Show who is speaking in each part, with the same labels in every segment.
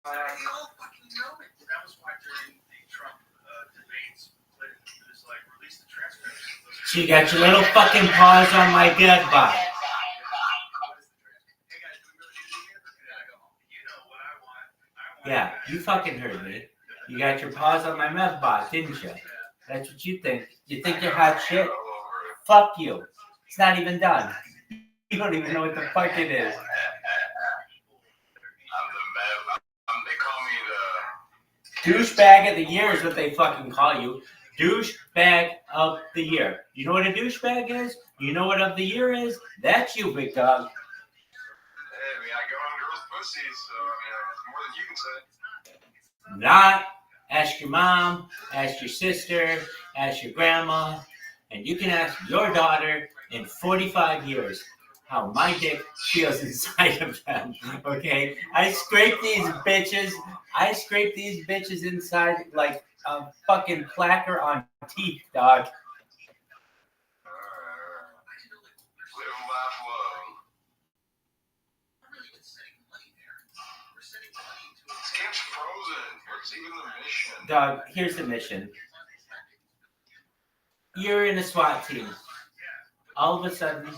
Speaker 1: That was why during the Trump debates, Clinton was like, release the transcripts.
Speaker 2: So you got your little fucking paws on my dead body. Yeah, you fucking heard me. You got your paws on my meth bot, didn't you? That's what you think. You think you're hot shit? Fuck you. It's not even done. You don't even know what the fuck it is.
Speaker 1: They call me
Speaker 2: the douchebag of the year is what they fucking call you. Douchebag of the year. You know what a douchebag is? You know what of the year is? That's you, big dog.
Speaker 1: Hey, I mean, I go on girls' pussies, so I mean, it's more than you can say.
Speaker 2: Not. Ask your mom, ask your sister, ask your grandma, and you can ask your daughter in 45 years how my dick feels inside of them, okay? I scrape these bitches inside like a fucking placker on teeth, dog.
Speaker 1: Live, laugh, love. This game's frozen. What's even the mission?
Speaker 2: Dog, here's the mission. You're in a SWAT team. All of a sudden,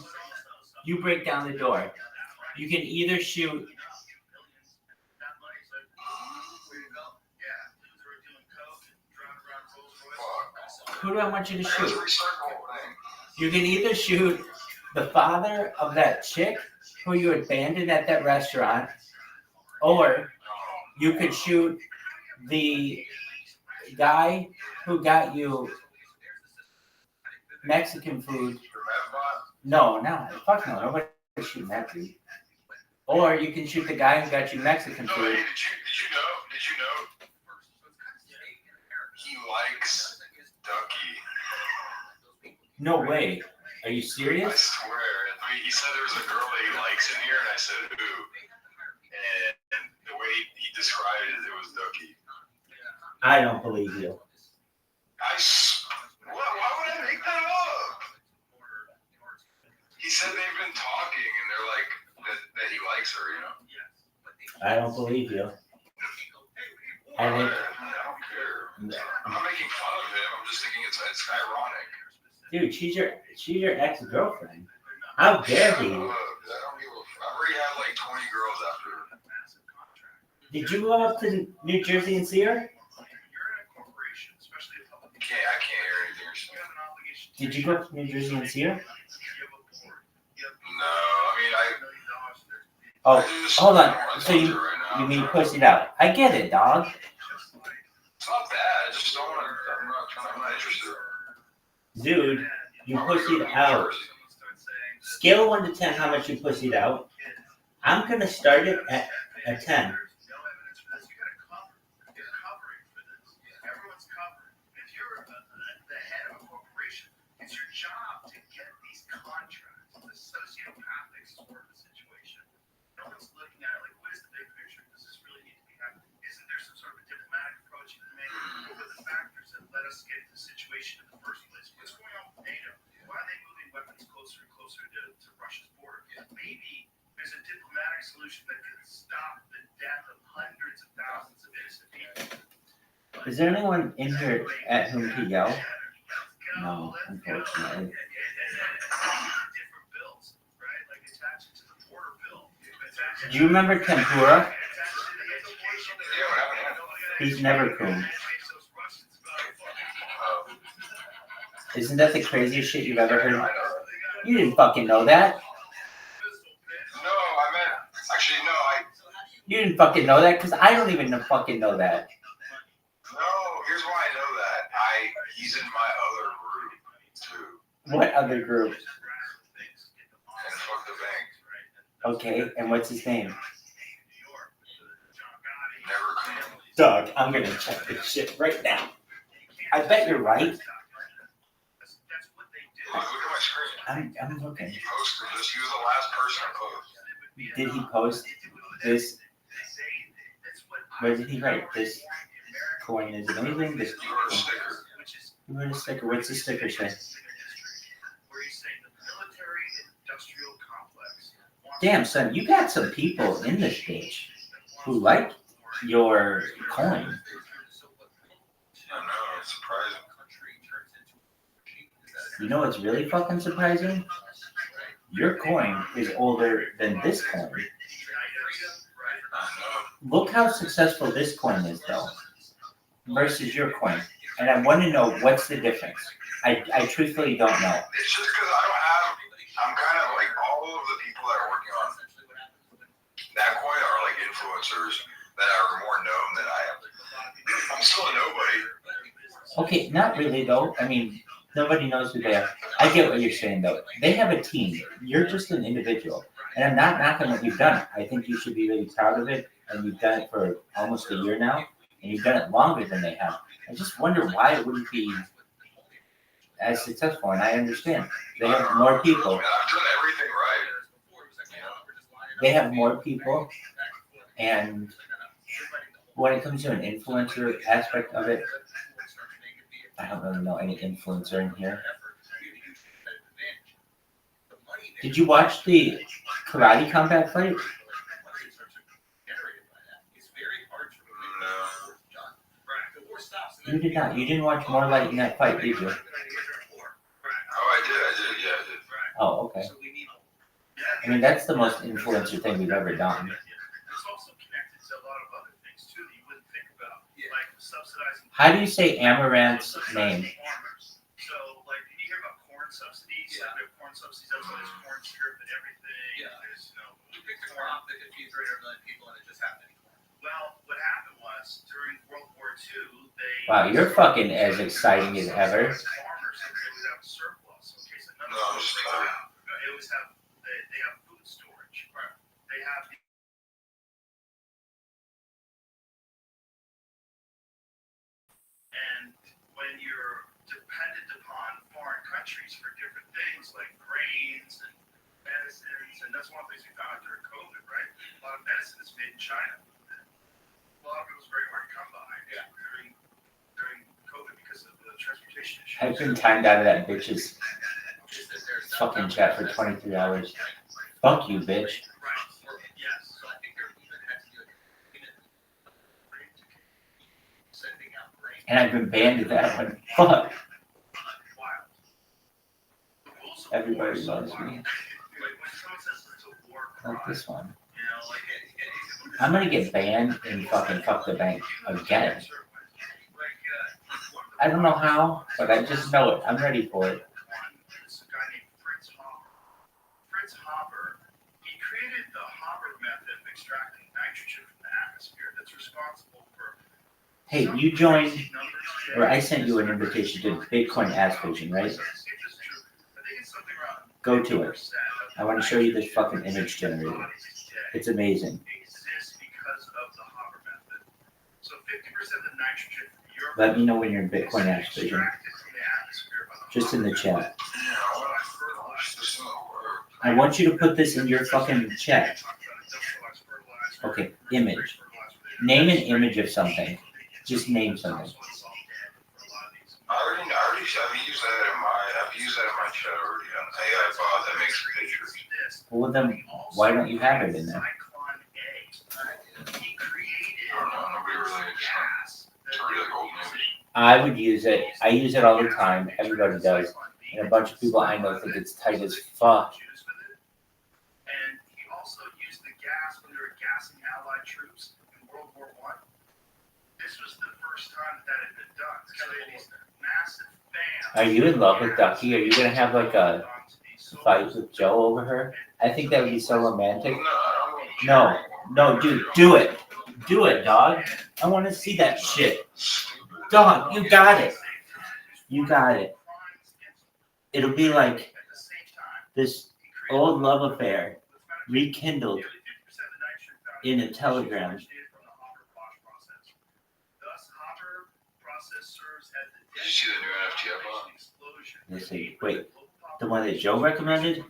Speaker 2: you break down the door. You can either shoot who do I want you to shoot? You can either shoot the father of that chick who you abandoned at that restaurant, or you could shoot the guy who got you Mexican food. No, fuck no, nobody's shooting that dude. Or you can shoot the guy who got you Mexican food.
Speaker 1: Did you know? He likes Ducky.
Speaker 2: No way. Are you serious?
Speaker 1: I swear. I mean, he said there was a girl that he likes in here, and I said, who? And the way he described it, it was Ducky.
Speaker 2: I don't believe you.
Speaker 1: Why would I make that up? He said they've been talking, and they're like, that he likes her, you know?
Speaker 2: I don't believe you. I think...
Speaker 1: I don't care. I'm not making fun of him. I'm just thinking it's ironic.
Speaker 2: Dude, she's your ex-girlfriend. How dare he?
Speaker 1: I've already had like 20 girls after.
Speaker 2: Did you go up to New Jersey and see her?
Speaker 1: I can't hear anything you're saying.
Speaker 2: Did you go up to New Jersey and see her?
Speaker 1: No, I mean,
Speaker 2: Oh, hold on. So you mean pussied out? I get it, dog.
Speaker 1: It's not bad. I just don't want to. I'm not interested.
Speaker 2: Dude, you pussied out. Scale 1 to 10, how much you pussied out? I'm gonna start it at a 10.
Speaker 1: It's your job to get these contracts. The sociopathic sort of situation. No one's looking at it like, what is the big picture? Does this really need to be happening? Isn't there some sort of a diplomatic approach you can make? What were the factors that led us to get into the situation in the first place? What's going on with NATO? Why are they moving weapons closer and closer to Russia's border? Maybe there's a diplomatic solution that can stop the death of hundreds of thousands of innocent people.
Speaker 2: Is there anyone in here at whom to yell? No, unfortunately. Do you remember Tempura? He's never cool. Isn't that the craziest shit you've ever heard? You didn't fucking know that. You didn't fucking know that? Because I don't even fucking know that.
Speaker 1: No, here's why I know that. He's in my other group, too.
Speaker 2: What other group?
Speaker 1: And fuck the bank.
Speaker 2: Okay, and what's his name?
Speaker 1: Never came.
Speaker 2: Doug, I'm gonna check this shit right now. I bet you're right.
Speaker 1: Look at my screen.
Speaker 2: I'm looking.
Speaker 1: He posted this. He was the last person I posted.
Speaker 2: Did he post this? Where did he write this coin? Is it anything? This
Speaker 1: You wrote a sticker.
Speaker 2: You wrote a sticker. What's the sticker say? Damn, son, you got some people in this bitch who like your coin.
Speaker 3: I know, it's surprising.
Speaker 2: You know what's really fucking surprising? Your coin is older than this coin.
Speaker 3: I know.
Speaker 2: Look how successful this coin is, though, versus your coin. And I want to know what's the difference. I truthfully don't know.
Speaker 3: It's just because I'm kind of like all of the people that are working on that coin are like influencers that are more known than I am. I'm still a nobody.
Speaker 2: Okay, not really, though. I mean, nobody knows who they are. I get what you're saying, though. They have a team. You're just an individual. And I'm not knocking what you've done. I think you should be really proud of it. And you've done it for almost a year now. And you've done it longer than they have. I just wonder why it wouldn't be as successful. And I understand. They have more people.
Speaker 3: I mean, I've done everything right. You know?
Speaker 2: They have more people. And when it comes to an influencer aspect of it, I don't really know any influencer in here. Did you watch the karate combat fight?
Speaker 3: No.
Speaker 2: You did not. You didn't watch more light in that fight, did you?
Speaker 3: Oh, I did. Yeah, I did.
Speaker 2: Oh, okay. I mean, that's the most influencer thing we've ever done.
Speaker 1: It's also connected to a lot of other things too that you wouldn't think about, like subsidizing.
Speaker 2: How do you say Amaranth's name?
Speaker 1: So, like, did you hear about corn subsidies? Yeah. They have corn subsidies. That's why there's corn syrup and everything.
Speaker 4: Yeah.
Speaker 1: There's,
Speaker 4: We picked a crop that could feed 300 million people, and it just happened to be corn.
Speaker 1: well, what happened was during World War II, they.
Speaker 2: Wow, you're fucking as exciting as ever.
Speaker 1: Farmers, and they would have a surplus. Okay, so none
Speaker 3: No,
Speaker 1: of
Speaker 3: I'm just
Speaker 1: those
Speaker 3: tired.
Speaker 1: they always have. They have food storage. Right. They have. And when you're dependent upon foreign countries for different things like grains and medicines, and that's one of the things we found out during COVID, right? A lot of medicine is made in China. A lot of it was very hard to come by during COVID because of the transportation issues.
Speaker 2: I've been timed out of that bitch's fucking chat for 23 hours. Fuck you, bitch.
Speaker 1: Right. Yes.
Speaker 4: So I think there even had to do with sending out grain.
Speaker 2: And I've been banned to that one. Fuck.
Speaker 1: Wild. The rules of
Speaker 2: Everybody
Speaker 1: war are so
Speaker 2: loves
Speaker 1: wild.
Speaker 2: me.
Speaker 1: Like when someone says it's a war
Speaker 2: Like
Speaker 1: crime,
Speaker 2: this one.
Speaker 1: you know, like
Speaker 2: I'm gonna get banned and fucking fuck the bank again. I don't know how, but I just know it. I'm ready for it.
Speaker 1: This guy named Fritz Haber. Fritz Haber, he created the Haber method of extracting nitrogen from the atmosphere that's responsible for.
Speaker 2: Hey,
Speaker 1: some
Speaker 2: you joined,
Speaker 1: crazy numbers.
Speaker 2: or I sent you an invitation to Bitcoin Ass Vision, right?
Speaker 1: If this is true, I think it's something around
Speaker 2: Go to it.
Speaker 1: 50% of
Speaker 2: I want to show you this fucking image generator.
Speaker 1: bodies today
Speaker 2: It's amazing.
Speaker 1: exists because of the Haber method. So 50% of the nitrogen from your
Speaker 2: Let me know when you're in Bitcoin Ass Vision.
Speaker 1: extracted from the atmosphere by the
Speaker 2: Just in the
Speaker 1: Haber
Speaker 2: chat.
Speaker 1: method.
Speaker 3: Yeah, I want to fertilize this in the work.
Speaker 2: I want you to put this in your fucking chat. Okay, image. Name an image of something. Just name something.
Speaker 3: I've used that in my chat already on AI bot that makes pictures.
Speaker 2: Well, then why don't you have it in there?
Speaker 3: I don't know, nobody really it's a really old movie.
Speaker 2: I would use it. I use it all the time. Everybody does. And a bunch of people I know think it's tight as fuck.
Speaker 1: And he also used the gas when they were gassing Allied troops in World War I. This was the first time that had been done. So they had these massive fans.
Speaker 2: Are you in love with Ducky? Are you gonna have like a fight with Joe over her? I think that would be so romantic.
Speaker 3: No, I don't
Speaker 2: No, dude, do it. Do it, dog. I want to see that shit. Dog, you got it. You got it. It'll be like this old love affair rekindled in a telegram.
Speaker 3: Did you see the new NFT I bought?
Speaker 2: Let's see. Wait, the one that Joe recommended?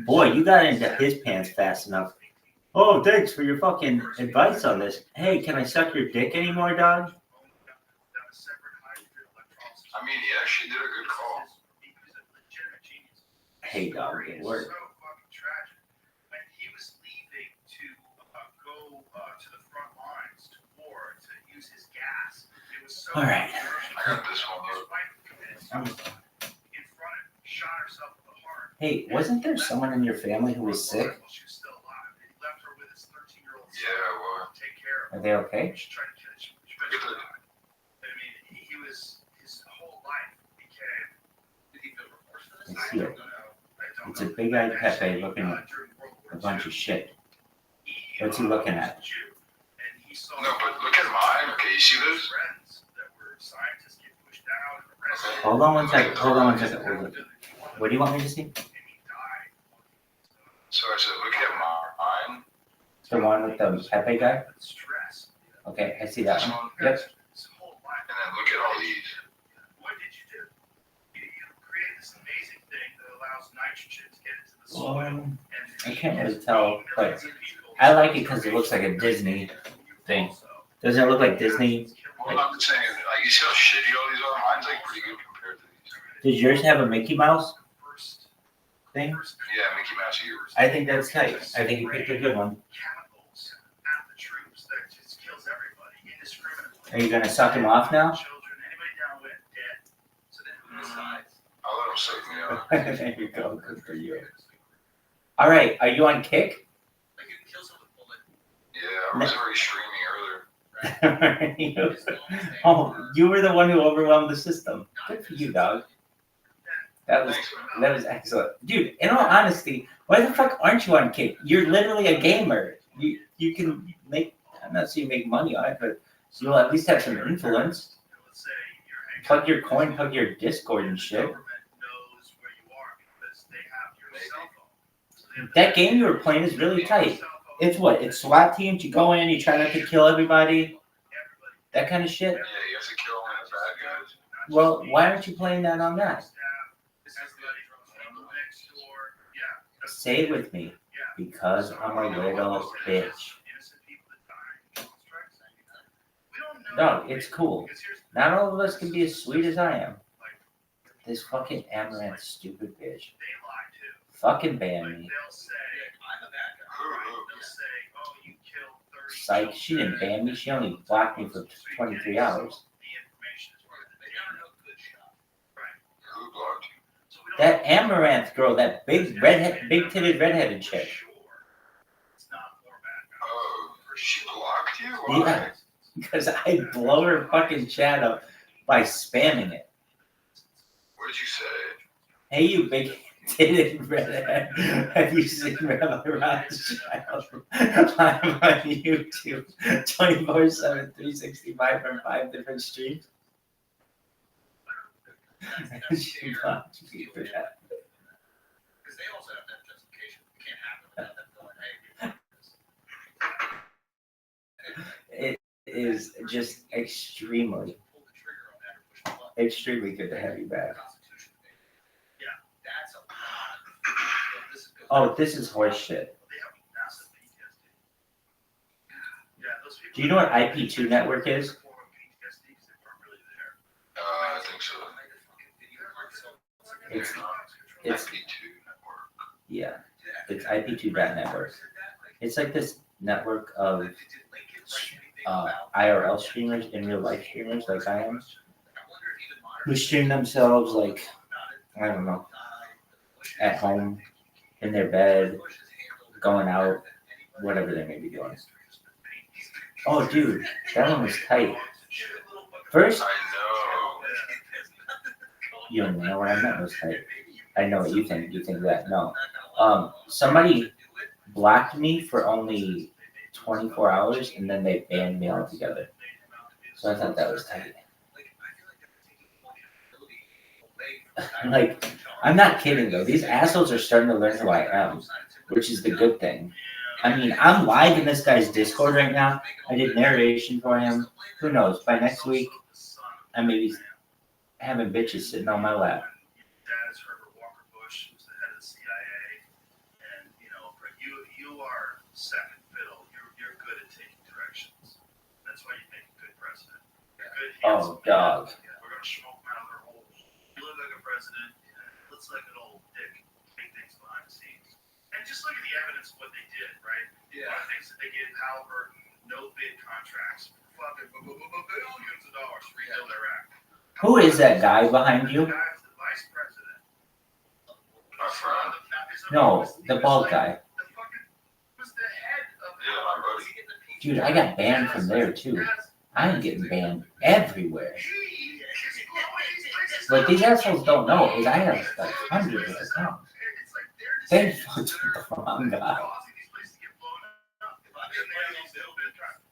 Speaker 2: Boy, you got into his pants fast enough. Oh, thanks for your fucking advice on this. Hey, can I suck your dick anymore, dog?
Speaker 3: I mean, he actually did a good call.
Speaker 2: Hey, dog, it worked.
Speaker 1: So fucking tragic. When he was leaving to go to
Speaker 2: All right.
Speaker 3: I got this one.
Speaker 1: His wife committed suicide in front of him, shot herself in the heart.
Speaker 2: Hey, wasn't there someone in your family who was sick?
Speaker 1: While she was still alive. He left her with his 13-year-old son
Speaker 3: Yeah, well,
Speaker 1: to take care of her.
Speaker 2: Are they okay?
Speaker 1: She tried to kill him. She eventually died. I mean, he was, his whole life became,
Speaker 4: Did he feel remorse for this?
Speaker 2: I see it.
Speaker 1: I don't
Speaker 2: It's
Speaker 1: know.
Speaker 2: a big-eyed Pepe looking at
Speaker 1: During World War
Speaker 2: a bunch of
Speaker 1: II,
Speaker 2: shit.
Speaker 1: he,
Speaker 2: What's he looking at?
Speaker 1: was a Jew, and he saw
Speaker 3: no, but look at mine. Okay, you see this?
Speaker 1: friends that were scientists get pushed out and arrested.
Speaker 2: Hold on one second. Hold on one second. What do you want me to see?
Speaker 1: And he died.
Speaker 3: So I said, look at mine.
Speaker 2: The one with the Pepe guy?
Speaker 1: Stress.
Speaker 2: Okay, I see that
Speaker 3: This
Speaker 2: one.
Speaker 3: one.
Speaker 2: Yep.
Speaker 1: His whole life.
Speaker 3: And then look at all these.
Speaker 1: What did you do? You created this amazing thing that allows nitrogen to get into the soil.
Speaker 2: Well,
Speaker 1: And
Speaker 2: I can't really tell, but
Speaker 1: millions of people-
Speaker 2: I like it because it looks like a Disney thing. Doesn't it look like Disney?
Speaker 3: Well, I'm saying, like, you see how shitty all these are? Mine's like pretty good compared to these.
Speaker 2: Does yours have a Mickey Mouse thing?
Speaker 3: Yeah, Mickey Mouse ears.
Speaker 2: I think that's tight. I think you picked a good one.
Speaker 1: Chemicals at the troops that just kills everybody indiscriminately.
Speaker 2: Are you gonna suck him off now?
Speaker 1: Children, anybody downwind, dead.
Speaker 4: So then who decides?
Speaker 3: I'll let him suck me up.
Speaker 2: There you go. Good for you. All right. Are you on Kick?
Speaker 4: Like you can kill someone with a bullet.
Speaker 3: Yeah, I was already streaming earlier.
Speaker 2: Oh, you were the one who overwhelmed the system. Good for you, dog. That was excellent, dude. In all honesty, why the fuck aren't you on Kick? You're literally a gamer. You can make. I'm not saying you make money on it, but you'll at least have some influence.
Speaker 1: Let's say you're hanging
Speaker 2: Plug your coin, plug your Discord and
Speaker 1: the
Speaker 2: shit.
Speaker 1: government knows where you are because they have your cell phone. So they have
Speaker 2: That game you were playing is really tight. It's what? It's SWAT teams. You go in, you try not to kill everybody. That kind of shit.
Speaker 3: Yeah, you have to kill all the bad guys.
Speaker 2: Well, why aren't you playing that on that? Say it with me. Because I'm a little bitch. No, it's cool. Not all of us can be as sweet as I am. This fucking Amaranth stupid bitch. Fucking ban me.
Speaker 4: I'm a bad guy.
Speaker 2: Psych, she didn't ban me. She only blocked me for 23 hours.
Speaker 4: They never know good shot.
Speaker 3: Who blocked you?
Speaker 2: That Amaranth girl, that big redhead, big-titted redheaded chick.
Speaker 3: Oh, she blocked you? Why?
Speaker 2: Yeah, because I blow her fucking chat up by spamming it.
Speaker 3: What did you say?
Speaker 2: Hey, you big-titted redhead. Have you seen Rabbi Rothschild? I'm on YouTube 24/7, 365 from 5 different streams. She blocked me for that.
Speaker 4: Because they also have to have justification. It can't happen without them going, hey,
Speaker 2: It is just extremely,
Speaker 4: pull the trigger on that or push the button.
Speaker 2: extremely good to have you back.
Speaker 4: Constitution thing. Yeah, that's a lot. This is good.
Speaker 2: Oh, this is horse shit. Do you know what IP2 network is?
Speaker 3: I think so.
Speaker 2: It's
Speaker 3: IP2 network.
Speaker 2: yeah, it's IP2.network. It's like this network of IRL streamers and real life streamers like I am, who stream themselves like, I don't know, at home, in their bed, going out, whatever they may be doing. Oh, dude, that one was tight. First,
Speaker 3: I know.
Speaker 2: you don't even know what I meant was tight. I know what you think. You think that. No. Somebody blocked me for only 24 hours, and then they banned me altogether. So I thought that was tight. Like, I'm not kidding, though. These assholes are starting to learn who I am, which is the good thing. I mean, I'm live in this guy's Discord right now. I did narration for him. Who knows? By next week, I may be having bitches sitting on my lap.
Speaker 1: Dad is Herbert Walker Bush, who's the head of the CIA, and you are second fiddle. You're good at taking directions. That's why you make a good president. You're good.
Speaker 2: Oh, dog.
Speaker 1: We're gonna smoke them out of their holes. You look like a president. Looks like an old dick. Big things behind the scenes. And just look at the evidence of what they did, right?
Speaker 4: Yeah.
Speaker 1: One of the things that they gave Halliburton no bid contracts for fucking billions of to rebuild Iraq.
Speaker 2: Who is that guy behind
Speaker 1: The
Speaker 2: you?
Speaker 1: guy was the vice president.
Speaker 3: My friend.
Speaker 2: No, the bald guy.
Speaker 1: The fucking was the head of
Speaker 3: Yeah, my buddy.
Speaker 2: Dude, I got banned from there too. I'm getting banned everywhere. What these assholes don't know is I have like hundreds of accounts. They fucked the wrong guy.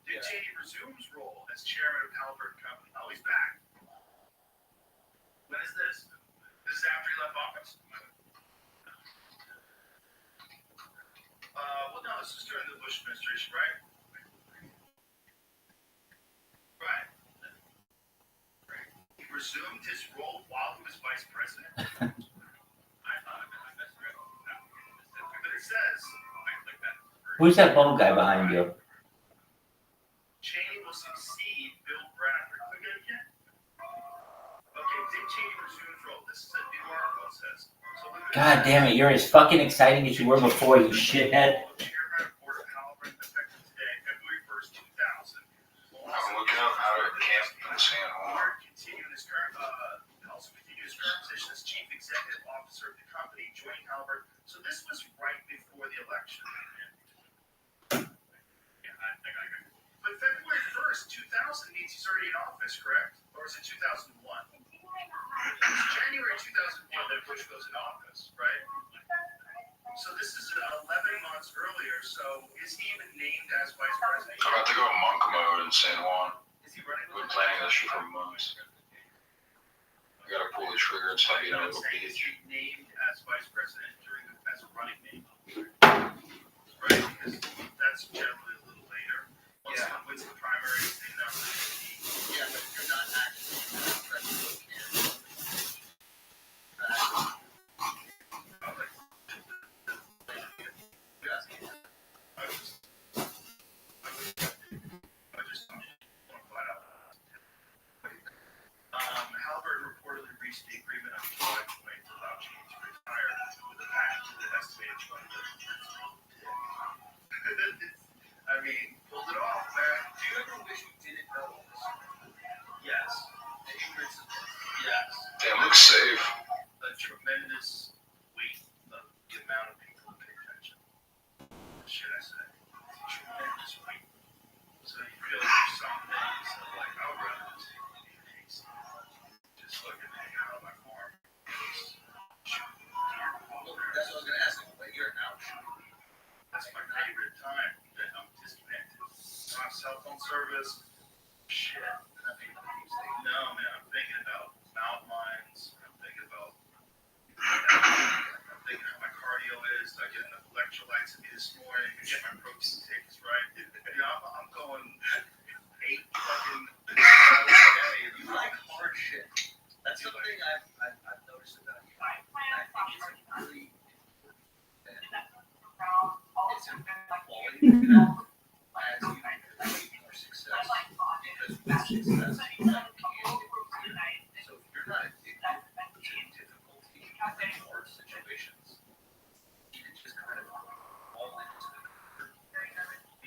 Speaker 1: Dick Cheney resumes role as chairman of Halliburton Company. Oh, he's back. When is this? This is after he left office? Well, no, this is during the Bush administration, right? Right. He resumed his role while he was vice president. I thought I misread. But it says,
Speaker 2: Who's that bald guy behind you?
Speaker 1: Cheney will succeed Bill Bradford. Again? Okay, Dick Cheney resumes role. This is a new article, it says. So
Speaker 2: God damn it, you're as fucking exciting as you were before, you shithead.
Speaker 1: Chairman of Board of Halliburton, effective today, February 1st, 2000.
Speaker 3: I'm looking up how to camp in San Juan.
Speaker 1: Also continue his current position as chief executive officer of the company, joining Halliburton. So this was right before the election. But February 1st, 2000 means he's already in office, correct? Or is it 2001? It's January 2001 that Bush goes in office, right? So this is 11 months earlier. So is he even named as vice president?
Speaker 3: I'm about to go monk mode in San Juan.
Speaker 1: Is he running?
Speaker 3: We've been planning this shit for months. I gotta pull the trigger and stop being a little
Speaker 1: Is
Speaker 3: bitch.
Speaker 1: he named as vice president as a running mate? Right? Because that's generally a little later. Once someone wins the primaries, they never
Speaker 4: Yeah, but if you're not actually president, you can't.
Speaker 1: Halliburton reportedly reached the agreement on July 20th to allow Cheney to retire with a package that estimated $20 million. I mean, pulled it off, man.
Speaker 4: Do you ever wish you didn't know this?
Speaker 1: Yes.
Speaker 4: The ignorance of
Speaker 1: Yes.
Speaker 3: Damn, looks safe.
Speaker 1: A tremendous weight of the amount of people who pay attention. What should I say? Tremendous weight. So you feel like there's some things that like, I would rather just fucking hang out on my farm. Shoot deer.
Speaker 4: Well, that's what I was gonna ask you. But you're out.
Speaker 1: That's my favorite time that I'm disconnected. I have cell phone service. Shit. No, man, I'm thinking about mountain lines. I'm thinking about how my cardio is. I get enough electrolytes in me this morning. I get my protein takes right. You know, I'm going 8 fucking hours a day.
Speaker 4: You like hard shit. That's something I've noticed about you. I think it's a really it's a quality as you create more success. Because with success, you have community. So if you're not addicted to difficulty and hard situations, you can just kind of fall into the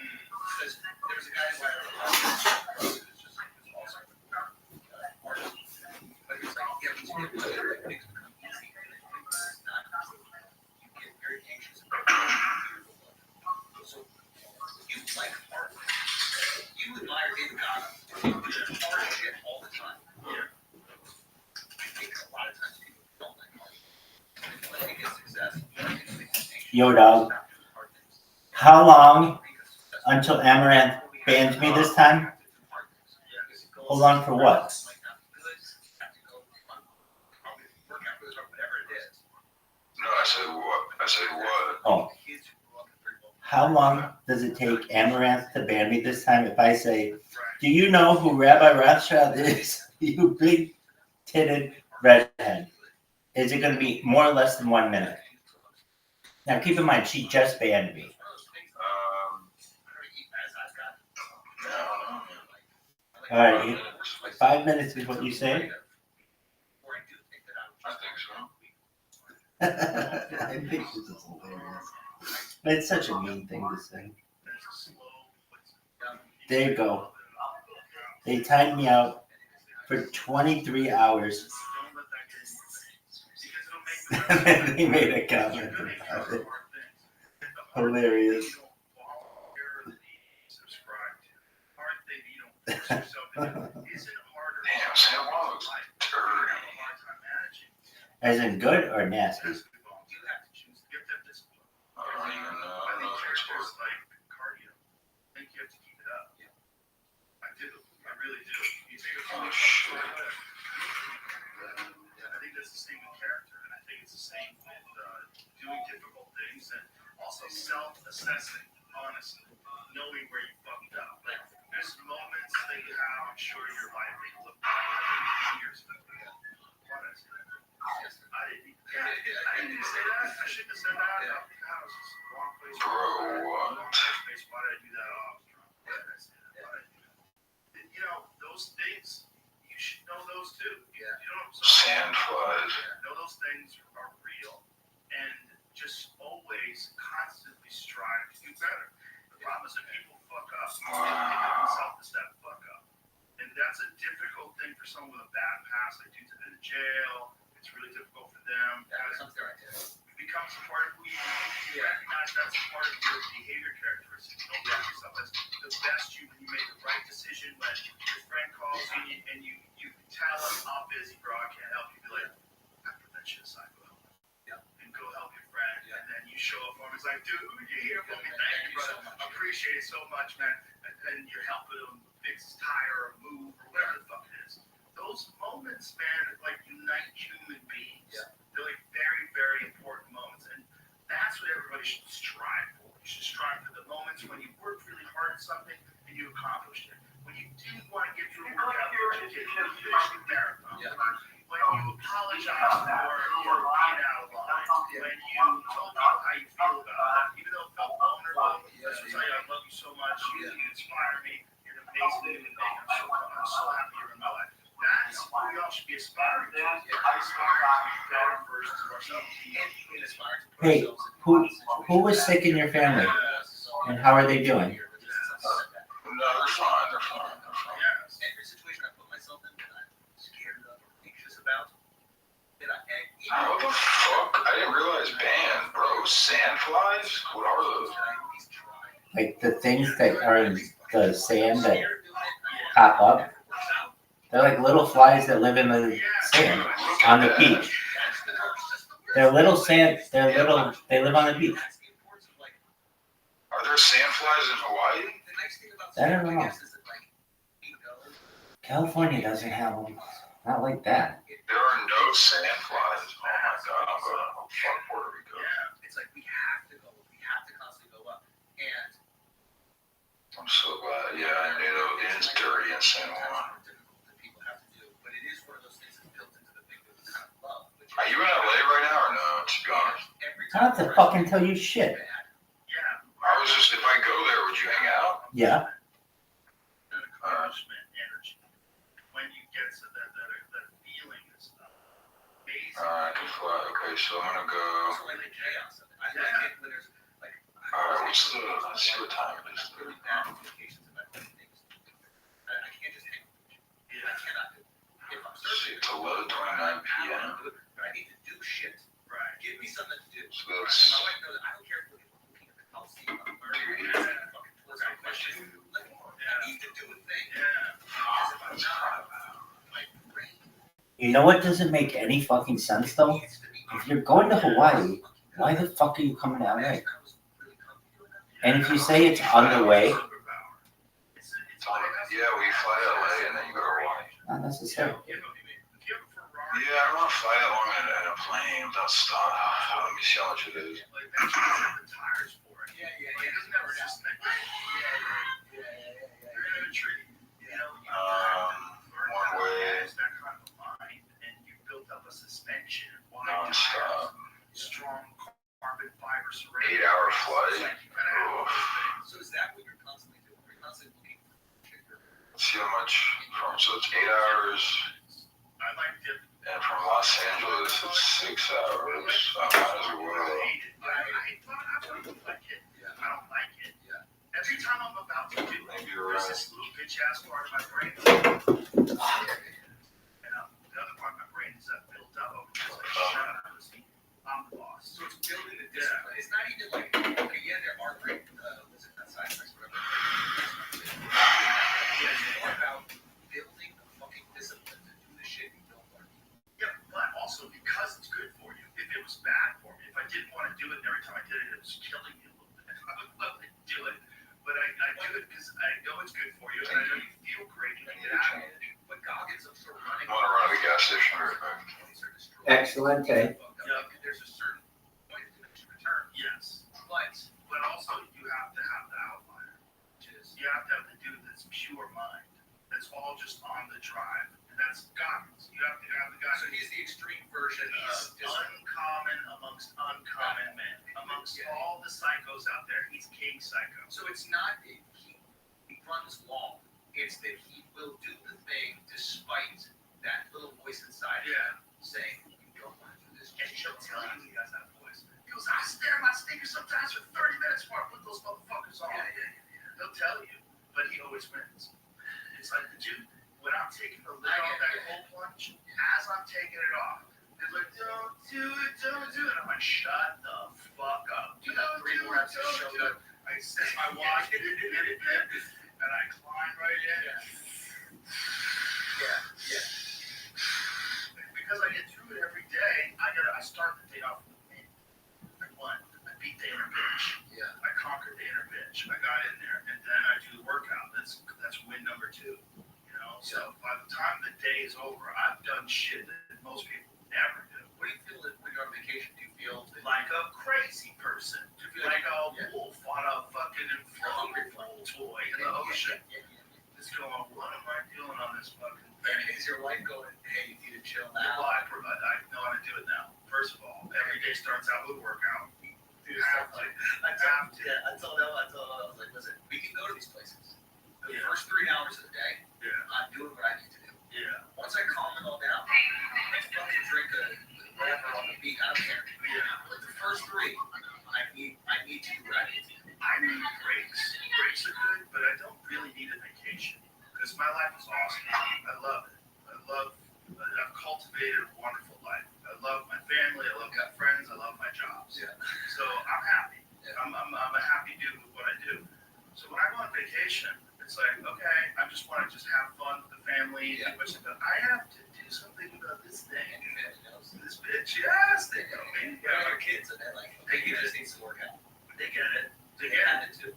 Speaker 4: because there was a guy who I was just awesome artist. But he was like, yeah, when you get better, it makes it become easy. It's not, you get very anxious about it. So you like art. You admire David Goggins. You do hard shit all the time.
Speaker 1: Yeah.
Speaker 4: I think a lot of times people don't like art. And when they get success, they get anxious.
Speaker 2: Yo, dog. How long until Amaranth bans me this time? Hold on for what?
Speaker 3: No, I said what? I said what?
Speaker 2: Oh. How long does it take Amaranth to ban me this time if I say, do you know who Rabbi Rothschild is? You big-titted redhead. Is it going to be more or less than 1 minute? Now, keep in mind, she just banned me. All right, 5 minutes is what you say?
Speaker 3: I think so.
Speaker 2: I think this is hilarious. It's such a mean thing to say. There you go. They timed me out for 23 hours.
Speaker 1: Don't let that get in your veins. Because it'll make the rest
Speaker 2: And
Speaker 1: of
Speaker 2: then he made a
Speaker 1: you're
Speaker 2: comment
Speaker 1: gonna
Speaker 2: about
Speaker 1: encounter
Speaker 2: it.
Speaker 1: hard things. And the hard
Speaker 2: Hilarious.
Speaker 1: thing you don't voluntarily subscribe to, hard thing you don't force yourself into, isn't harder.
Speaker 3: Damn, Sam Wall looks
Speaker 1: Life.
Speaker 3: dirty.
Speaker 1: You have a hard time managing.
Speaker 2: As in good or nasty?
Speaker 1: Basketball, you have to choose. You have to have discipline.
Speaker 3: I don't even know.
Speaker 1: I
Speaker 3: I don't
Speaker 1: think
Speaker 3: know if it's
Speaker 1: characters
Speaker 3: worth
Speaker 1: like cardio. I think you have to keep it up. I do. I really do. You take a
Speaker 3: Oh,
Speaker 1: really
Speaker 3: shit.
Speaker 1: I think that's the same with character, and I think it's the same with doing difficult things and also self-assessing, honestly, knowing where you fucked up. Like, there's moments that you have, I'm sure in your life, that you look back years ago. Why did I say that? I didn't even say that. I shouldn't have said that. God, it was just the wrong place.
Speaker 3: Bro, what?
Speaker 1: Wrong place. Why did I do that? Oh, I was drunk. Why did I say that? Why did I do that? You know, those things, you should know those too. You know,
Speaker 3: Sandflies.
Speaker 1: know those things are real, and just always constantly strive to do better. The problem is that people fuck up. They give themselves that fuck up, and that's a difficult thing for someone with a bad past. Like dudes have been in jail. It's really difficult for them. It becomes a part of who you are. You recognize that's a part of your behavior characteristics. You don't look at yourself as the best you when you make the right decision. When your friend calls you and you tell him, I'm busy, bro, I can't help you. Be like, I put that shit aside, go help him. And go help your friend. And then you show up for him. It's like, dude, you're here for me. Thank you, brother. I appreciate it so much, man. And you're helping him fix his tire or move or whatever the fuck it is. Those moments, man, like unite human beings. They're like very, very important moments. And that's what everybody should strive for. You should strive for the moments when you worked really hard at something and you accomplished it. When you didn't want to get through a workout, but you did. When you finished the marathon. When you apologized for being out of line. When you told people how you feel about it. Even though it felt vulnerable, just to tell you I love you so much. You inspire me. You're an amazing human being. I'm so happy you're in my life. That's what we all should be aspiring to. Aspiring to be better versions of ourselves.
Speaker 2: Hey, who was sick in your family? And how are they doing?
Speaker 3: No, they're fine. They're fine.
Speaker 1: Yes.
Speaker 4: Every situation I put myself in that I'm scared of or anxious about, that I
Speaker 3: What the fuck? I didn't realize band, bro. Sandflies? What are those?
Speaker 2: Like the things that are in the sand that pop up? They're like little flies that live in the sand on the beach. They're little sand. They live on the beach.
Speaker 3: Are there sandflies in Hawaii?
Speaker 2: I don't know. California doesn't have them. Not like that.
Speaker 3: There are no sandflies. Oh my god, I'm going to fuck Puerto Rico.
Speaker 4: It's like we have to go. We have to constantly go up. And
Speaker 3: I'm so glad. Yeah, I knew it is dirty in San Juan.
Speaker 4: people have to do, but it is one of those things that's built into the thing that we kind of love.
Speaker 3: Are you in LA right now or no? To be honest.
Speaker 2: I don't have to fucking tell you shit.
Speaker 3: I was just, if I go there, would you hang out?
Speaker 2: Yeah.
Speaker 1: Accomplishment energy. When you get to that feeling and stuff. Amazing.
Speaker 3: Alright, good fly. Okay, so I'm gonna go.
Speaker 4: So like the chaos of it. I like it when there's like.
Speaker 3: Alright, let's see what time it is.
Speaker 4: Really bad communications in my phone things. I can't just hang with you. I cannot do it. If I'm searching,
Speaker 3: It's 11:29 p.m.
Speaker 4: but I need to do shit.
Speaker 1: Right.
Speaker 4: Give me something to do.
Speaker 3: So
Speaker 4: And
Speaker 3: that's
Speaker 4: my wife knows I don't care if we're looking at the house, I'm learning, fucking towards my question. Like, I need to do a thing.
Speaker 1: Yeah.
Speaker 4: Because if I'm not, my brain
Speaker 2: You know what doesn't make any fucking sense though?
Speaker 4: needs to be.
Speaker 2: If you're going to Hawaii, why the fuck are you coming to LA? And if you say it's on the way,
Speaker 3: yeah, we fly to LA and then you go to Hawaii.
Speaker 2: not necessarily.
Speaker 3: Yeah, I don't want to fly that long in a plane without stop. Let me see how much it is.
Speaker 1: Like that's what the tires for it.
Speaker 4: Yeah.
Speaker 1: It doesn't ever just think. They're in a tree. You know,
Speaker 3: One way.
Speaker 1: that kind of mind, and you built up a suspension.
Speaker 3: Non-stop.
Speaker 1: Strong carbon fiber surrounding.
Speaker 3: 8-hour flight.
Speaker 1: Like you gotta have those things.
Speaker 4: So is that what you're constantly doing? You're constantly looking for
Speaker 3: Let's see how much from, so it's 8 hours.
Speaker 1: I like it.
Speaker 3: And from Los Angeles, it's 6 hours. I might as well.
Speaker 1: I don't like it. I don't like it. Every time I'm about to do it,
Speaker 3: Maybe you're
Speaker 1: there's
Speaker 3: right.
Speaker 1: this little bitch ass part of my brain. it's good for you, and I know you feel great when you get out of it.
Speaker 4: But Goggins, I'm sort of running.
Speaker 3: I want to run to the gas station very quick.
Speaker 2: Excellent.
Speaker 4: Yeah, there's a certain point of diminishing return.
Speaker 1: Yes,
Speaker 4: But
Speaker 1: also you have to have the outlier, which is you have to have the dude that's pure mind, that's all just on the drive, and that's Goggins. You have to have the guy.
Speaker 4: so he's the extreme version
Speaker 1: He's
Speaker 4: of
Speaker 1: uncommon amongst uncommon men. Amongst all the psychos out there, he's king psycho.
Speaker 4: So it's not that he runs long. It's that he will do the thing despite that little voice inside him
Speaker 1: Yeah.
Speaker 4: saying, "You don't want to do this."
Speaker 1: And he'll tell you he has that voice. He goes, I stare at my sneakers sometimes for 30 minutes before I put those motherfuckers on. He'll tell you, but he always wins. It's like, dude, when I'm taking the lid off that whole plunge, as I'm taking it off, they're like, don't do it. And I'm like, shut the fuck up.
Speaker 4: You got 3 more episodes to show up.
Speaker 1: I set my watch, and I climb right in.
Speaker 4: Yeah.
Speaker 1: Because I get through it every day, I start the day off with a win. I won. I beat the inner bitch.
Speaker 4: Yeah.
Speaker 1: I conquered the inner bitch. I got in there, and then I do the workout. That's win number 2. You know. So by the time the day is over, I've done shit that most people never do.
Speaker 4: What do you feel when you're on vacation? Do you feel
Speaker 1: Like a crazy person,
Speaker 4: do you feel
Speaker 1: like a
Speaker 4: yeah.
Speaker 1: wolf on a fucking inflatable pool toy in the ocean.
Speaker 4: Yeah.
Speaker 1: Just going, what am I doing on this fucking
Speaker 4: And
Speaker 1: thing?
Speaker 4: is your wife going, "Hey, you need to chill
Speaker 1: Well,
Speaker 4: now"?
Speaker 1: I know how to do it now. First of all, every day starts out with a workout. You have to.
Speaker 4: I told her, I was like, "Listen, we can go to these places. The first 3 hours of the day,
Speaker 1: Yeah.
Speaker 4: I'm doing what I need to do.
Speaker 1: Yeah.
Speaker 4: Once I calm it all down, let's fucking drink whatever on the beach. I don't care.
Speaker 1: Yeah.
Speaker 4: But the first 3, I need to do what I need to do.
Speaker 1: I need breaks. Breaks are good, but I don't really need a vacation because my life is awesome. I love it. I've cultivated a wonderful life. I love my family. I love my friends. I love my jobs.
Speaker 4: Yeah.
Speaker 1: So I'm happy.
Speaker 4: Yeah.
Speaker 1: I'm a happy dude with what I do. So when I go on vacation, it's like, okay, I just want to have fun with the family.
Speaker 4: Yeah.
Speaker 1: But I have to do something about this thing.
Speaker 4: And your family knows.
Speaker 1: This bitch, yes, they know me.
Speaker 4: You know, your kids, and they're like, "Hey, you just need some workout."
Speaker 1: They get it. They
Speaker 4: They
Speaker 1: get
Speaker 4: have
Speaker 1: it.
Speaker 4: it too.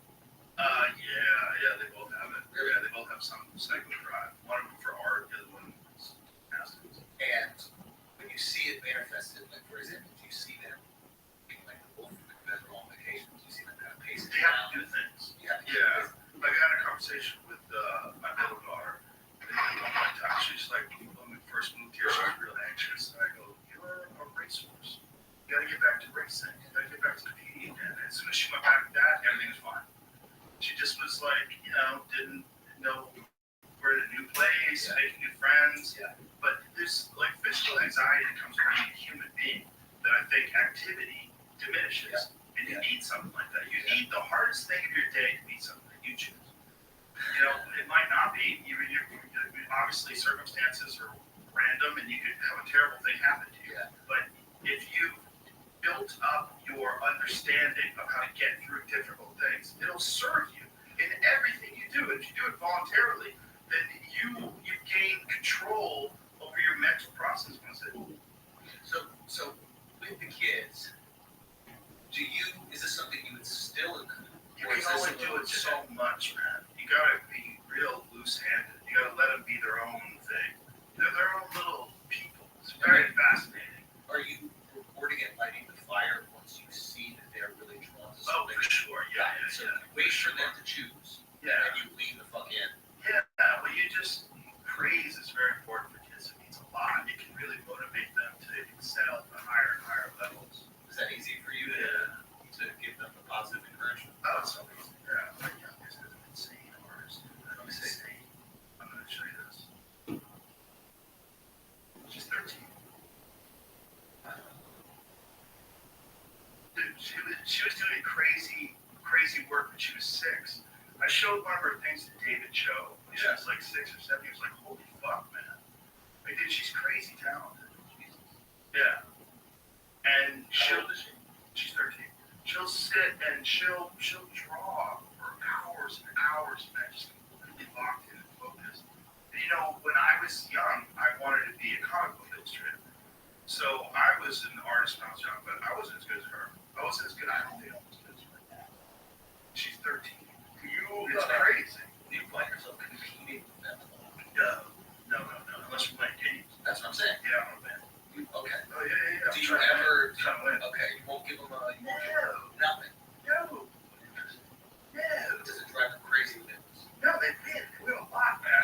Speaker 1: Yeah, they both have it. Yeah, they both have some psycho drive. One of them for art, the other one is masters.
Speaker 4: And when you see it manifested, like for example, do you see them being like the wolf when you guys are on vacation? Do you see them kind of pacing
Speaker 1: They have
Speaker 4: around?
Speaker 1: to do things.
Speaker 4: You have to
Speaker 1: Yeah. Like I had a conversation with my middle daughter. And one time she's like, when we first moved here, she was real anxious. And I go, you're a racehorse. You gotta get back to racing. You gotta get back to competing again. And as soon as she went back to that, everything was fine. She just was like, didn't know where to new place, making new friends.
Speaker 4: Yeah.
Speaker 1: But there's like physical anxiety that comes from being a human being that I think activity diminishes. And you need something like that. You need the hardest thing of your day to be something that you choose. It might not be. Obviously, circumstances are random, and you could have a terrible thing happen to you.
Speaker 4: Yeah.
Speaker 1: But if you built up your understanding of how to get through difficult things, it'll serve you in everything you do. And if you do it voluntarily, then you gain control over your mental process.
Speaker 4: So with the kids, is this something you would still include?
Speaker 1: You can only do it so much, man. You gotta be real loose-handed. You gotta let them be their own thing. They're their own little people. It's very fascinating.
Speaker 4: Are you reporting and lighting the fire once you see that they're really drawn to
Speaker 1: Oh,
Speaker 4: something?
Speaker 1: for sure. Yeah.
Speaker 4: So you wait for them to choose,
Speaker 1: Yeah.
Speaker 4: and you lean the fuck in.
Speaker 1: Yeah. Well, praise is very important for kids. It means a lot. It can really motivate them to excel at higher and higher levels.
Speaker 4: Is that easy for you to give them the positive encouragement?
Speaker 1: Oh, it's so easy. Yeah. My youngest is an insane artist. I'm insane. I'm going to show you this. She's 13. Dude, she was doing crazy work when she was 6. I showed one of her things to David Cho when she was like 6 or 7. He was like, holy fuck, man. Like, dude, she's crazy talented. Yeah. And she's 13. She'll sit and she'll draw for hours and hours, man, just completely locked in and focused. And when I was young, I wanted to be a comic book illustrator. So I was an artist when I was young, but I wasn't as good as her. I wasn't as good. I don't think I was as good as her. She's 13. It's crazy.
Speaker 4: You play
Speaker 1: No. Unless we're playing games.
Speaker 4: That's what I'm saying.
Speaker 1: Yeah, I'm a man.
Speaker 4: Okay.
Speaker 1: Oh, yeah.
Speaker 4: Do you ever?
Speaker 1: Trying to win.
Speaker 4: Okay, you won't give them nothing.
Speaker 1: No.
Speaker 4: Does it drive them crazy with it?
Speaker 1: No, they win. We win a lot, man.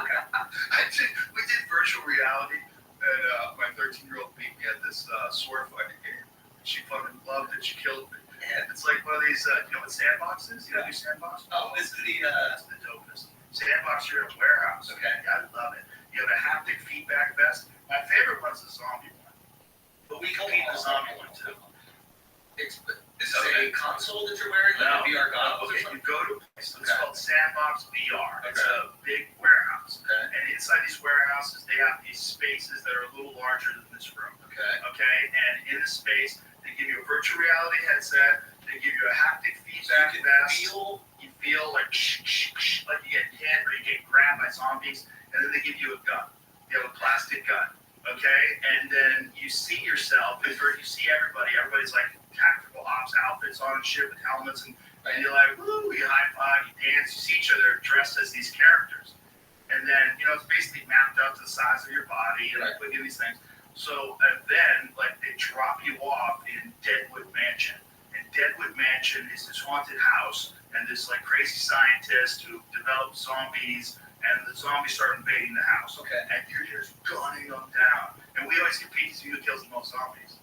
Speaker 4: Okay.
Speaker 1: We did virtual reality, and my 13-year-old beat me at this sword fighting game. She fucking loved it. She killed me. And it's like one of these, you know what Sandbox is? You know Sandbox?
Speaker 4: Oh, this is
Speaker 1: That's the dopest. Sandbox, you're in a warehouse.
Speaker 4: Okay.
Speaker 1: I love it. You have a haptic feedback vest. My favorite one's the zombie one. But we compete in the zombie one too.
Speaker 4: Is this a console that you're wearing, like a VR goggles?
Speaker 1: Okay,
Speaker 4: Or
Speaker 1: you
Speaker 4: something?
Speaker 1: go to a place, it's called Sandbox VR. It's
Speaker 4: Okay.
Speaker 1: a big warehouse.
Speaker 4: Okay.
Speaker 1: And inside these warehouses, they have these spaces that are a little larger than this room.
Speaker 4: Okay.
Speaker 1: Okay, and in the space, they give you a virtual reality headset, they give you a haptic feedback vest. You feel like like you get hit or you get grabbed by zombies, and then they give you a gun. You have a plastic gun. Okay, and then you see yourself, you see everybody. Everybody's like tactical ops outfits on and shit with helmets, and you're like, woo, you high five, you dance, you see each other dressed as these characters. And then, it's basically mapped out to the size of your body, and like looking at these things. So, and then, like, they drop you off in Deadwood Mansion. And Deadwood Mansion is this haunted house, and this, like, crazy scientist who developed zombies, and the zombies start invading the house.
Speaker 4: Okay.
Speaker 1: And you're just gunning them down. And we always compete to see who kills the most zombies.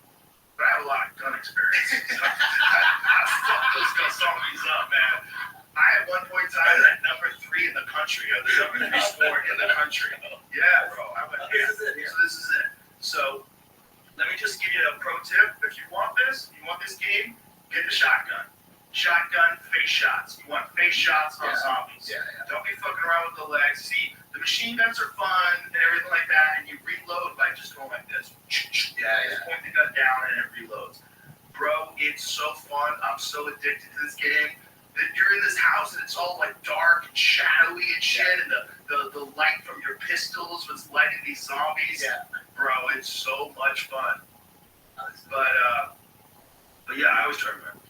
Speaker 1: But I have a lot of gun experience. I fucked those zombies up, man. I at one point in time at number 3 in the country, of the number 3 sport in the country. Yeah, bro. I went,
Speaker 4: This is it.
Speaker 1: So this is it. So let me just give you a pro tip. If you want this game, get the shotgun. Shotgun, face shots. You want face shots on zombies.
Speaker 4: Yeah.
Speaker 1: Don't be fucking around with the legs. See, the machine guns are fun and everything like that, and you reload by just going like this. Just point the gun down and it reloads. Bro, it's so fun. I'm so addicted to this game. That you're in this house and it's all like dark and shadowy and shit, and the light from your pistols was lighting these zombies.
Speaker 4: Yeah.
Speaker 1: Bro, it's so much fun. But yeah, I always try to remember.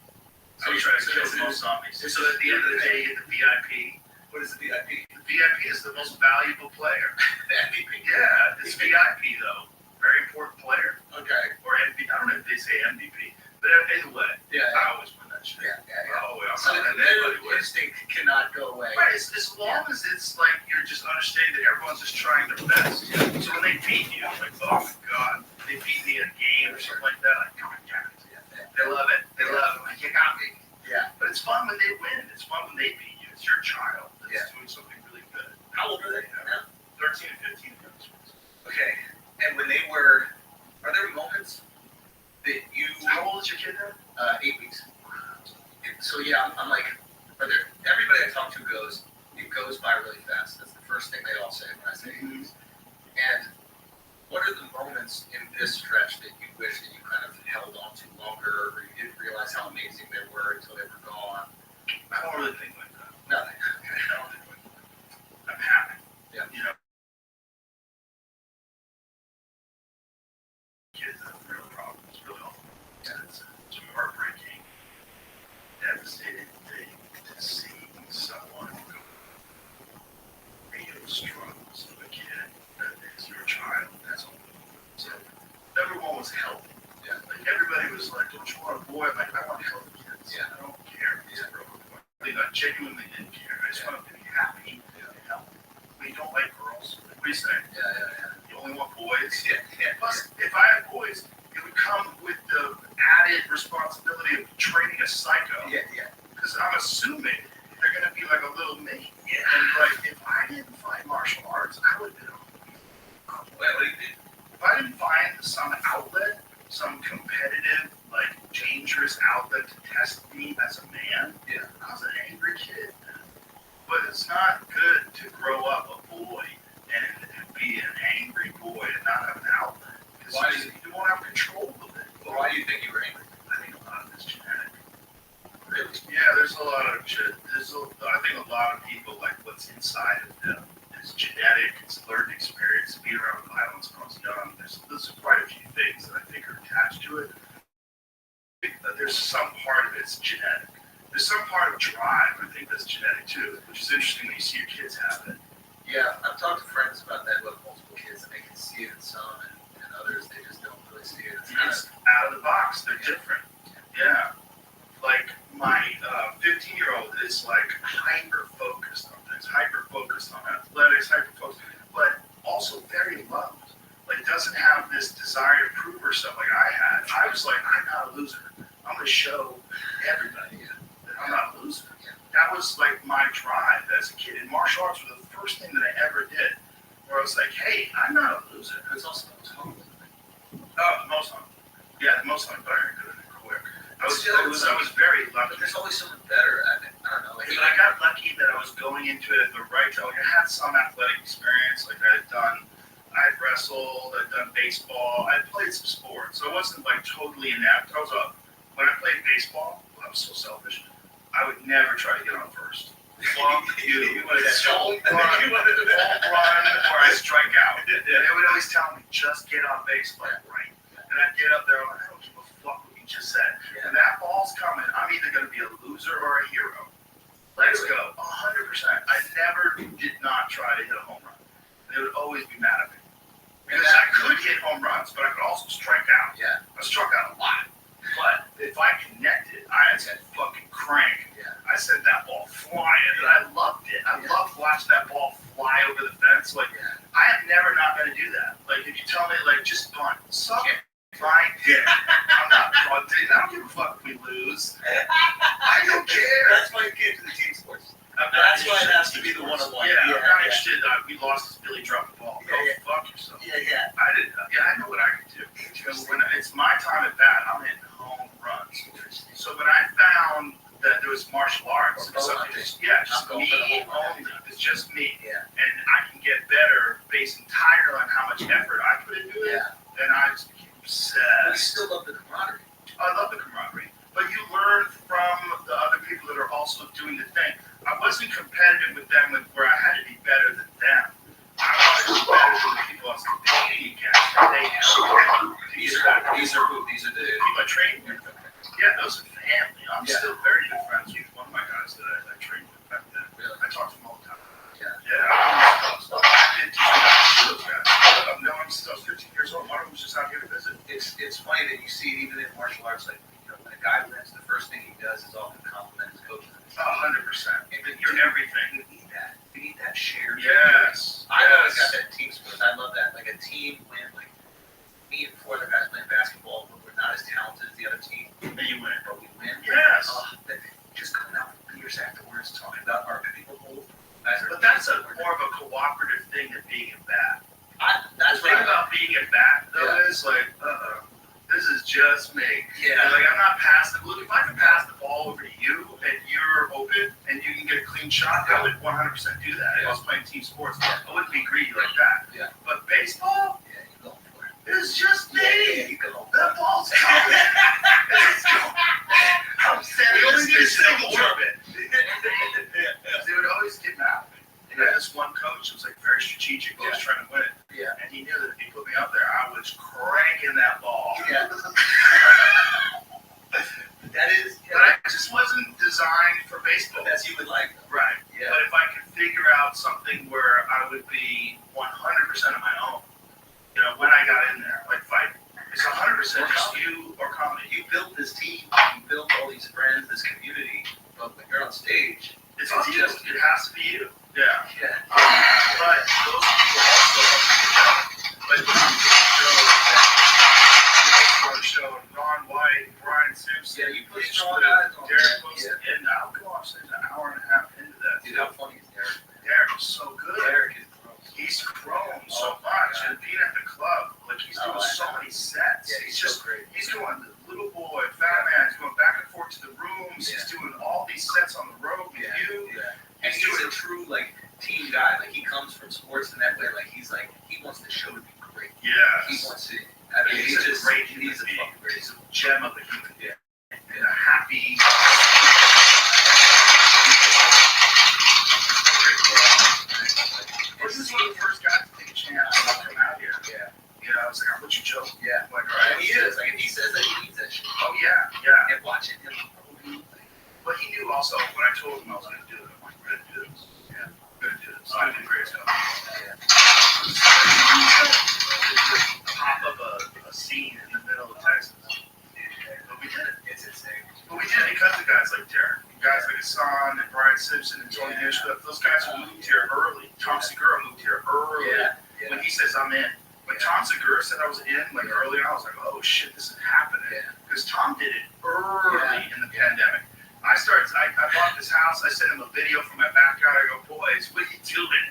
Speaker 1: I always try to kill the most zombies. So at the end of the day, you get the VIP.
Speaker 4: What is the VIP?
Speaker 1: The VIP is the most valuable player.
Speaker 4: The MVP.
Speaker 1: Yeah, it's VIP though. Very important player.
Speaker 4: Okay.
Speaker 1: Or MVP. I don't know if they say MVP. But either way,
Speaker 4: Yeah.
Speaker 1: I always win that shit.
Speaker 4: Yeah.
Speaker 1: Oh, I'm
Speaker 4: So
Speaker 1: not
Speaker 4: the
Speaker 1: letting anybody win.
Speaker 4: instinct cannot go away.
Speaker 1: Right, as long as it's like you're just understanding that everyone's just trying their best. So when they beat you, like, oh my god, they beat me in a game or something like that, like, God damn it. They love it. They love it. Like, you got me.
Speaker 4: Yeah.
Speaker 1: But it's fun when they win. It's fun when they beat you. It's your child that's doing something really good.
Speaker 4: How old are they?
Speaker 1: 13 and 15.
Speaker 4: Okay. And when they were, are there moments that you?
Speaker 1: How old is your kid now?
Speaker 4: 8 weeks. So yeah, I'm like, everybody I talk to it goes by really fast. That's the first thing they all say when I say 8 weeks. And what are the moments in this stretch that you wish that you kind of held on to longer, or you didn't realize how amazing they were until they were gone?
Speaker 1: I don't really think like that.
Speaker 4: Nothing.
Speaker 1: I don't think like that. I'm happy.
Speaker 4: Yeah.
Speaker 1: Kids have real problems, real health. It's a heartbreaking, devastating thing to see someone go through the struggles of a kid that is your child. That's all. So everyone was healthy.
Speaker 4: Yeah.
Speaker 1: Like everybody was like, "Don't you want a boy?" I'm like, "I want healthy kids.
Speaker 4: Yeah.
Speaker 1: I don't care." I genuinely didn't care. I just wanted to be happy and healthy. I mean, you don't like girls. What do you say?
Speaker 4: Yeah.
Speaker 1: You only want boys.
Speaker 4: Yeah.
Speaker 1: Plus, if I had boys, it would come with the added responsibility of training a psycho.
Speaker 4: Yeah.
Speaker 1: Because I'm assuming they're going to be like a little me. Yeah. And like, if I didn't find martial arts, I would have been. If I didn't find some outlet, some competitive, like dangerous outlet to test me as a man, I was an angry kid. But it's not good to grow up a boy and be an angry boy and not have an outlet. Because you won't have control of it.
Speaker 4: Well, why do you think you were angry?
Speaker 1: I think a lot of it's genetic.
Speaker 4: Really?
Speaker 1: Yeah, there's a lot of shit. I think a lot of people, like what's inside of them is genetic, it's learned experience, being around violence when I was young. There's quite a few things that I think are attached to it. There's some part of it's genetic. There's some part of drive, I think, that's genetic too, which is interesting when you see your kids have it.
Speaker 4: Yeah, I've talked to friends about that with multiple kids, and they can see it in some, and others they just don't really see it.
Speaker 1: It's out of the box. They're different. Yeah. Like my 15-year-old is like hyper focused on things, hyper focused on athletics, hyper focused, but also very loved. Like doesn't have this desire to prove herself like I had. I was like, I'm not a loser. I'm gonna show everybody that I'm not a loser. That was like my drive as a kid. And martial arts was the first thing that I ever did, where I was like, hey, I'm not a loser.
Speaker 4: It's also the most humble.
Speaker 1: Oh, the most humble. Yeah, the most humble. Very good and quick. I was very lucky.
Speaker 4: But there's always someone better. I don't know. Like,
Speaker 1: I got lucky that I was going into it at the right time. Like I had some athletic experience. Like I had wrestled, I'd done baseball, I played some sports. So it wasn't like totally inept. When I played baseball, I was so selfish. I would never try to get on first. Fuck you. Don't run or I strike out. And they would always tell me, just get on base, like right. And I'd get up there, I'm like, I don't give a fuck what you just said. And that ball's coming. I'm either going to be a loser or a hero. Let's go. 100%. I never did not try to hit a home run. They would always be mad at me. Because I could hit home runs, but I could also strike out.
Speaker 4: Yeah.
Speaker 1: I struck out a lot. But if I connected, I had fucking crank.
Speaker 4: Yeah.
Speaker 1: I sent that ball flying, and I loved it. I loved watching that ball fly over the fence. Like, I have never not going to do that. Like, if you tell me, like, just punt, suck it. Fine, yeah. I'm not punting. I don't give a fuck if we lose. I don't care.
Speaker 4: That's why you came to the team sports. That's why it has to be the one-on-one.
Speaker 1: Yeah, I'm not interested. We lost because Billy dropped the ball. Go fuck yourself.
Speaker 4: Yeah.
Speaker 1: I didn't. Yeah, I know what I can do. When it's my time at bat, I'm hitting home runs. So when I found that there was martial arts, just me only. It's just me, and I can get better based entirely on how much effort I put into it. And I just became obsessed.
Speaker 4: You still love the camaraderie.
Speaker 1: I love the camaraderie, but you learn from the other people that are also doing the thing. I wasn't competitive with them where I had to be better than them. I wanted to be better than the people I was competing against. And they helped.
Speaker 4: These are who? These are the
Speaker 1: people I trained with. Yeah, those are family. I'm still very good friends with one of my guys that I trained with back then.
Speaker 4: Really?
Speaker 1: I talk to him all the time.
Speaker 4: Yeah.
Speaker 1: I didn't teach him how to do those guys. I'm still 15 years old. One of them was just out here to visit.
Speaker 4: It's funny that you see it even in martial arts. Like, you know, when a guy wins, the first thing he does is often compliment his coaches.
Speaker 1: 100%. You're everything.
Speaker 4: We need that shared.
Speaker 1: Yes.
Speaker 4: I always got that team sport. I love that. Like a team win. Like me and four other guys playing basketball, but we're not as talented as the other team.
Speaker 1: And you win.
Speaker 4: But we win.
Speaker 1: Yes.
Speaker 4: Just coming out with beers afterwards, talking about our people.
Speaker 1: But that's more of a cooperative thing than being at bat.
Speaker 4: That's
Speaker 1: the thing about being at bat, though, is like, this is just me.
Speaker 4: Yeah.
Speaker 1: And like, I'm not passing. Look, if I can pass the ball over to you and you're open and you can get a clean shot, I would 100% do that. If I was playing team sports, I wouldn't be greedy like that.
Speaker 4: Yeah.
Speaker 1: But baseball,
Speaker 4: you go for it.
Speaker 1: It's just me.
Speaker 4: You go.
Speaker 1: That ball's coming. I'm standing in this orbit. They would always get mad. And I had this one coach who was like very strategic, always trying to win.
Speaker 4: Yeah.
Speaker 1: And he knew that if he put me out there, I was cranking that ball.
Speaker 4: Yeah. That is.
Speaker 1: But I just wasn't designed for baseball.
Speaker 4: That's you would like.
Speaker 1: Right.
Speaker 4: Yeah.
Speaker 1: But if I could figure out something where I would be 100% of my own, you know, when I got in there, like fighting, it's 100% just you or comedy.
Speaker 4: You built this team. You built all these friends, this community. But when you're on stage,
Speaker 1: it has to be you. Yeah. But those people also, but show Ron White, Brian Simpson,
Speaker 4: you put strong guys on.
Speaker 1: Derek Wilson, and I'll go off stage an hour and a half into that.
Speaker 4: Dude, how funny is Derek?
Speaker 1: Derek is so good.
Speaker 4: Derek is gross.
Speaker 1: He's grown so much, and being at the club, like he's doing so many sets.
Speaker 4: Yeah,
Speaker 1: he's
Speaker 4: just great.
Speaker 1: He's going the little boy, fat man. He's going back and forth to the rooms. He's doing all these sets on the road with you.
Speaker 4: Yeah. And he's a true like team guy. Like he comes from sports in that way. Like he wants the show to be great.
Speaker 1: Yeah.
Speaker 4: He wants it. I mean, he's a great. He's a fucking great.
Speaker 1: He's a gem of a human being. And a happy. This is one of the first guys to take a chance to come out here.
Speaker 4: Yeah.
Speaker 1: You know, I was like, I'm with you, Joe.
Speaker 4: Yeah.
Speaker 1: Like, all right.
Speaker 4: And he is. Like, he says that he needs that shit.
Speaker 1: Oh yeah.
Speaker 4: And watching him.
Speaker 1: But he knew also when I told him I was going to do it, I'm like, we're going to do this. Yeah, we're going to do this. I did great stuff. here early. Tom Segura moved here early.
Speaker 4: Yeah.
Speaker 1: When he says I'm in. When Tom Segura said I was in, like early on, I was like, oh shit, this is happening. Because Tom did it early in the pandemic. I bought this house. I sent him a video from my backyard. I go, boys, what are you doing?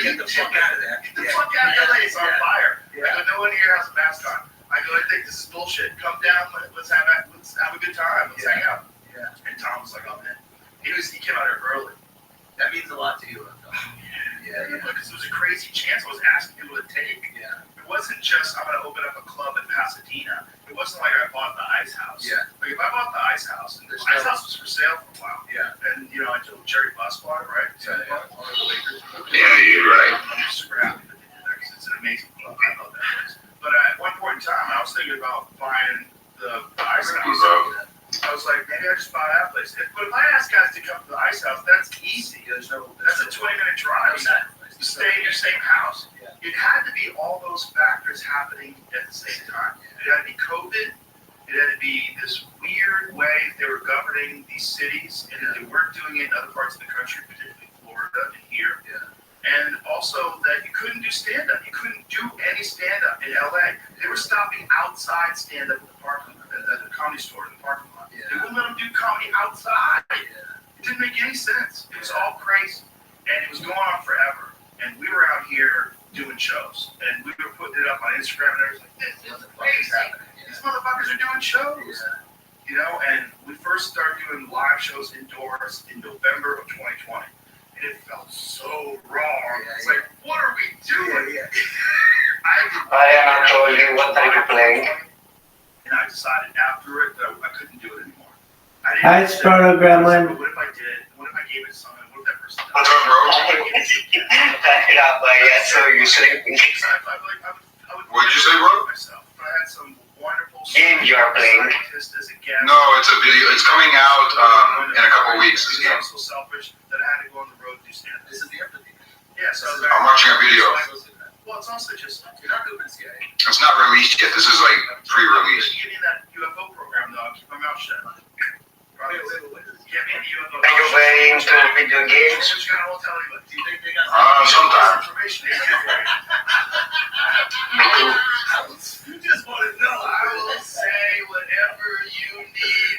Speaker 4: Get the fuck out of there.
Speaker 1: Get the fuck out of LA. It's on fire.
Speaker 4: Yeah.
Speaker 1: I go, no one here has a mask on. I go, I think this is bullshit. Come down. Let's have a good time. Let's hang out.
Speaker 4: Yeah.
Speaker 1: And Tom was like, oh man. He came out here early.
Speaker 4: That means a lot to you.
Speaker 1: Because it was a crazy chance I was asking people to take.
Speaker 4: Yeah.
Speaker 1: It wasn't just I'm going to open up a club in Pasadena. It wasn't like I bought the Ice House.
Speaker 4: Yeah.
Speaker 1: Like if I bought the Ice House, and the Ice House was for sale for a while.
Speaker 4: Yeah.
Speaker 1: And I told Jerry Buss bought it, right?
Speaker 4: Yeah.
Speaker 1: All the Lakers.
Speaker 3: Yeah, you're right.
Speaker 1: I'm super happy that they did that because it's an amazing club. I love that place. But at one point in time, I was thinking about buying the Ice House. I was like, maybe I just buy that place. But if I ask guys to come to the Ice House, that's easy. That's a 20-minute drive. You stay in your same house.
Speaker 4: Yeah.
Speaker 1: It had to be all those factors happening at the same time. It had to be COVID. It had to be this weird way they were governing these cities, and that they weren't doing it in other parts of the country, particularly Florida and here.
Speaker 4: Yeah.
Speaker 1: And also that you couldn't do stand-up. You couldn't do any stand-up in LA. They were stopping outside stand-up at the parking lot, at the comedy store in the parking lot.
Speaker 4: Yeah.
Speaker 1: They wouldn't let them do comedy outside.
Speaker 4: Yeah.
Speaker 1: It didn't make any sense. It was all crazy. And it was going on forever. And we were out here doing shows. And we were putting it up on Instagram, and everybody's like, this is crazy. These motherfuckers are doing shows.
Speaker 4: Yeah.
Speaker 1: And we first started doing live shows indoors in November of 2020. And it felt so wrong. It's like, what are we doing?
Speaker 5: I am not told you what are you playing.
Speaker 1: And I decided after it that I couldn't do it anymore.
Speaker 2: Hi, Sproto Gremlin.
Speaker 1: What if I did? What if I gave it to someone? What if that person
Speaker 3: What's up, bro?
Speaker 5: I saw you sleeping.
Speaker 3: What'd you say, bro?
Speaker 1: Myself. I had some wonderful
Speaker 5: Game you are playing.
Speaker 1: scientist as a guest.
Speaker 3: No, it's a video. It's coming out in a couple weeks. This
Speaker 1: He
Speaker 3: game.
Speaker 1: was so selfish that I had to go on the road to do stand-up.
Speaker 4: This is the empathy.
Speaker 1: Yeah, so
Speaker 3: I'm watching a video.
Speaker 1: well, it's also just
Speaker 4: You're not doing CIA.
Speaker 3: It's not released yet. This is like pre-release.
Speaker 1: Give me that UFO program, though. I'll keep my mouth shut.
Speaker 4: Wait.
Speaker 1: Get me the UFO.
Speaker 5: Are you very into video games?
Speaker 1: What you gonna tell me?
Speaker 4: Do you think they got
Speaker 3: Sometimes.
Speaker 1: Information they have for you. You just want to know. I will say whatever you need.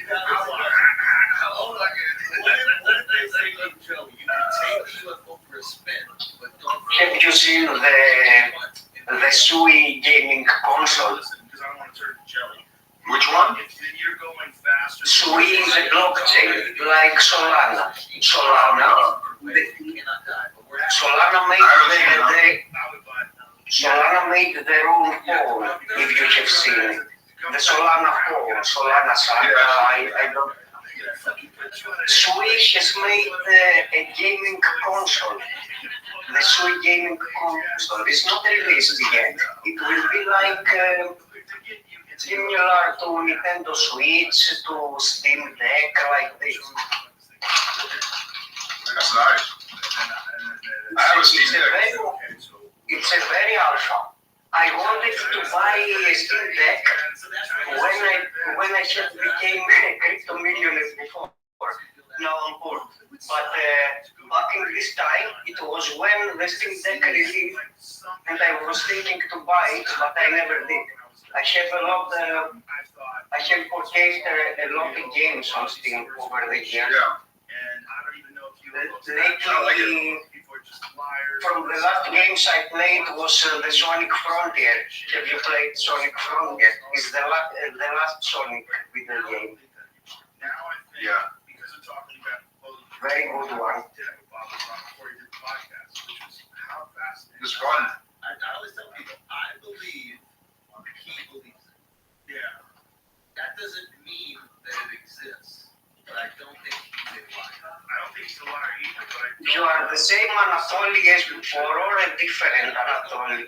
Speaker 4: What if they say, look, Joe, you can take the UFO for a spin, but don't.
Speaker 5: Have you seen the Sui gaming console?
Speaker 1: Because I don't want to turn to jelly.
Speaker 3: Which one?
Speaker 1: If you're going faster.
Speaker 5: Sui is a blockchain like Solana. Solana made their own phone, if you have seen it. The Solana phone, Solana Saga, I don't. Sui has made a gaming console. The Sui gaming console is not released yet. It will be like similar to Nintendo Switch, to Steam Deck, like this.
Speaker 3: That's nice. I haven't seen it.
Speaker 5: It's a very alpha. I wanted to buy a Steam Deck when I just became a crypto millionaire before. Now I'm poor. But back in this time, it was when the Steam Deck released, and I was thinking to buy it, but I never did. I have purchased a lot of games on Steam over the years.
Speaker 3: Yeah.
Speaker 1: And I don't even know if you
Speaker 5: Lately, from the last games I played was the Sonic Frontier. Have you played Sonic Frontier? It's the last Sonic video game.
Speaker 1: Now I think,
Speaker 3: Yeah.
Speaker 1: because we're talking about
Speaker 5: Very good one.
Speaker 1: before you did the podcast, which is how fascinating.
Speaker 3: It's fun.
Speaker 4: I always tell people, I believe he believes it.
Speaker 1: Yeah.
Speaker 4: That doesn't mean that it exists, but I don't think he's a liar.
Speaker 1: I don't think he's a liar either, but I don't.
Speaker 5: You are the same Anatoly as before or a different Anatoly?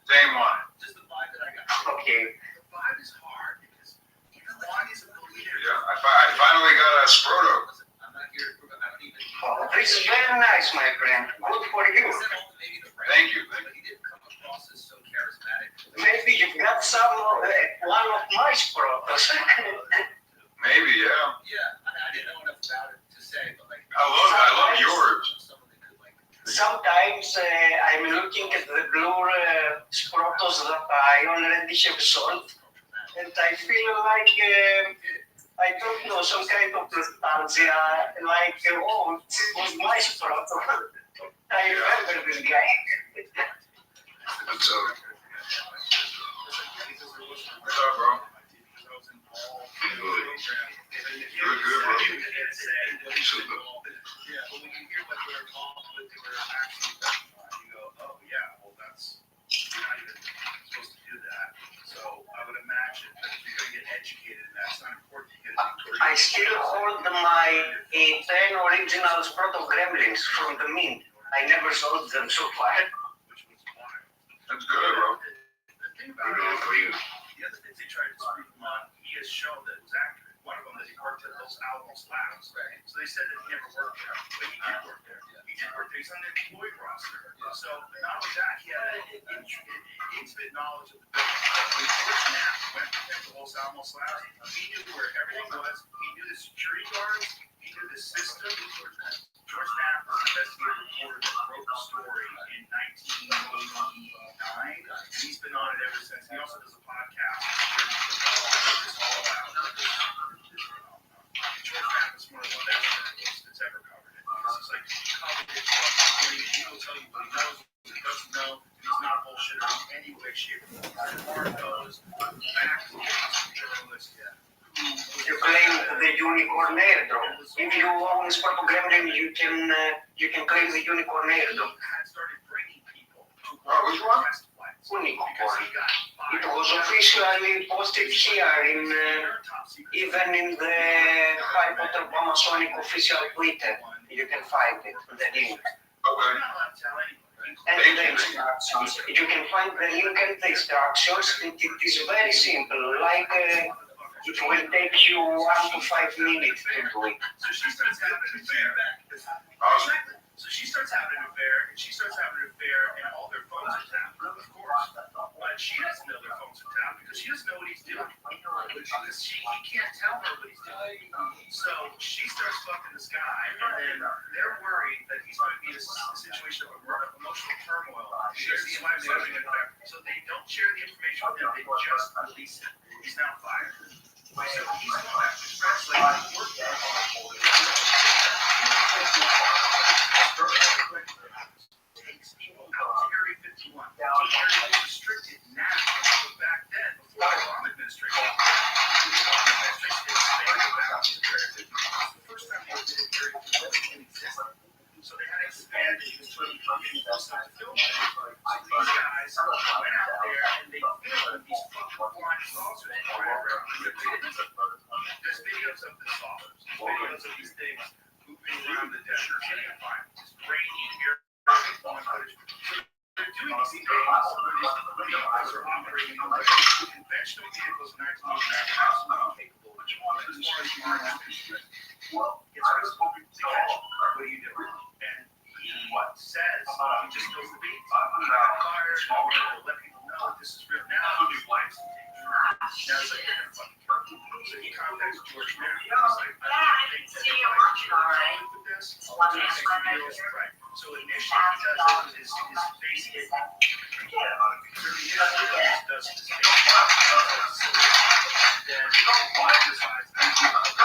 Speaker 3: Same one.
Speaker 4: Just the vibe that I got.
Speaker 5: Okay.
Speaker 1: The vibe is hard because even one is a believer.
Speaker 3: Yeah. I finally got a Sproto.
Speaker 4: Listen, I'm not here to prove it. I don't even.
Speaker 5: Oh, this is very nice, my friend. Good for you.
Speaker 4: Maybe the
Speaker 3: Thank you.
Speaker 4: but he didn't come across as so charismatic.
Speaker 5: Maybe you've got some one of my Sprotos.
Speaker 3: Maybe, yeah.
Speaker 4: Yeah, I didn't know enough about it to say, but like.
Speaker 3: I love yours.
Speaker 4: Someone that could like.
Speaker 5: Sometimes I'm looking at the blue sprotos that I already have sold, and I feel like I don't know, some kind of nostalgia, like oh, it was my sproto. I remember this guy.
Speaker 3: What's up? What's up, bro? You're good, bro. You should look.
Speaker 1: Yeah, but when you hear what they were called, what they were actually working on, you go, oh yeah, well that's, you're not even supposed to do that. So I would imagine that if you're going to get educated in that, it's not important to get it.
Speaker 5: I still hold my 10 original Sproto Gremlins from the mint. I never sold them so far.
Speaker 1: Which was wild.
Speaker 3: That's good, bro.
Speaker 1: The thing about it is,
Speaker 3: For you.
Speaker 1: the other things they tried to screw him on, he has shown that it was accurate. One of them that he worked at those Alamos Labs. Right. So they said that he never worked there, but he did work there. He did work there. He's on the employee roster. So not only that, he had an intimate knowledge of the business. When George Knapp went with him to Los Alamos Labs, he knew where everything was. He knew the security guards. He knew the system. George Knapp was an investigative reporter that wrote the story in 1989. He's been on it ever since. He also does a podcast. It's all about George Knapp is one of the best journalists that's ever covered it. Because he's like covered it from the beginning. He will tell you what he knows, what he doesn't know. He's not a bullshitter in any way, shape, or form. Hard knows, fact-based journalist. Yeah.
Speaker 5: You claim the unicorn airdrop. If you own Sproto Gremlin, you can claim the unicorn airdrop.
Speaker 1: Had started bringing people to
Speaker 3: Which one?
Speaker 1: test flights.
Speaker 5: Unicorn.
Speaker 1: Because he got
Speaker 5: It
Speaker 1: fired.
Speaker 5: was officially posted here in even in the Harry Potter Masonic official Twitter. You can find it, the link.
Speaker 3: Okay.
Speaker 1: We're not allowed to tell anyone.
Speaker 5: And the instructions. You can find the link and the instructions, and it is very simple. Like it will take you 1 to 5 minutes to do it.
Speaker 1: So she starts having an affair. So she starts having an affair, and she starts having an affair, and all their phones are tapped, of course. But she doesn't know their phones are tapped because she doesn't know what he's doing. Because he can't tell her what he's doing. So she starts fucking this guy, and then they're worried that he's going to be in a situation of emotional turmoil. Because his wife's having an affair. So they don't share the information with him, they just release it. He's now fired. So he's going back to his friends, like, work there. Takes people out to Area 51. So Area is restricted now, but back then, before the Obama administration, expanded back to Area 51. The first time they did Area 51 didn't exist. So they had expanded to film. So these guys went out there and they filmed these fucking flying saucers flying around. There's videos of the saucers, videos of these things moving around the desert. It's raining here. Footage. They're doing these things where these guys are operating conventional vehicles in 1989 are absolutely capable. Which one is more smart? Well, it's supposed to catch. What do you do? And he says he just goes the beats. Fire, let people know this is real. Now his wife's now he's like, they're gonna fucking kill me. So he contacts George Knapp. He's like, I think that if I can get away with this, right. So initially he does his face hit. So he does his face. Then he decides that he does his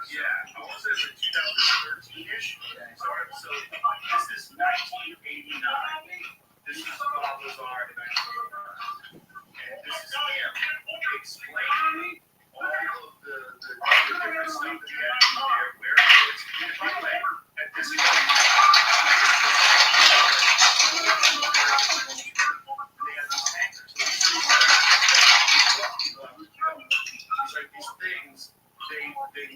Speaker 1: Yeah, I want to say it's 2013-ish. So this is 1989. This is Bob Lazar in 1989. And this is him explaining all of the different stuff that he had to do there, where it is. And by the way, at this point, they have these hangers. It's like these things, they move this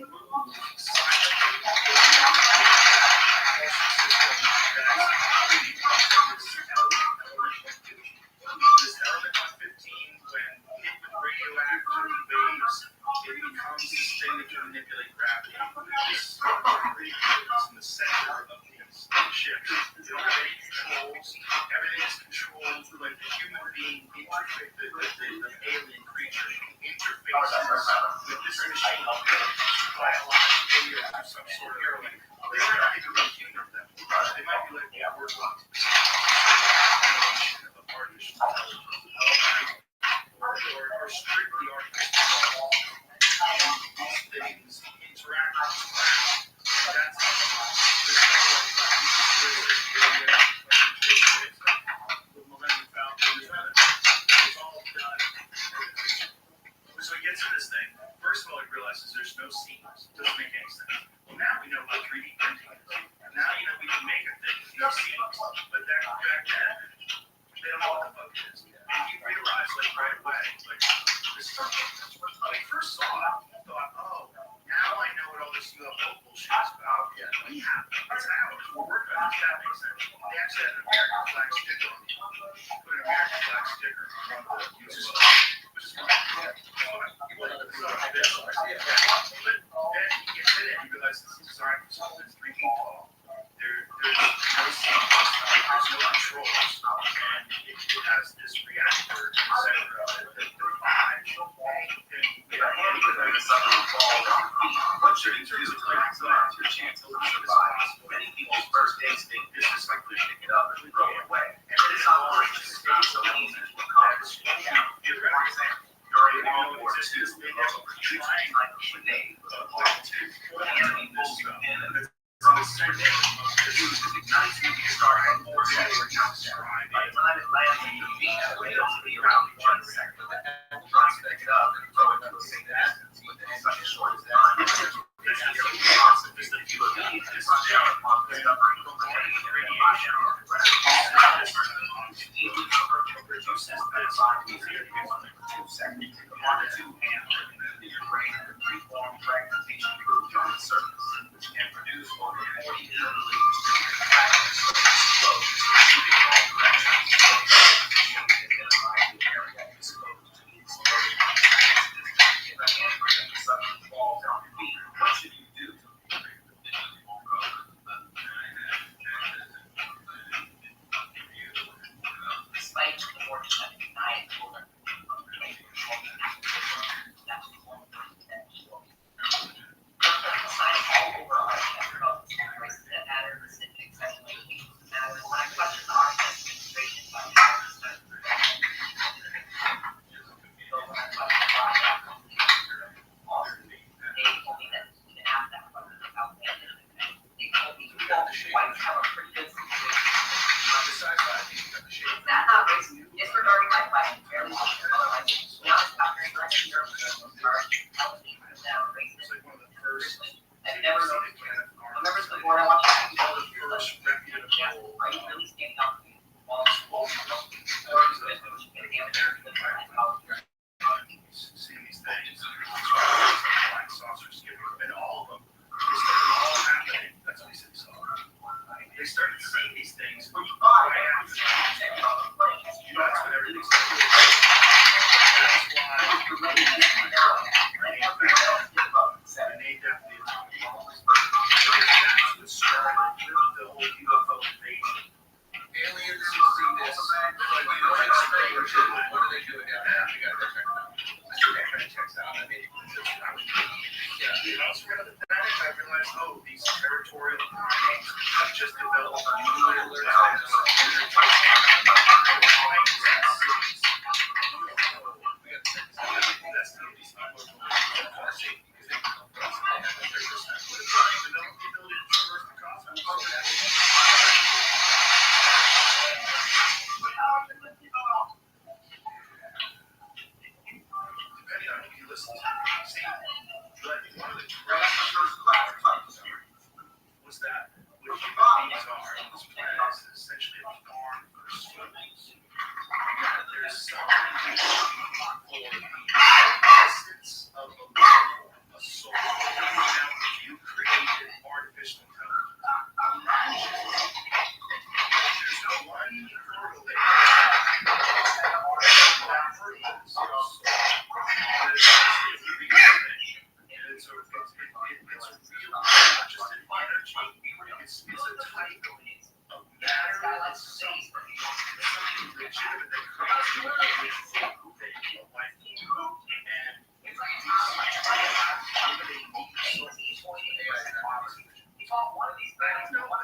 Speaker 1: element 115, when hit with radioactive waves, it becomes this thing that can manipulate gravity. This is in the that makes sense. They actually had an American flag sticker on it. Put an American flag sticker on one of the users, which is fine. You want to put it on this. But then you get in it, you realize this is designed for something that's 3 feet tall. There's no seats, there's no controls, and it has this reactor in the center of it that provides,
Speaker 4: What should you do to maximize your chance to survive? Many people's first instinct is to simply pick it up and throw it away. And this operation is not so easy to accomplish. For example, during World War II, also produced a type of grenade the enemy pulls you in and from the center, the fuse is ignited and starting a force over countdown. By the time it lands in your feet, it'll be around 1 second. Try to pick it up and throw it to the same distance within such a short time. This is the concept is that you need to find out upon discovering the radiation or produces this easier to use in 2 seconds. 1 to 2 amp in your brain and preform fragmentation groups on the surface, which can produce over 40 milliliters of explode, keeping all fractions identify the area exposed to the explosion. If a handprint suddenly falls on your feet, what should you do? Despite the fortunate diet cooler, disregarding my question, fairly otherwise, not factoring my fear of the I've never noticed members of the board, I want you to know that you're are you really standing up to me? While school, or is it the
Speaker 1: seeing these things, flying saucers, and all of them, they started all happening. That's what he said he saw. They started seeing these things right after that's when everything started. That's why they named after the atomic bombs. That's the start of the whole UFO invasion.
Speaker 4: aliens see this, like, we don't explain what do they do again? You gotta go check it out. That kind of checks out. I mean,
Speaker 1: And also around the planet, I realized, these territorial primates have just developed nuclear weapons. Depending on who you listen to, see, but one of the was that what human beings are on this planet is essentially a farm for souls. There's something for the essence of a soul. Now, if you created artificial intelligence, imagine there's no one hurdle that hurdle is soul. It's a real, not just an energy, it's a type of matter that sees something legitimate that creates you who they feel like you. And if you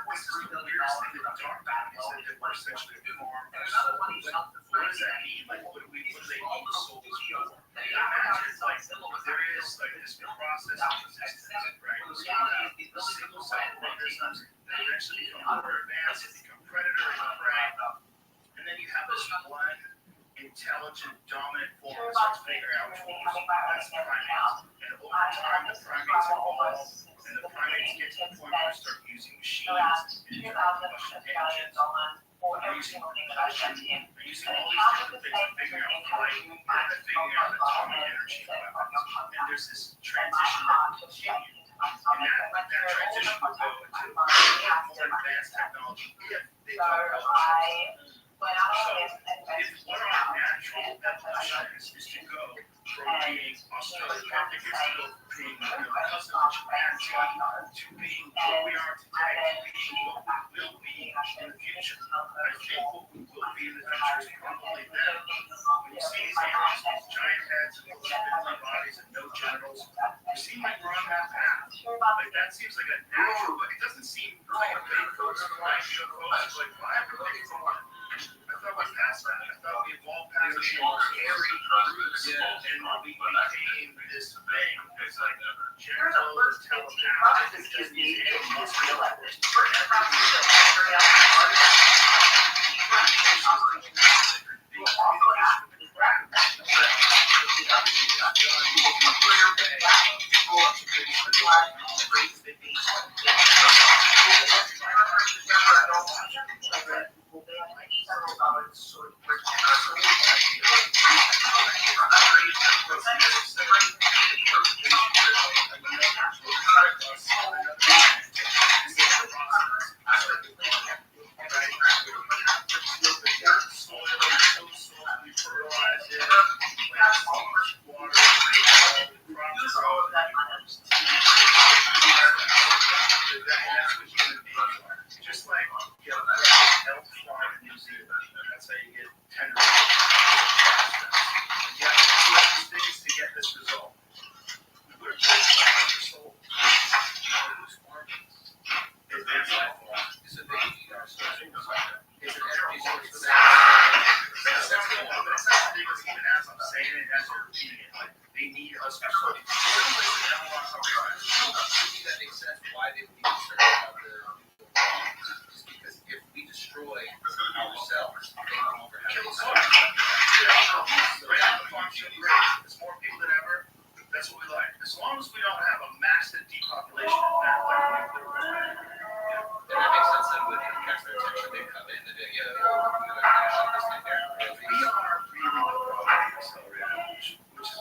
Speaker 1: this is the weirdest thing that I'm talking about is that we're essentially a farm for souls. What does that mean? Like, what do they need souls for? There is like this process of resistance, right? So you have single cell organisms that eventually become more advanced, become predator and prey, and then you have this one intelligent, dominant form that starts figuring out tools. That's the primates. And over time, the primates evolve, and the primates get to the point where they start using machines and combustion engines. They're using propulsion, they're using all these different things to figure out flight, and then figuring out atomic energy weapons. And there's this transition that will continue. And that transition will go into more advanced technology. technology if they don't help us. So if one of our natural evolutions is to go from being Australopithecus to being cousin of chimpanzee to being what we are today, to being what we will be in the future. I think what we will be in the future is probably them. When you see these animals with giant heads and those spindly bodies and no genitals, you seem like we're on that path. Like that seems like a natural, but it doesn't seem like a big folks flying UFOs. It's like, why are we going? I thought we passed that. I thought we evolved past the scary groups and we became this thing. It's like gentle, telepathic, it's just these animals. Just like you know, elk farm in New Zealand. That's how you get tender. You have to do these things to get this result. We're just like your soul. Who's farming? It's their life. It's a big eat our soul. It's an energy source for them. That's not big as even as I'm saying it, as you're repeating it. Like they need us for something.
Speaker 4: That makes sense. Why they would be concerned about is because if we destroy ourselves, they no longer have
Speaker 1: Kill
Speaker 4: a
Speaker 1: us all. Right out the function, great. There's more people than ever. That's what we like. As long as we don't have a massive depopulation of that,
Speaker 4: And that makes sense that would catch their attention. They come in and they go, yeah, we're going to shut this thing down.
Speaker 1: we are really the product of accelerated evolution, which is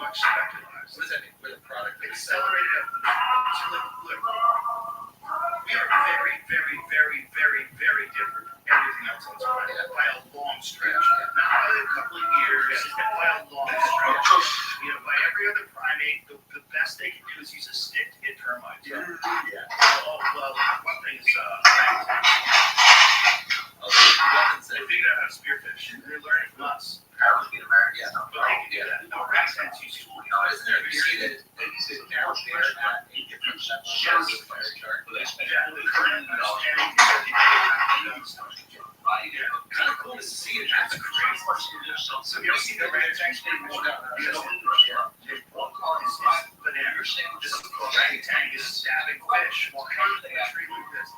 Speaker 1: much specularized.
Speaker 4: What does that mean? We're the product of
Speaker 1: Accelerated evolution. So look, we are very, very, very, very, very different from everything else on this planet by a long stretch. Not by a couple of years, but by a long stretch. You know, by every other primate, the best they can do is use a stick to get termites. Yeah. Well, one thing is they figured out how to spearfish. They're learning from us.
Speaker 4: Yeah.
Speaker 1: But they can do that. No accents use tools.
Speaker 4: Isn't there a theory that they use it now there at a different level of the fire chart?
Speaker 1: Yeah, the current understanding is that they kind of cool to see it. That's crazy. So you see the orangutan more down there. One call is banana. This is orangutan is stabbing fish while hanging in a tree like this.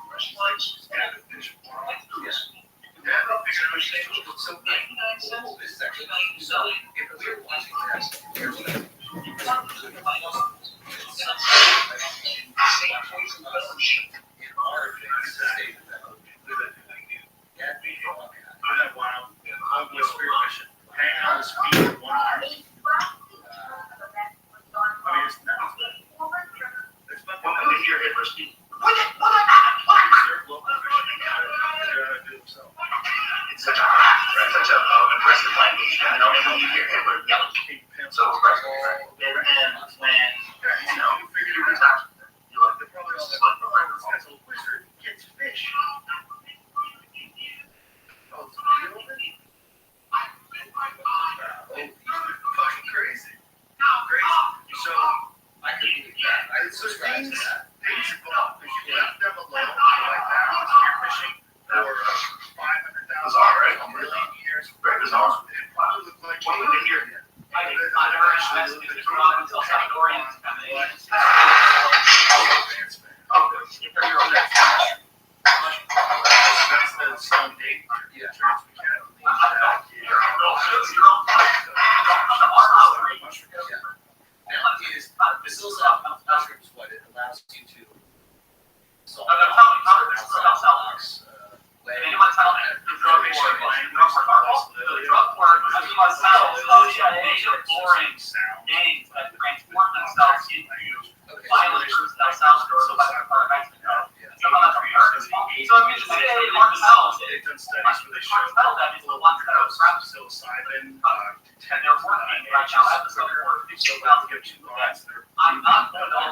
Speaker 1: So I mean, they've done studies where they show people have psilocybin, and they're working right now. So they'll give 2 lines. I'm not going to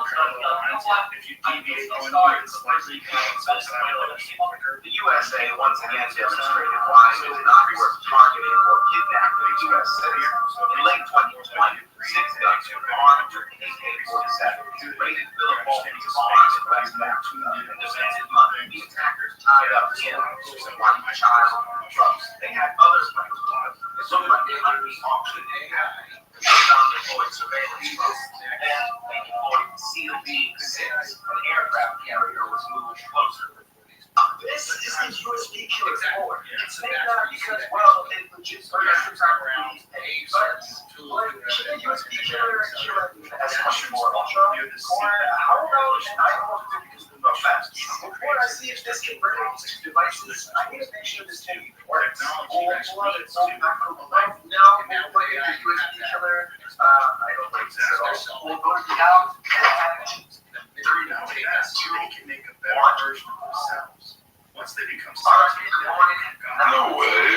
Speaker 1: if you deviate 1 unit slightly from psilocybin,
Speaker 4: The USA once again demonstrated why it is not worth targeting or kidnapping a U.S. citizen. In late 2020, 6 guns were armed with AK-47, raided Philip Bolton's home in West Africa, and demanded money. The attackers tied up him and one child on drugs. They had other plans. It looked like they might be auctioned AI. Some deployed surveillance drones. Then they deployed CLB-6. An aircraft carrier was moving closer. This is the USB killer 4. It's named after because, well, it legit around the USB killer has much more ultra, or how about, and I don't know if it's the fast. Before I see if this can bring out devices, I need to make sure this can work. We'll let it go back from the life. Now, we'll look at the USB killer. I don't like this at all. We'll go to the out and
Speaker 1: they can make a better version of themselves. Once they become
Speaker 3: No way.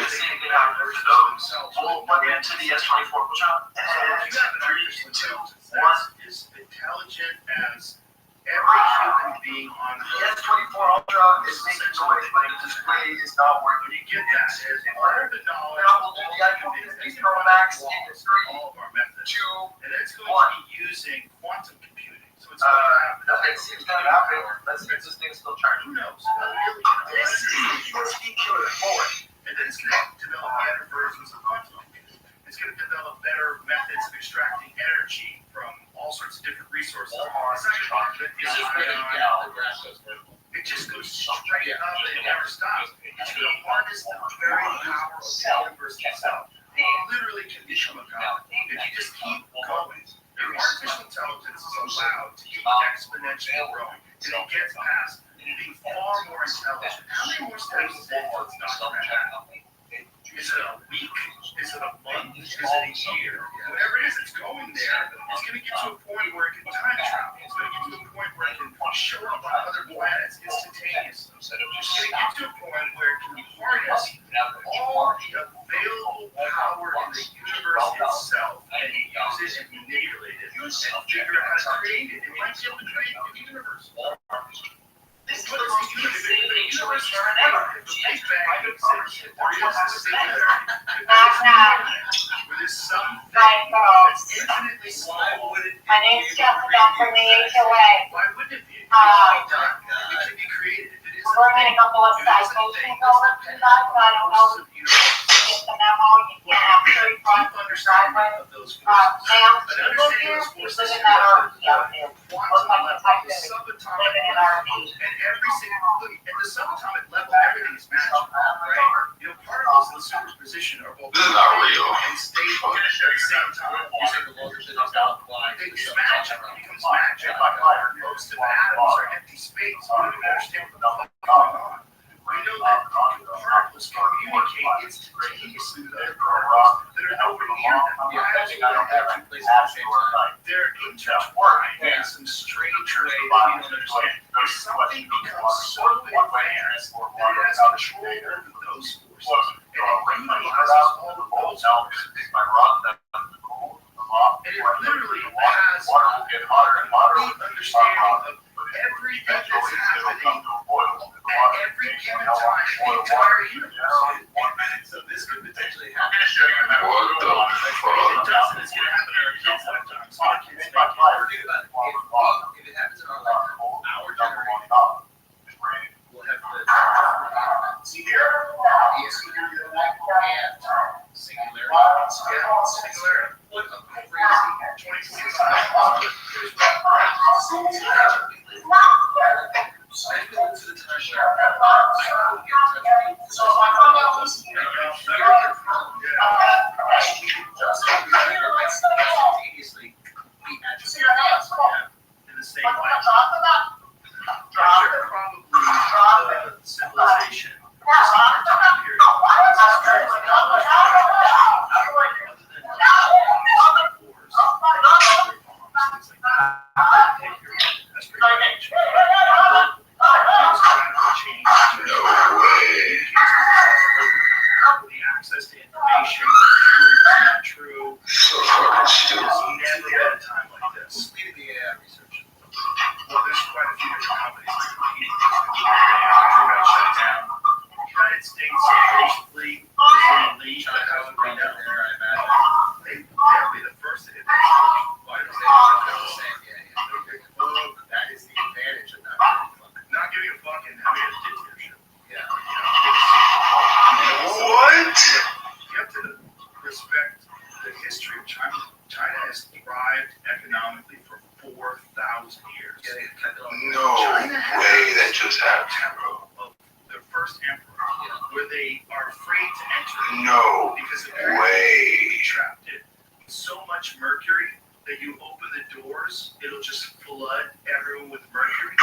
Speaker 5: We'll plug it into the S24 jump.
Speaker 1: And you have an artificial intelligence that is intelligent as every human being on
Speaker 5: The S24 Ultra is making noise, but the display is not working.
Speaker 1: When you get that, is all the knowledge
Speaker 5: Now we'll do the iPhone Pro Max in the screen.
Speaker 1: all of our methods.
Speaker 5: 2,
Speaker 1: And it's going to be using quantum computing. So it's going to have
Speaker 5: nothing seems to happen. Let's see if this thing's still charging.
Speaker 1: who knows?
Speaker 5: This is the USB killer 4.
Speaker 1: And then it's going to develop better versions of quantum computing. It's going to develop better methods of extracting energy from all sorts of different resources. It's not going to be it just goes straight up and it never stops. It's going to harness the very power of the universe itself. It literally can become a god. If you just keep going, if artificial intelligence is allowed to keep exponentially growing, and it gets past being far more intelligent. How many more steps is it until it's not going to happen? Is it a week? Is it a month? Is it a year? Whatever it is, it's going there. It's going to get to a point where it can time travel. It's going to get to a point where it can show up on other planets instantaneously. It's going to get to a point where it can harness all the available power in the universe itself and use it and manipulate it and figure out how to create it. It might be able to create the universe.
Speaker 5: This is the most insane universe ever.
Speaker 1: The Big Bang exists. There is a singularity. Where there's something that's infinitely small.
Speaker 6: My name's Jessica from the HOA.
Speaker 1: Why wouldn't it be? It can be done. It can be created. If it is
Speaker 6: We're bringing a couple of citations over to you guys, so I don't know if you get the memo. You can't have three front driveways.
Speaker 1: of those
Speaker 6: Sam, people here, you live in that RV out there. Looks like the type that living in RV.
Speaker 1: And every single at the subatomic level, everything is magical, right? You know, particles in superposition are both
Speaker 3: This is not real.
Speaker 1: and stable at the same time. It's magic. It becomes magic. Most of atoms are empty space. We don't even understand what the fuck is going on. We know that particles communicate instantaneously with other particles that are nowhere near them. They're intertwined in some strange way that we don't understand. If something becomes so advanced that it has control over those forces, and it utilizes all of those forces, and it literally has a complete understanding of everything that's happening at every given time in the entire universe. So this could potentially happen.
Speaker 3: What the fuck?
Speaker 1: It doesn't. It's going to happen in our kids' lifetimes. Our kids make it.
Speaker 4: If it happens in our lifetime, our generation will have the singularity and singularity.
Speaker 1: Yeah, singularity.
Speaker 4: What a crazy 26 I've been to the time where I couldn't get in touch with you. So I found out this instantaneously be at the same time.
Speaker 1: In the same way. They're probably the civilization. made a dictatorship.
Speaker 4: Yeah.
Speaker 3: What?
Speaker 1: You have to respect the history of China. China has thrived economically for 4,000 years.
Speaker 4: Yeah, they kept it on.
Speaker 3: No way that just happened, bro.
Speaker 1: Of their first emperor, where they are afraid to enter
Speaker 3: No
Speaker 1: because of
Speaker 3: way.
Speaker 1: trapped it. So much mercury that you open the doors, it'll just flood everyone with mercury.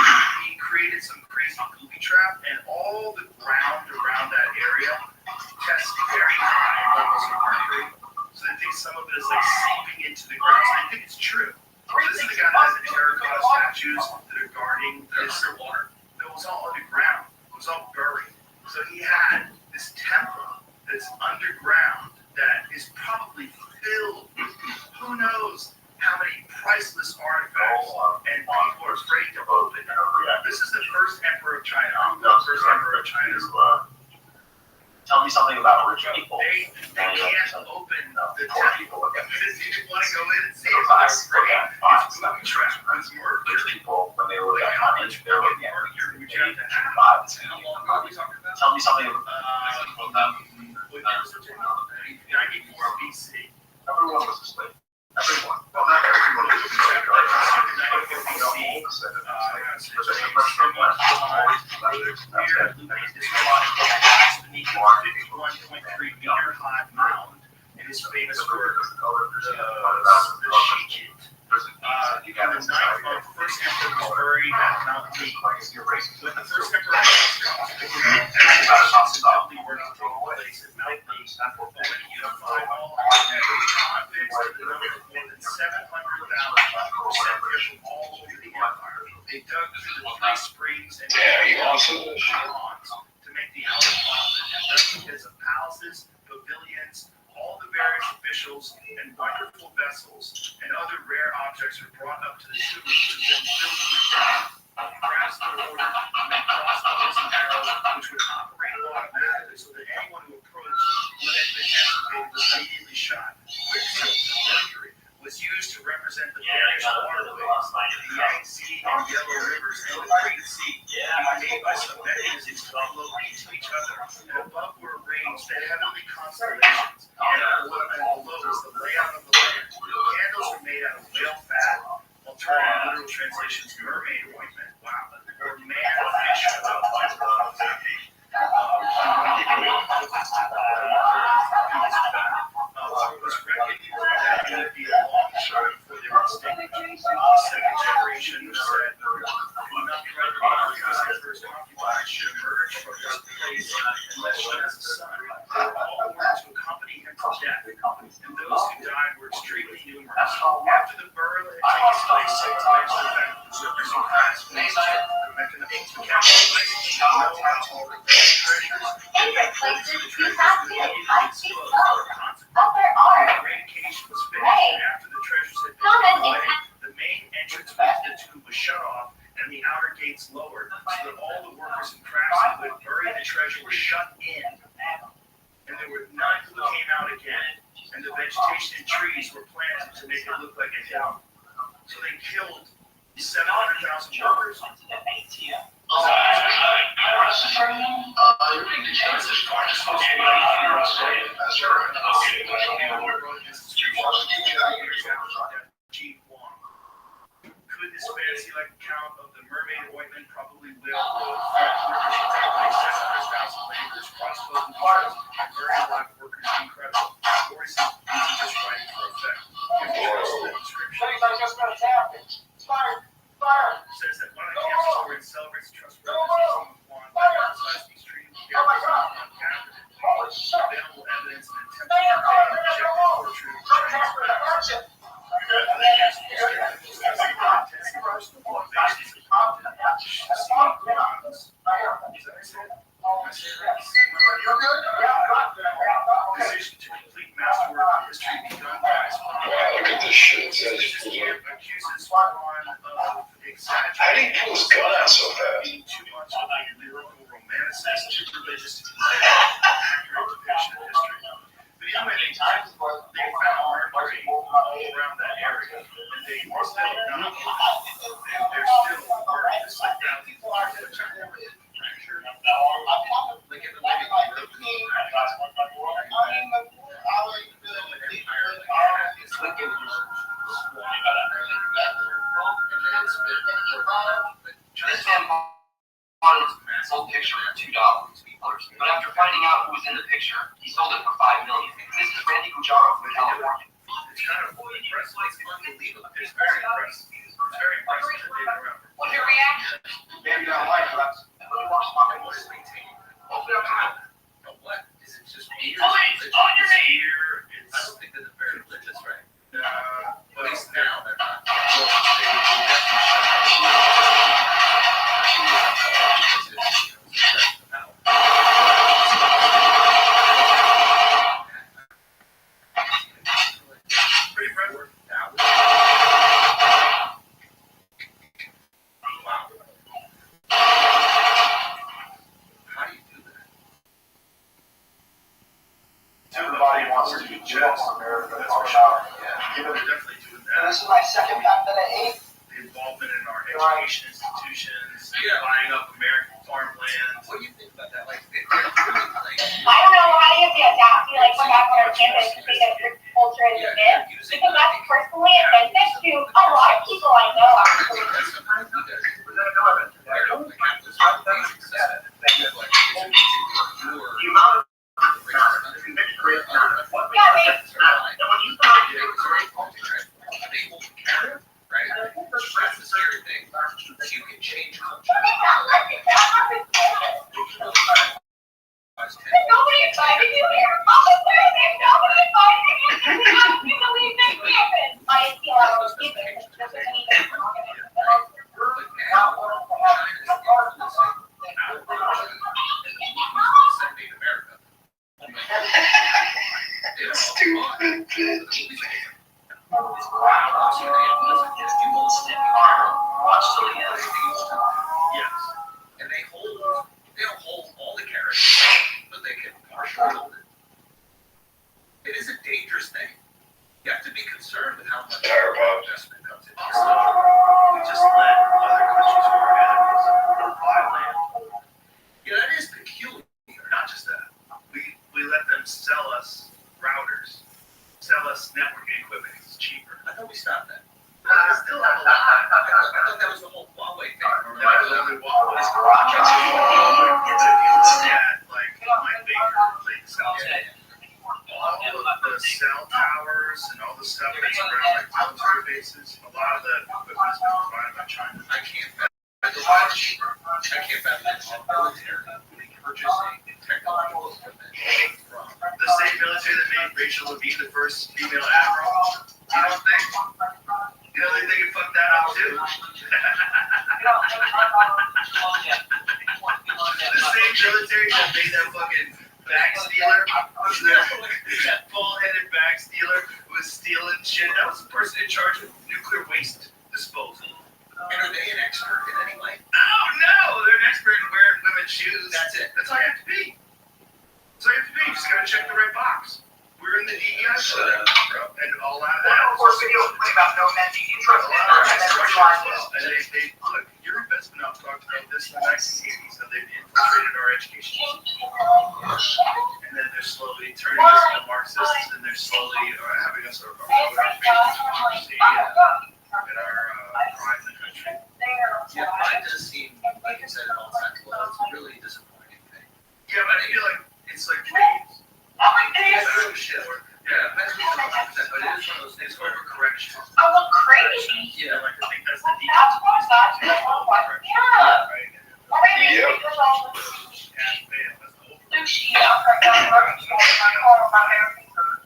Speaker 1: He created some crazy booby trap, and all the ground around that area tests very high levels of mercury. So they think some of it is like seeping into the ground. So they think it's true. So this is the guy that has the terracotta statues that are guarding this water. It was all underground. It was all buried. So he had this temple that's underground that is probably filled with who knows how many priceless artifacts, and people are afraid to open it. This is the first emperor of China. The first emperor of China.
Speaker 7: Tell me something about rich people.
Speaker 1: They can't open the temple because you want to go in and see it.
Speaker 7: It's
Speaker 1: It's booby trap. It's murder.
Speaker 7: rich people, when they were
Speaker 1: Like
Speaker 7: like
Speaker 1: how
Speaker 7: money,
Speaker 1: much
Speaker 7: they were
Speaker 1: fucking
Speaker 7: getting
Speaker 1: mercury would you have to have?
Speaker 4: How long ago are we talking about?
Speaker 7: Tell me something about
Speaker 1: 94 BC.
Speaker 7: everyone was asleep. Everyone.
Speaker 3: Well, not everyone was
Speaker 1: It is famous for the Shijit. The first emperor was buried at Mount Lee. When the first emperor was the work to take place at Mount Lee, when he unified all convicts to the number of more than 700,000 were sent there from all over the empire. They dug through the three springs and ponds to make the outer closet, and replicas of palaces, pavilions, all the various officials and wonderful vessels and other rare objects are brought up to the tomb, which is then filled with brass ordered and then crossbows and arrows, which would operate automatically so that anyone who approached what had been excavated was immediately shot. Quicksilver, mercury, was used to represent the various waterways, the Yangtze and Yellow rivers and the Great Sea, being made by some mechanisms to flow into each other, and above were arranged the heavenly constellations, and below is the layout of the land. Candles were made out of whale fat, alternative literal translations, mermaid ointment, wow, or man-fish oil. It was recognized that it would be a long shot before they were extinguished. The second generation said, it would not be right for because emperor's concubines should emerge from this place unless she has a son. They were all ordered to accompany him to death, and those who died were extremely numerous. After the burial had taken place, the workers who passed the mechanisms to capitalize know how to hold the treasures, and the treasures were immediately exposed for consequences. The eradication was finished, and after the treasures had been taken away, the main entrance to the tomb was shut off and the outer gates lowered, so that all the workers and craftsmen who had buried the treasure were shut in, and there were none who came out again, and the vegetation and trees were planted to make it look like a hill. So they killed 700,000 workers. Could this fantasy-like account of the mermaid ointment probably will? 700,000 laborers, crossbows and arrows, and very live workers, incredible. Stories is easy just writing for effect. If you trust the description, says that one of the camp stories celebrates the trustworthiness of Juan by emphasizing extreme care on gathered available evidence and attempts to reject the portrait of transparency. Decision to complete masterwork of history begun by his father.
Speaker 3: Look at this shit.
Speaker 1: Accuses Juan of exaggerating.
Speaker 3: How did he pull his gun out so fast?
Speaker 1: Being too much of a lyrical romanticist, too religious to consider an accurate depiction of history. But anyway, they found mercury all around that area, and they're still not. They're still worried. It's like that.
Speaker 7: for $2 to be first. But after finding out who was in the picture, he sold it for $5 million. This is Randy Gujaro from California.
Speaker 1: It's kind of impressive. It's unbelievable. It's very impressive. It's very impressive that they've been around.
Speaker 6: What's your reaction?
Speaker 7: Maybe you don't like it, but
Speaker 1: What is maintaining?
Speaker 7: open up high.
Speaker 1: What? Is it just fear?
Speaker 6: Police, on your knees!
Speaker 1: Fear. It's,
Speaker 4: I don't think that they're very religious, right?
Speaker 1: well,
Speaker 4: At least now they're not.
Speaker 1: pretty friendly.
Speaker 4: Wow. How do you do that?
Speaker 7: Everybody wants to be just America.
Speaker 1: That's for sure. Yeah, we're definitely doing that.
Speaker 7: This is my second pack that I ate.
Speaker 1: The involvement in our education institutions, buying up American farmland.
Speaker 4: What do you think about that? Like, they're really like,
Speaker 6: I don't know how you have the audacity, like, come back on our campus and say that your culture is a myth. Because that's personally offensive to a lot of people I know, actually.
Speaker 4: that's something you guys do. They're like, this basic stuff. Like,
Speaker 7: The amount of conviction rate is not.
Speaker 6: Yeah, maybe.
Speaker 7: And when you start
Speaker 4: They hold the camera, right? That's the scary thing. You can change culture.
Speaker 6: Nobody invited you here. Officer, there's nobody invited you. We have to believe this campus. I feel like I was giving it. This doesn't mean it's not going to
Speaker 3: Stupid bitch.
Speaker 1: Yes.
Speaker 4: And they don't hold all the carrots, but they can partially hold it. It is a dangerous thing. You have to be concerned with how much investment comes into this stuff.
Speaker 1: We just let other countries who are enemies buy land.
Speaker 4: Yeah, that is peculiar.
Speaker 1: Not just that. We let them sell us routers, sell us networking equipment because it's cheaper.
Speaker 4: I thought we stopped that.
Speaker 1: They still have a lot.
Speaker 4: I thought that was the whole Huawei thing.
Speaker 1: That was only Huawei. But if you look at like Mike Baker, like all of the cell towers and all the stuff that's around like military bases, a lot of the equipment has been provided by China.
Speaker 4: I can't fathom that the military purchasing technological equipment from.
Speaker 1: The same military that made Rachel Levine the first female admiral. You don't think? You know, they can fuck that up too. The same military that made that fucking bag stealer, that bull-headed bag stealer who was stealing shit. That was the person in charge of nuclear waste disposal.
Speaker 4: And are they an expert in any way?
Speaker 1: Oh no, they're an expert in wearing women's shoes.
Speaker 4: That's it.
Speaker 1: That's all you have to be. That's all you have to be. You just gotta check the right box. We're in the DEI program, and all out of that.
Speaker 7: about no men being interested in our
Speaker 1: And they look, your investment up talked about this in the 1980s, how they've infiltrated our education system. And then they're slowly turning us into Marxists, and they're slowly having us erode our faith in democracy and our pride in the country.
Speaker 4: Yeah, mine does seem, like you said, at all times, well, it's a really disappointing thing.
Speaker 1: Yeah, but I feel like it's like dreams.
Speaker 4: Shit. Yeah, that's but it is one of those things where
Speaker 1: Overcorrection.
Speaker 6: I look crazy.
Speaker 1: Yeah, like I think that's the deep.
Speaker 6: That's what I thought. Yeah.
Speaker 1: Right?
Speaker 6: Already,
Speaker 3: Yep.
Speaker 6: it was all
Speaker 1: Cash bail, that's the over.
Speaker 6: sushi. I'm like,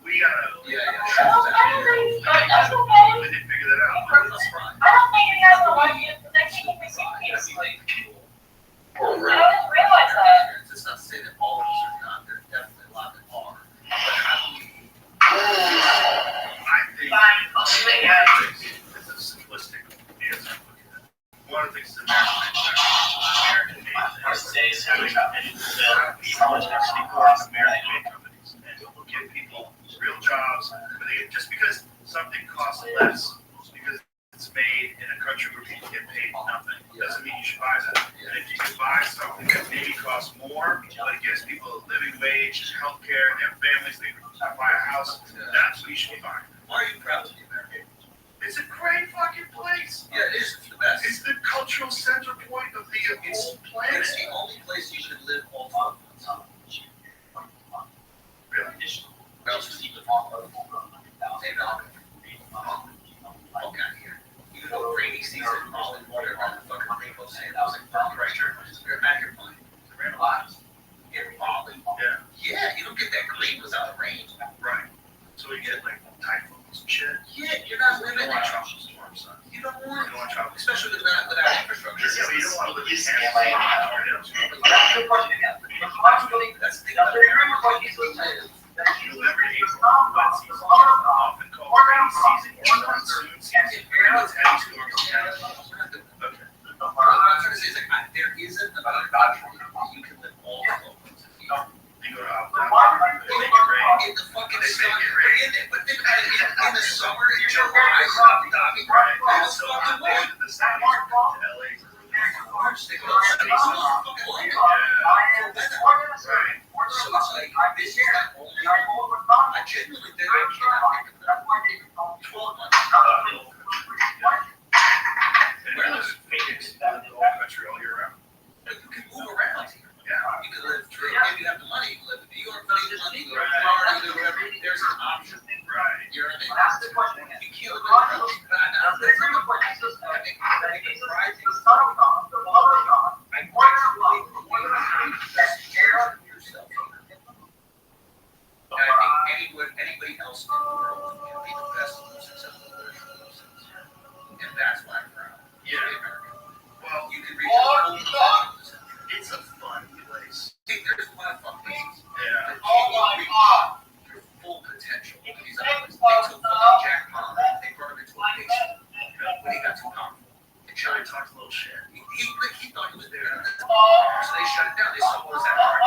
Speaker 1: We gotta.
Speaker 4: Yeah.
Speaker 6: that's okay.
Speaker 1: We didn't figure that out.
Speaker 4: That's fine.
Speaker 6: I don't think it has to like it. The next thing we see is. I didn't realize that.
Speaker 4: It's not to say that all of us are not. There's definitely a lot that are. But how do we?
Speaker 1: I think it's a simplistic answer. One of the things is American made. How much has to be for American made companies and will give people real jobs. But just because something costs less, because it's made in a country where people get paid nothing, doesn't mean you should buy that. And if you can buy something that maybe costs more, but it gives people a living wage, health care, and their families, they can buy a house, that's what you should be buying.
Speaker 4: Why are you proud to be American?
Speaker 1: It's a great fucking place.
Speaker 4: Yeah, it is. It's the best.
Speaker 1: It's the cultural center point of the whole planet.
Speaker 4: It's the only place you should live all time.
Speaker 1: Really?
Speaker 4: What else is even off of? Hey, no. Fuck out of here. You know, rainy season, all in water, on the fucking rainbow sand. I was like, fuck, right here. You're out of your mind. The rain lives. You're falling.
Speaker 1: Yeah.
Speaker 4: Yeah, you don't get that green without the rain.
Speaker 1: Right. So we get like typhoons and shit.
Speaker 4: Yeah, you're not
Speaker 1: You
Speaker 4: living
Speaker 1: don't want
Speaker 4: there.
Speaker 1: tropical storms, son.
Speaker 4: You don't
Speaker 1: You
Speaker 4: want
Speaker 1: don't want tropical storms.
Speaker 4: especially without infrastructure.
Speaker 1: Yeah, but you don't want to live in Kansas.
Speaker 4: That's the thing about it.
Speaker 1: November to April, wet season, often called rainy season, monsoon season. It's heavy storms. Okay.
Speaker 4: What I'm trying to say is like, there isn't another country where you can live all the locals.
Speaker 1: You go to Alabama, they make it rain.
Speaker 4: In the fucking
Speaker 1: They
Speaker 4: sun,
Speaker 1: make it rain.
Speaker 4: but think about it, in the summer, in July, it's
Speaker 1: Right.
Speaker 4: fucking
Speaker 1: So
Speaker 4: fucking
Speaker 1: I'm
Speaker 4: way.
Speaker 1: going to the South, to LA.
Speaker 4: They go to the fucking way.
Speaker 1: Right.
Speaker 4: So it's like, this is like only, I genuinely think I cannot think of 12 months.
Speaker 1: And it was Phoenix, the whole country all year round.
Speaker 4: But you can move around here.
Speaker 1: Yeah.
Speaker 4: You can live, if you have the money, you can live in New York, you can live in Florida, you can live wherever. There's an option.
Speaker 1: Right.
Speaker 4: You know what I mean? You can't live around. That's not the point. I think the surprising yourself. And I think anybody else in the world can be the best and most successful version of themselves. And that's why I'm proud.
Speaker 1: Yeah. Well,
Speaker 4: You can reach out.
Speaker 1: it's a fun place.
Speaker 4: See, there's a lot of fun things.
Speaker 1: Yeah.
Speaker 4: Your full potential. These other places. They took fucking Jack Ma, they brought him into a basement when he got too powerful. And
Speaker 1: Johnny
Speaker 4: China
Speaker 1: talked a little shit.
Speaker 4: he thought he was there. So they shut it down. They saw what was that let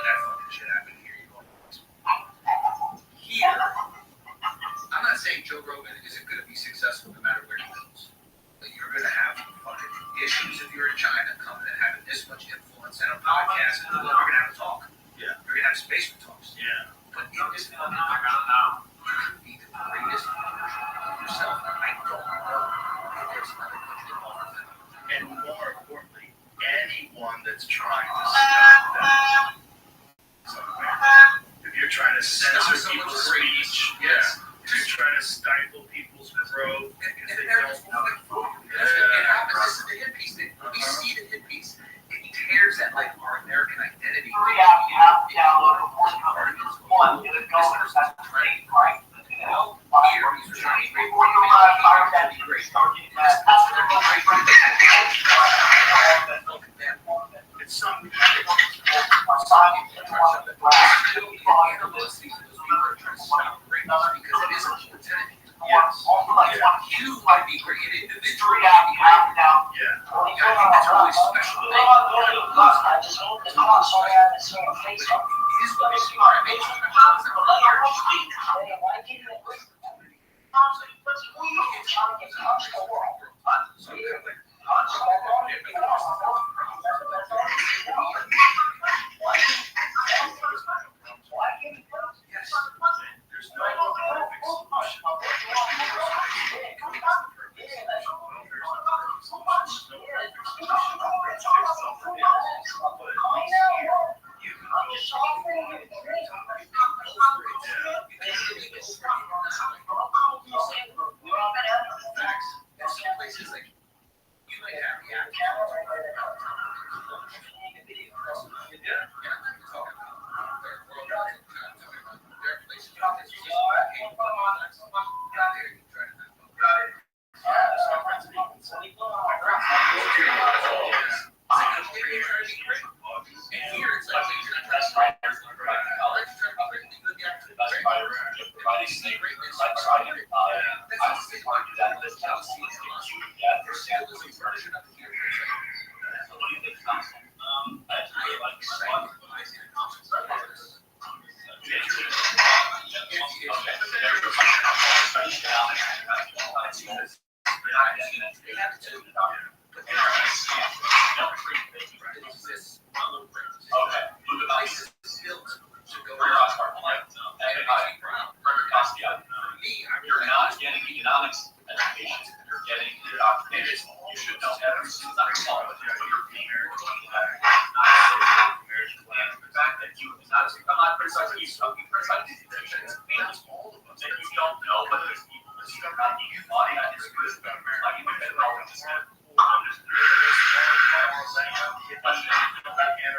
Speaker 4: that fucking shit happen here. Here, I'm not saying Joe Rogan isn't going to be successful no matter where he goes. But you're going to have fucking issues if you're in China coming and having this much influence and a podcast and you're going to have a talk.
Speaker 1: Yeah.
Speaker 4: You're going to have space talks.
Speaker 1: Yeah.
Speaker 4: But in this fucking country, you could be the greatest version of yourself. I don't know if there's another country that offers that.
Speaker 1: And more importantly, anyone that's trying to stop that somewhere. If you're trying to censor people's speech, yes. If you're trying to stifle people's growth because they don't want to vote.
Speaker 4: It happens. This is the hit piece thing. When we see the hit piece, it tears at like our American identity.
Speaker 1: It's something. Yes.
Speaker 4: You might be great individually.
Speaker 1: Yeah.
Speaker 4: I think that's a really special thing. It is really smart. I mean,
Speaker 1: There's no perfect solution.
Speaker 4: some places like you might have reactions.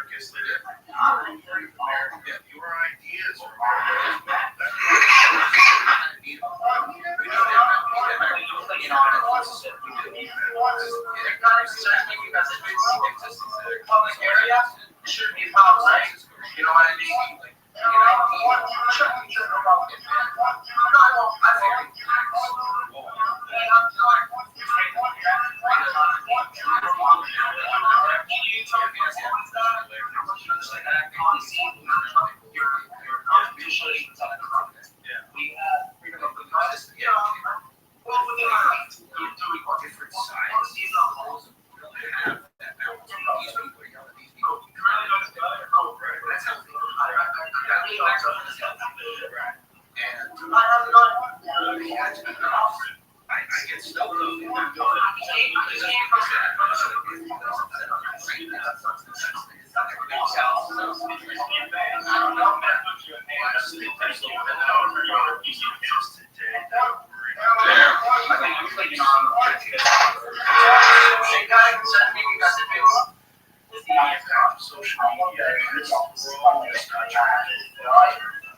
Speaker 1: circus, like, your ideas are
Speaker 7: public area shouldn't be a problem, right? You know what I mean? Like,
Speaker 1: different sides. I get stuck social media has grown this country.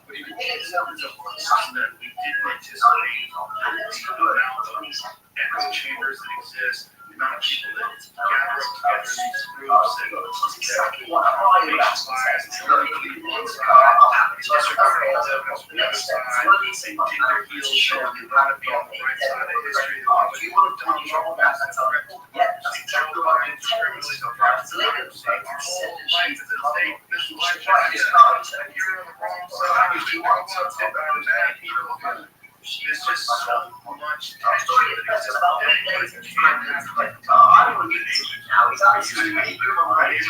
Speaker 1: But even something that we didn't anticipate, the amount of echo chambers that exist, the amount of people that gather together in these groups and that make lies, disregard all evidence from the other side, they dig their heels in, they want to be on the right side of history, they want to be Donald Trump as a threat to democracy, Joe Biden criminally oppressed, our whole life is at stake, this life and you're on the wrong side, you want something about bad people. There's just so much tension that exists that anybody can't have. Republican, you're a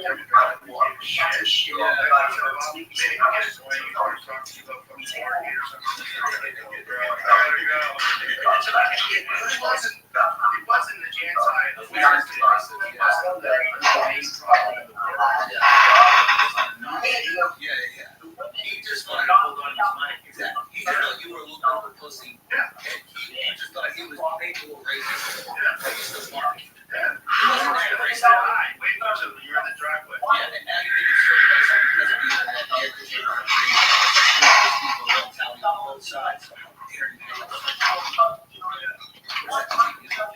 Speaker 1: Democrat, you get shit. Maybe I guess when you are talking about from the market or something, it wasn't the anti-abortion thing. It wasn't the main problem in the world.
Speaker 4: He just wanted to hold on to his money. Exactly. He just thought you were a little bit of a pussy.
Speaker 1: Yeah.
Speaker 4: And he just thought he was making a little racist.
Speaker 1: Yeah.
Speaker 4: But he's still smart.
Speaker 1: Yeah. They said hi. Wait until you're in the driveway.
Speaker 4: Yeah, and now you think it's so nice because of the internet. The air conditioner people don't tell you on both sides. So how dare you make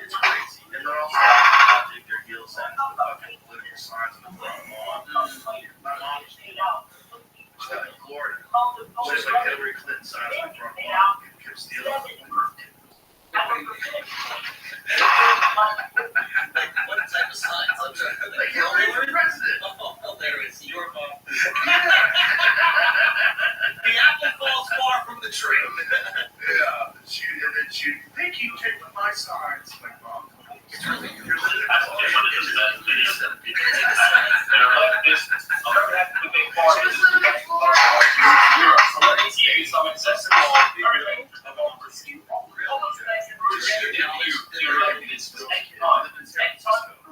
Speaker 1: It's crazy. And they're also dig their heels in the fucking political signs of the front lawn. My mom was in Florida. Just like Hillary Clinton signs on the front lawn. Kept stealing.
Speaker 4: what type of signs?
Speaker 1: Like Hillary for president.
Speaker 4: Oh, there it is. Your mom. The apple falls far from the tree.
Speaker 1: Yeah. And then she, thank you, take my signs. Like, mom. It's really, you're living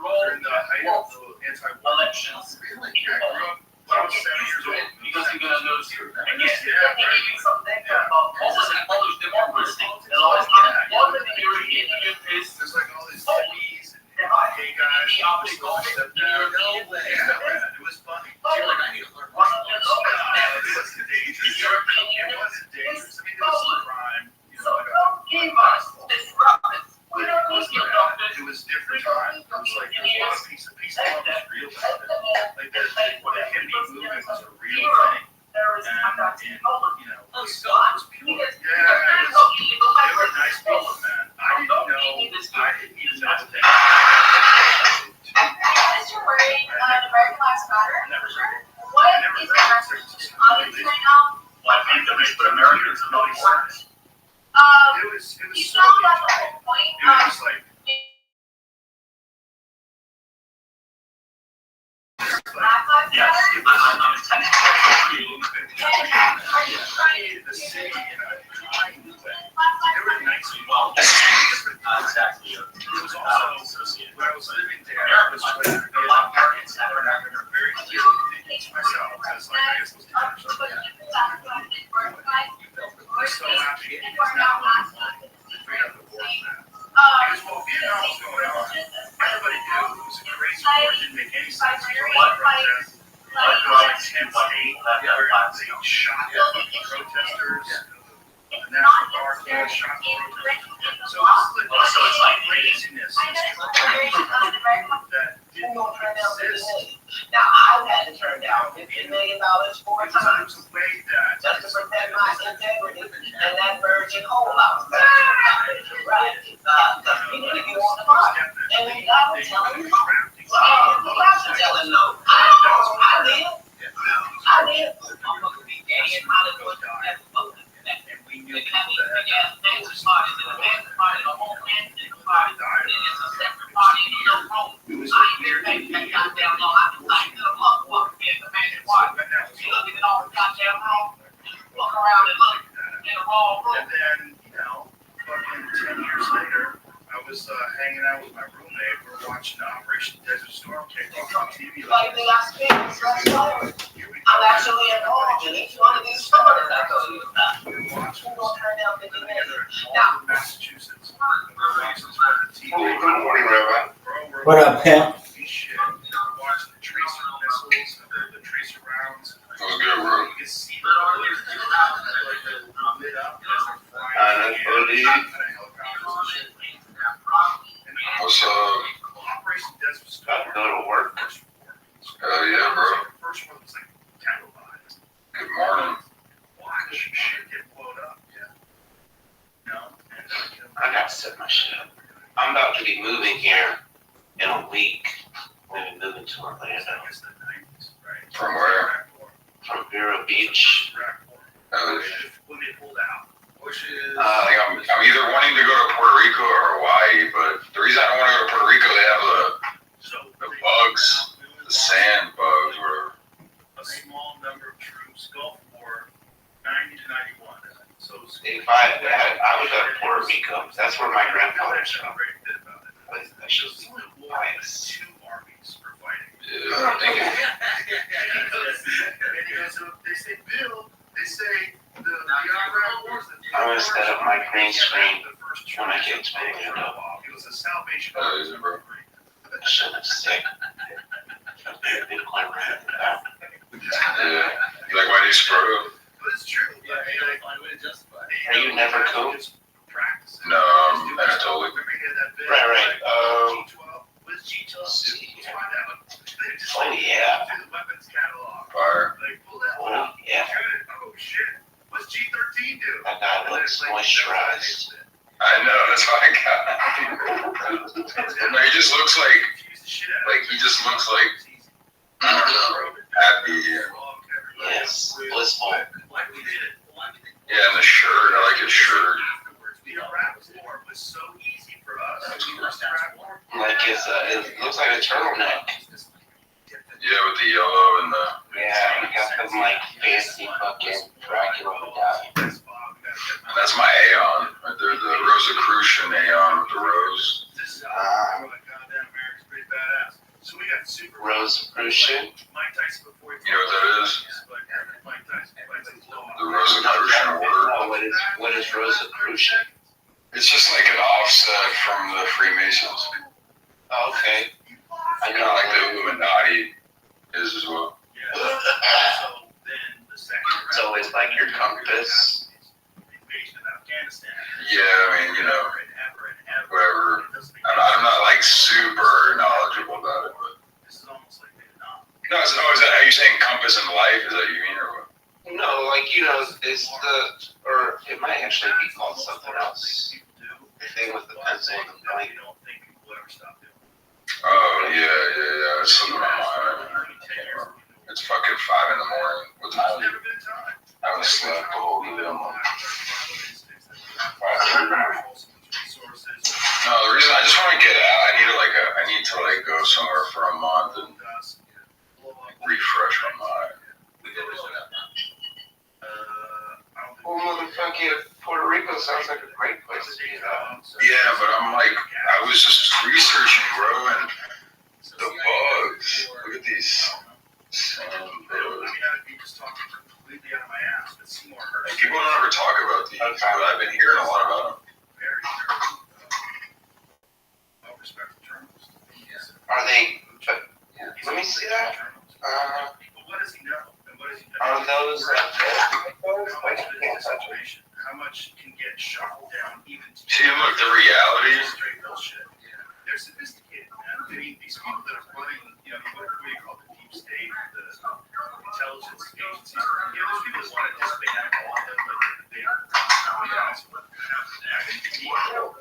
Speaker 1: during the height of the anti-war elections. I grew up when I was 7 years old.
Speaker 7: Because you're gonna notice here.
Speaker 1: There's like all these hippies and gay guys. No way. It was funny.
Speaker 4: You're like, I need to learn more.
Speaker 1: It wasn't dangerous. It wasn't dangerous. I mean, there was some crime. You know, it was different time. It was like there was a lot of peace. Peace and love was real back then. Like the hippie movement was a real thing. And you know,
Speaker 4: Oh,
Speaker 1: it
Speaker 4: so
Speaker 1: was pure. Yeah, they were nice people, man. I didn't know that.
Speaker 6: Mr. Murray, American Lives Matter.
Speaker 1: Never heard it.
Speaker 6: What is your message audience right now?
Speaker 1: Well, I think that they put Americans in those words. It was
Speaker 6: You
Speaker 1: so
Speaker 6: know about the
Speaker 1: interesting.
Speaker 6: whole point
Speaker 1: It was just like
Speaker 6: Black Lives Matter?
Speaker 1: the city, they were nice people.
Speaker 4: Exactly.
Speaker 1: It was also when I was living there, it was like Americans that were very clearly thinking to myself, because like I guess those people are so happy it's not freedom of abortion now. Because while Vietnam was going on, everybody knew it was a crazy war, it didn't make any sense. What? Penn State, where they shot protesters. The National Guard shot protesters. So it's like laziness that didn't exist.
Speaker 8: Now, I've had to turn down $50 million 4 times
Speaker 1: There's a way that
Speaker 8: just to protect my integrity and that virgin hole I was right. Because people if you want to buy it. And when God will tell them no. Well, you have to tell them no. I did. I'm going to be gay in Hollywood and vote.
Speaker 1: and we knew
Speaker 8: They
Speaker 1: people
Speaker 8: have
Speaker 1: that
Speaker 8: these
Speaker 1: had
Speaker 8: big ass things. Party to the man, party to the whole man, party. It is a separate party in your room.
Speaker 1: it was
Speaker 8: I ain't been making that goddamn law. I was like, good luck, walk in the man and watch. You look at all the goddamn room, look around and look in the wrong room.
Speaker 1: And then, fucking 10 years later, I was hanging out with my roommate. We were watching Operation Desert Storm kick off on TV.
Speaker 8: Like they got space, that's why. I'm actually involved in each one of these stories I told you about.
Speaker 1: We were watching
Speaker 8: Who's gonna turn down 50 million?
Speaker 1: together in Massachusetts. We were watching this fucking TV.
Speaker 3: Good morning, Rabbi.
Speaker 1: Bro, we're
Speaker 2: What up, pimp?
Speaker 1: shit. We're watching the tracer missiles, the tracer rounds.
Speaker 3: That was good, bro.
Speaker 1: You can see the colors like they're lit up as they're flying.
Speaker 3: What's up?
Speaker 1: Operation Desert Storm.
Speaker 5: About to go to work.
Speaker 3: Hell yeah, bro.
Speaker 1: The first one was like televised.
Speaker 3: Good morning.
Speaker 1: Watch shit get blown up. Yeah.
Speaker 5: I got to set my shit up. I'm about to be moving here in a week. We'll be moving to Orlando.
Speaker 1: It's the 90s, right?
Speaker 3: From where?
Speaker 5: From Vero Beach.
Speaker 3: Hell yeah.
Speaker 1: When they pulled out. Which is.
Speaker 3: I think I'm either wanting to go to Puerto Rico or Hawaii, but the reason I don't want to go to Puerto Rico, they have the bugs, the sand bugs, or
Speaker 1: A small number of troops, Gulf War, 90 to 91. So
Speaker 5: If I was at Puerto Rico, that's where my grandfather's from. I should be biased.
Speaker 1: Two armies for fighting.
Speaker 3: yeah, I think it,
Speaker 1: They say Bill, they say the Iraq wars.
Speaker 5: I'm gonna set up my green screen when I get to Orlando.
Speaker 1: It was a salvation.
Speaker 3: is it, bro?
Speaker 5: That shit is sick. Bitcoin ran out.
Speaker 3: Yeah. You like why they screwed up?
Speaker 1: But it's true.
Speaker 5: Are you never cool?
Speaker 1: Practice.
Speaker 3: No, Anatoly.
Speaker 5: Right.
Speaker 1: What's G12?
Speaker 5: See
Speaker 1: Let's
Speaker 5: here.
Speaker 1: find out. They just
Speaker 5: Oh yeah.
Speaker 1: do the weapons catalog.
Speaker 3: Fire.
Speaker 1: Like, pull that one
Speaker 5: Oh
Speaker 1: up.
Speaker 5: yeah.
Speaker 1: Good. Oh shit. What's G13 do?
Speaker 5: That guy looks moisturized.
Speaker 3: I know, that's what I got. No, he just looks like he just looks like, I don't know, happy.
Speaker 5: Yes, blissful.
Speaker 3: Yeah, and the shirt, I like his shirt.
Speaker 1: The Iraq war was so easy for us. We were Iraq war.
Speaker 5: Like it looks like a turtleneck.
Speaker 3: Yeah, with the yellow and the.
Speaker 5: Yeah, he got them like fancy fucking Dracula medallion.
Speaker 3: And that's my Aeon. Right there, the Rosicrucian Aeon with the rose.
Speaker 1: Goddamn, America's pretty badass. So we got super
Speaker 5: Rosicrucian.
Speaker 1: Mike Tyson before he.
Speaker 3: You know what that is?
Speaker 1: Mike Tyson.
Speaker 3: The Rosicrucian Order.
Speaker 5: No, what is Rosicrucian?
Speaker 3: It's just like an offset from the Freemasons.
Speaker 5: Oh, okay. I
Speaker 3: Kind of
Speaker 5: know.
Speaker 3: like the Illuminati is as well.
Speaker 1: Yeah. So then the second round.
Speaker 5: So it's like your compass.
Speaker 1: Invasion of Afghanistan.
Speaker 3: Yeah, I mean, you know, whatever. I'm not like super knowledgeable about it, but.
Speaker 1: This is almost like Vietnam.
Speaker 3: No, is that how you saying compass in life? Is that what you mean, or what?
Speaker 5: No, like it's or it might actually be called something else. The thing with the pencil and the point.
Speaker 1: don't think people ever stop doing.
Speaker 3: Oh, yeah. It's slipping my mind. It's fucking 5 in the morning. What time is it?
Speaker 1: Never been a time.
Speaker 3: I haven't slept the whole evening. No, the reason I just want to get out, I need to go somewhere for a month and refresh my mind.
Speaker 5: Well, motherfucking Puerto Rico sounds like a great place to be at.
Speaker 3: Yeah, but I was just researching, bro, and the bugs. Look at these sand bugs. And people don't ever talk about these, but I've been hearing a lot about them.
Speaker 5: Are they? Let me see that.
Speaker 1: But what does he know? And what does he know?
Speaker 5: Are those
Speaker 1: How much of it is disinformation? How much can get shuffled down even to
Speaker 3: See, look, the reality.
Speaker 1: straight bullshit? They're sophisticated, man. I mean, these people that are running, you know, what do you call it, the deep state, the intelligence agencies, you know, those people that want to disband all of them, like they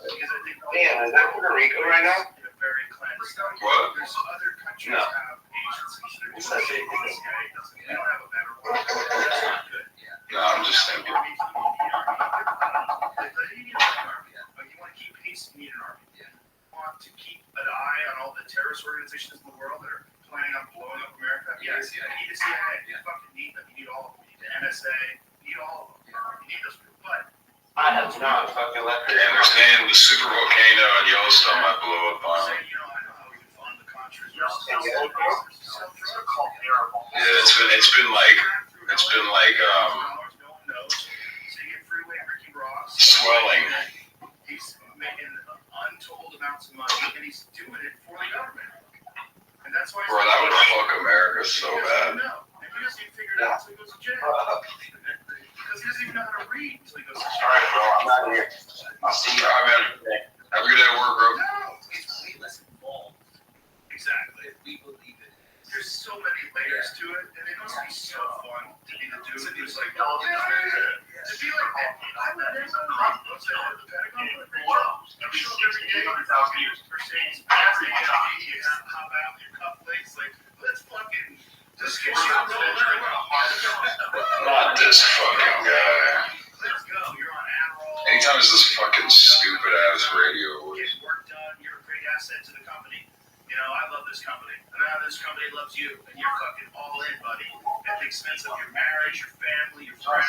Speaker 1: because I think
Speaker 5: Dan, is that Puerto Rico right now?
Speaker 1: in a very clandestine.
Speaker 3: What?
Speaker 1: There's other countries
Speaker 5: No.
Speaker 1: have agencies that are
Speaker 5: It's
Speaker 1: just
Speaker 5: not big.
Speaker 1: the CIA doesn't. They don't have a better one. That's not good.
Speaker 3: No, I'm just thinking.
Speaker 1: Like, you need an army. Like, you want to keep peace, you need an army. You want to keep an eye on all the terrorist organizations in the world that are planning on blowing up America? Yes. You need the CIA. You fucking need them. You need all of them. You need the NSA. You need all of them. You need those people. But
Speaker 5: I have not fucking left
Speaker 3: And they're saying the super volcano in Yellowstone might blow up on
Speaker 1: say,
Speaker 3: them.
Speaker 1: you know, I know how we can fund the Contras.
Speaker 3: Yeah, it's been like
Speaker 1: No one knows. So you get Freeway Ricky Ross.
Speaker 3: swelling.
Speaker 1: He's making untold amounts of money, and he's doing it for the government. And that's why.
Speaker 3: Bro, that would fuck America so bad.
Speaker 1: No, and he doesn't even figure it out until he goes to jail. Because he doesn't even know how to read until he goes to jail.
Speaker 5: All right, bro. I'm out of here. I'll see you.
Speaker 3: All right, man. Have a good day at work, bro.
Speaker 1: No, it's way less involved. Exactly.
Speaker 4: We believe it.
Speaker 1: There's so many layers to it, and it must be so fun to be the dude who's like, to be like that. I would never what's that? The Pentagon? I'm sure every day for saying passing how about your cufflinks, like, let's fucking just get you on
Speaker 3: Not this fucking guy.
Speaker 1: Let's go. You're on Adderall.
Speaker 3: Anytime it's this fucking stupid ass radio.
Speaker 1: Get work done. You're a great asset to the company. You know, I love this company. And I know this company loves you. And you're fucking all in, buddy. At the expense of your marriage, your family, your friends.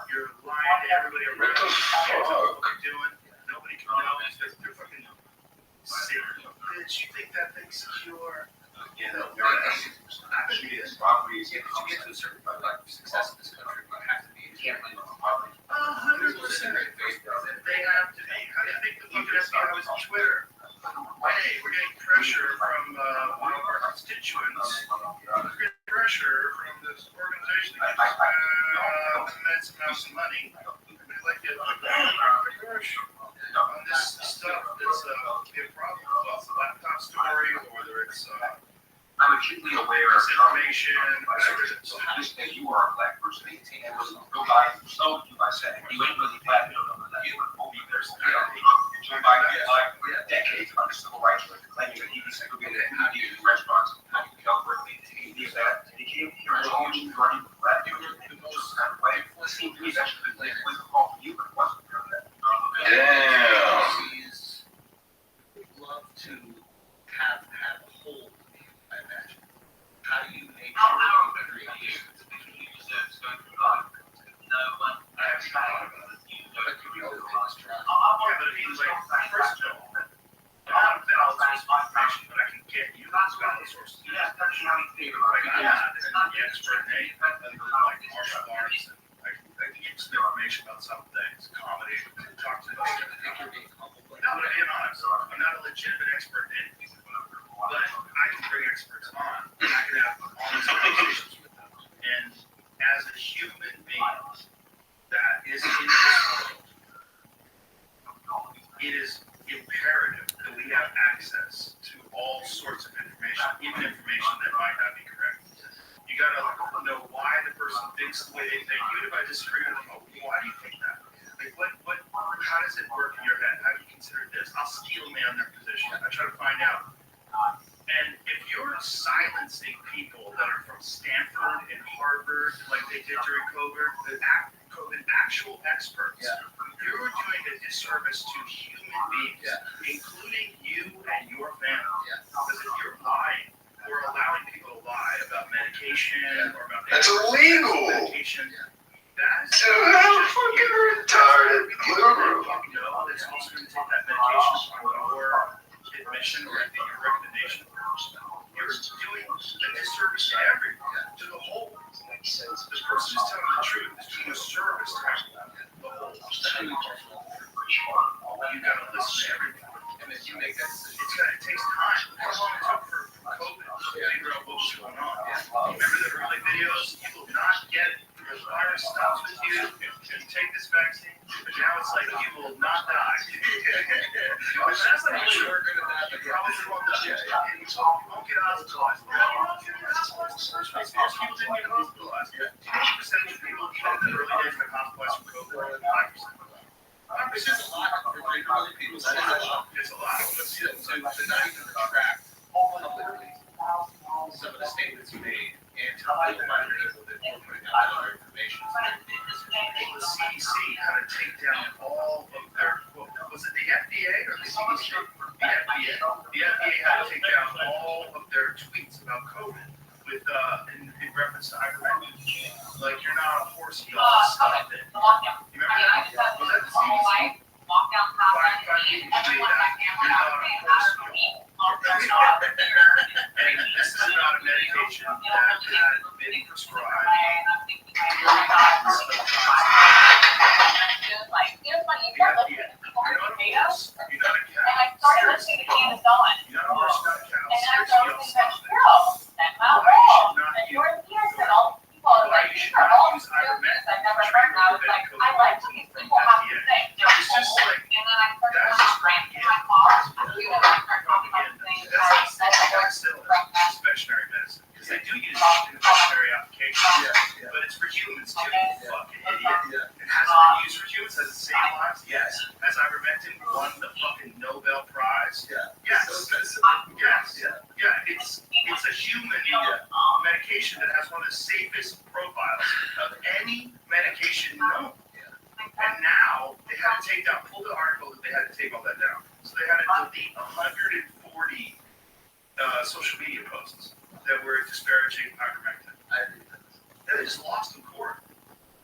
Speaker 1: You're lying to everybody around you. You don't know what you're doing. Nobody can know because they're fucking sick. Bitch, you think that thing's secure? You know,
Speaker 4: Properties, to get to a certain like success in this country, you have to be. You can't live on property.
Speaker 1: 100%. They have to be. How do you think the fucking FBI was on Twitter? Hey, we're getting pressure from one of our constituents. We're getting pressure from this organization that gives us immense amounts of money. And they like it. Pressure on this stuff that's be a problem. Well, it's the laptop story, or whether it's
Speaker 7: I'm acutely aware of
Speaker 1: misinformation.
Speaker 7: So how does that you are a black person? It was Joe Biden sold you by saying you ain't really black. You don't know that. You were a movie person. Joe Biden had like decades of civil rights movement claiming that he was segregated and how do you do restaurants, how do you help work, he did that. And he came here and told you running for black people in the most kind of way. It seemed to me that should have been a call for you, but it wasn't for that.
Speaker 3: Damn.
Speaker 4: Would love to have a hold, I imagine. How do you make sure that you create no one
Speaker 1: First of all, not valid information, but I can get you those valid sources. Like the expert name, and like martial arts, and I can give you some information about some things, comedy, talk to them. No, but being honest, I'm not a legitimate expert in anything, but I can bring experts on, and I can have honest conversations with them. And as a human being that is in this world, it is imperative that we have access to all sorts of information, even information that might not be correct. You gotta know why the person thinks the way they think, even if I disagree with them. Why do you think that? Like, how does it work in your head? How do you consider this? I'll steel man their position. I try to find out. And if you're silencing people that are from Stanford and Harvard, like they did during COVID, actual experts, you're doing a disservice to human beings, including you and your family. Because if you're lying or allowing people to lie about medication or about
Speaker 3: That's illegal.
Speaker 1: medication, that is
Speaker 3: fucking retarded.
Speaker 1: You know that's also going to take that medication on your admission or your recommendation. You're doing a disservice to everyone, to the whole. This person is telling the truth, is doing a service to everyone. The whole. You gotta listen to everyone.
Speaker 4: and then you make that decision.
Speaker 1: It takes time. How long it took for COVID to figure out what was going on? most people didn't get hospitalized. 20% of people in the early days got hospitalized from COVID. 5%.
Speaker 4: It's just a lot of really people. It's a lot.
Speaker 1: It's a lot. But
Speaker 4: To not even track publicly some of the statements made and to remind people that we're putting out other information.
Speaker 1: the CDC had to take down all of their, was it the FDA or the CDC? The FDA. The FDA had to take down all of their tweets about COVID with in reference to ivermectin. Like, you're not a horse, you don't stop it. You remember that? Was that the CDC? And this is about a medication that had been prescribed. Discretionary medicine, because they do use it in veterinary applications, but it's for humans too. You fucking idiot. It hasn't been used for humans. Has it saved lives? Yes. Has ivermectin won the fucking Nobel Prize? Yes. Yes. Yeah. It's a human medication that has one of the safest profiles of any medication known. And now they had to take down. Pull the article that they had to take all that down. So they had to delete 140 social media posts that were disparaging ivermectin. That is lost in court.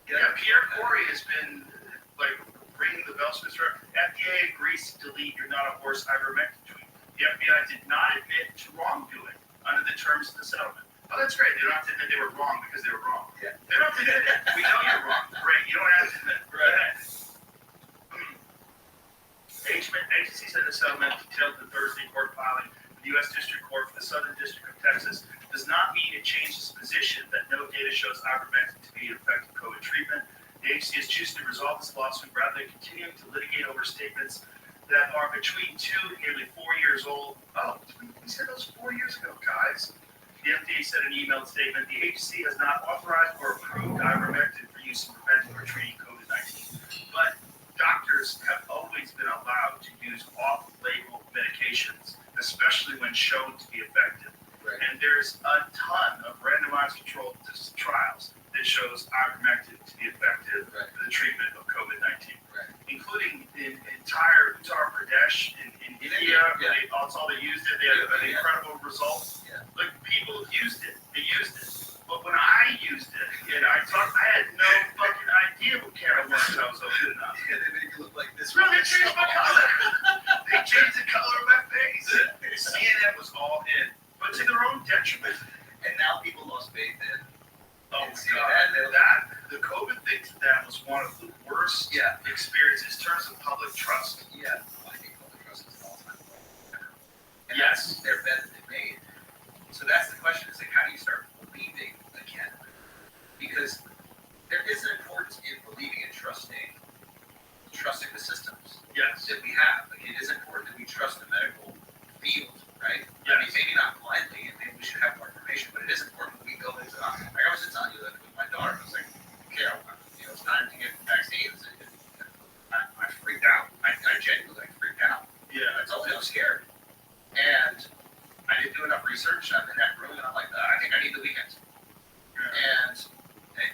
Speaker 1: Yeah, Pierre Corey has been like ringing the bells for this. FDA agrees to delete "You're not a horse" ivermectin tweet. The FBI did not admit to wrongdoing under the terms of the settlement. Oh, that's great. They don't have to admit they were wrong because they were wrong. Yeah. They don't have to admit it. We know you're wrong. Great. You don't have to admit it. Right. Agency said the settlement detailed the Thursday court filing with the U.S. District Court for the Southern District of Texas does not mean it changes position that no data shows ivermectin to be an effective COVID treatment. The agency is choosing to resolve this lawsuit rather than continuing to litigate over statements that are between 2 and nearly 4 years old. Oh, we said those 4 years ago, guys. The FDA said in an emailed statement, the agency has not authorized or approved ivermectin for use in preventing or treating COVID-19. But doctors have always been allowed to use off-label medications, especially when shown to be effective. Right. And there's a ton of randomized controlled trials that shows ivermectin to be effective for the treatment of COVID-19, including in entire Uttar Pradesh in India. That's all they used it. They had an incredible result. Like, people used it. They used it. But when I used it, and I had no fucking idea what kind of worms I was opening up.
Speaker 4: They make it look like this.
Speaker 1: Really, they changed my color. They changed the color of my face. CNN was all in, but to their own detriment.
Speaker 4: And now people lost faith in.
Speaker 1: Oh my God! The COVID thing to them was one of the worst experiences in terms of public trust.
Speaker 4: Yeah, I think public trust is an all-time low. And
Speaker 1: Yes,
Speaker 4: their bet that they made. So that's the question: is like, how do you start believing again? Because there is an importance in believing and trusting the systems that we have. Like, it is important that we trust the medical field, right?
Speaker 1: Yes.
Speaker 4: I mean, maybe not blindly, and maybe we should have more information, but it is important that we go into it. Like I was just telling you that with my daughter, I was like, okay, it's time to get vaccines. I freaked out. I genuinely freaked out.
Speaker 1: Yeah.
Speaker 4: I told you I was scared. And I didn't do enough research. I'm in that room, and I'm like, I think I need the weekend. And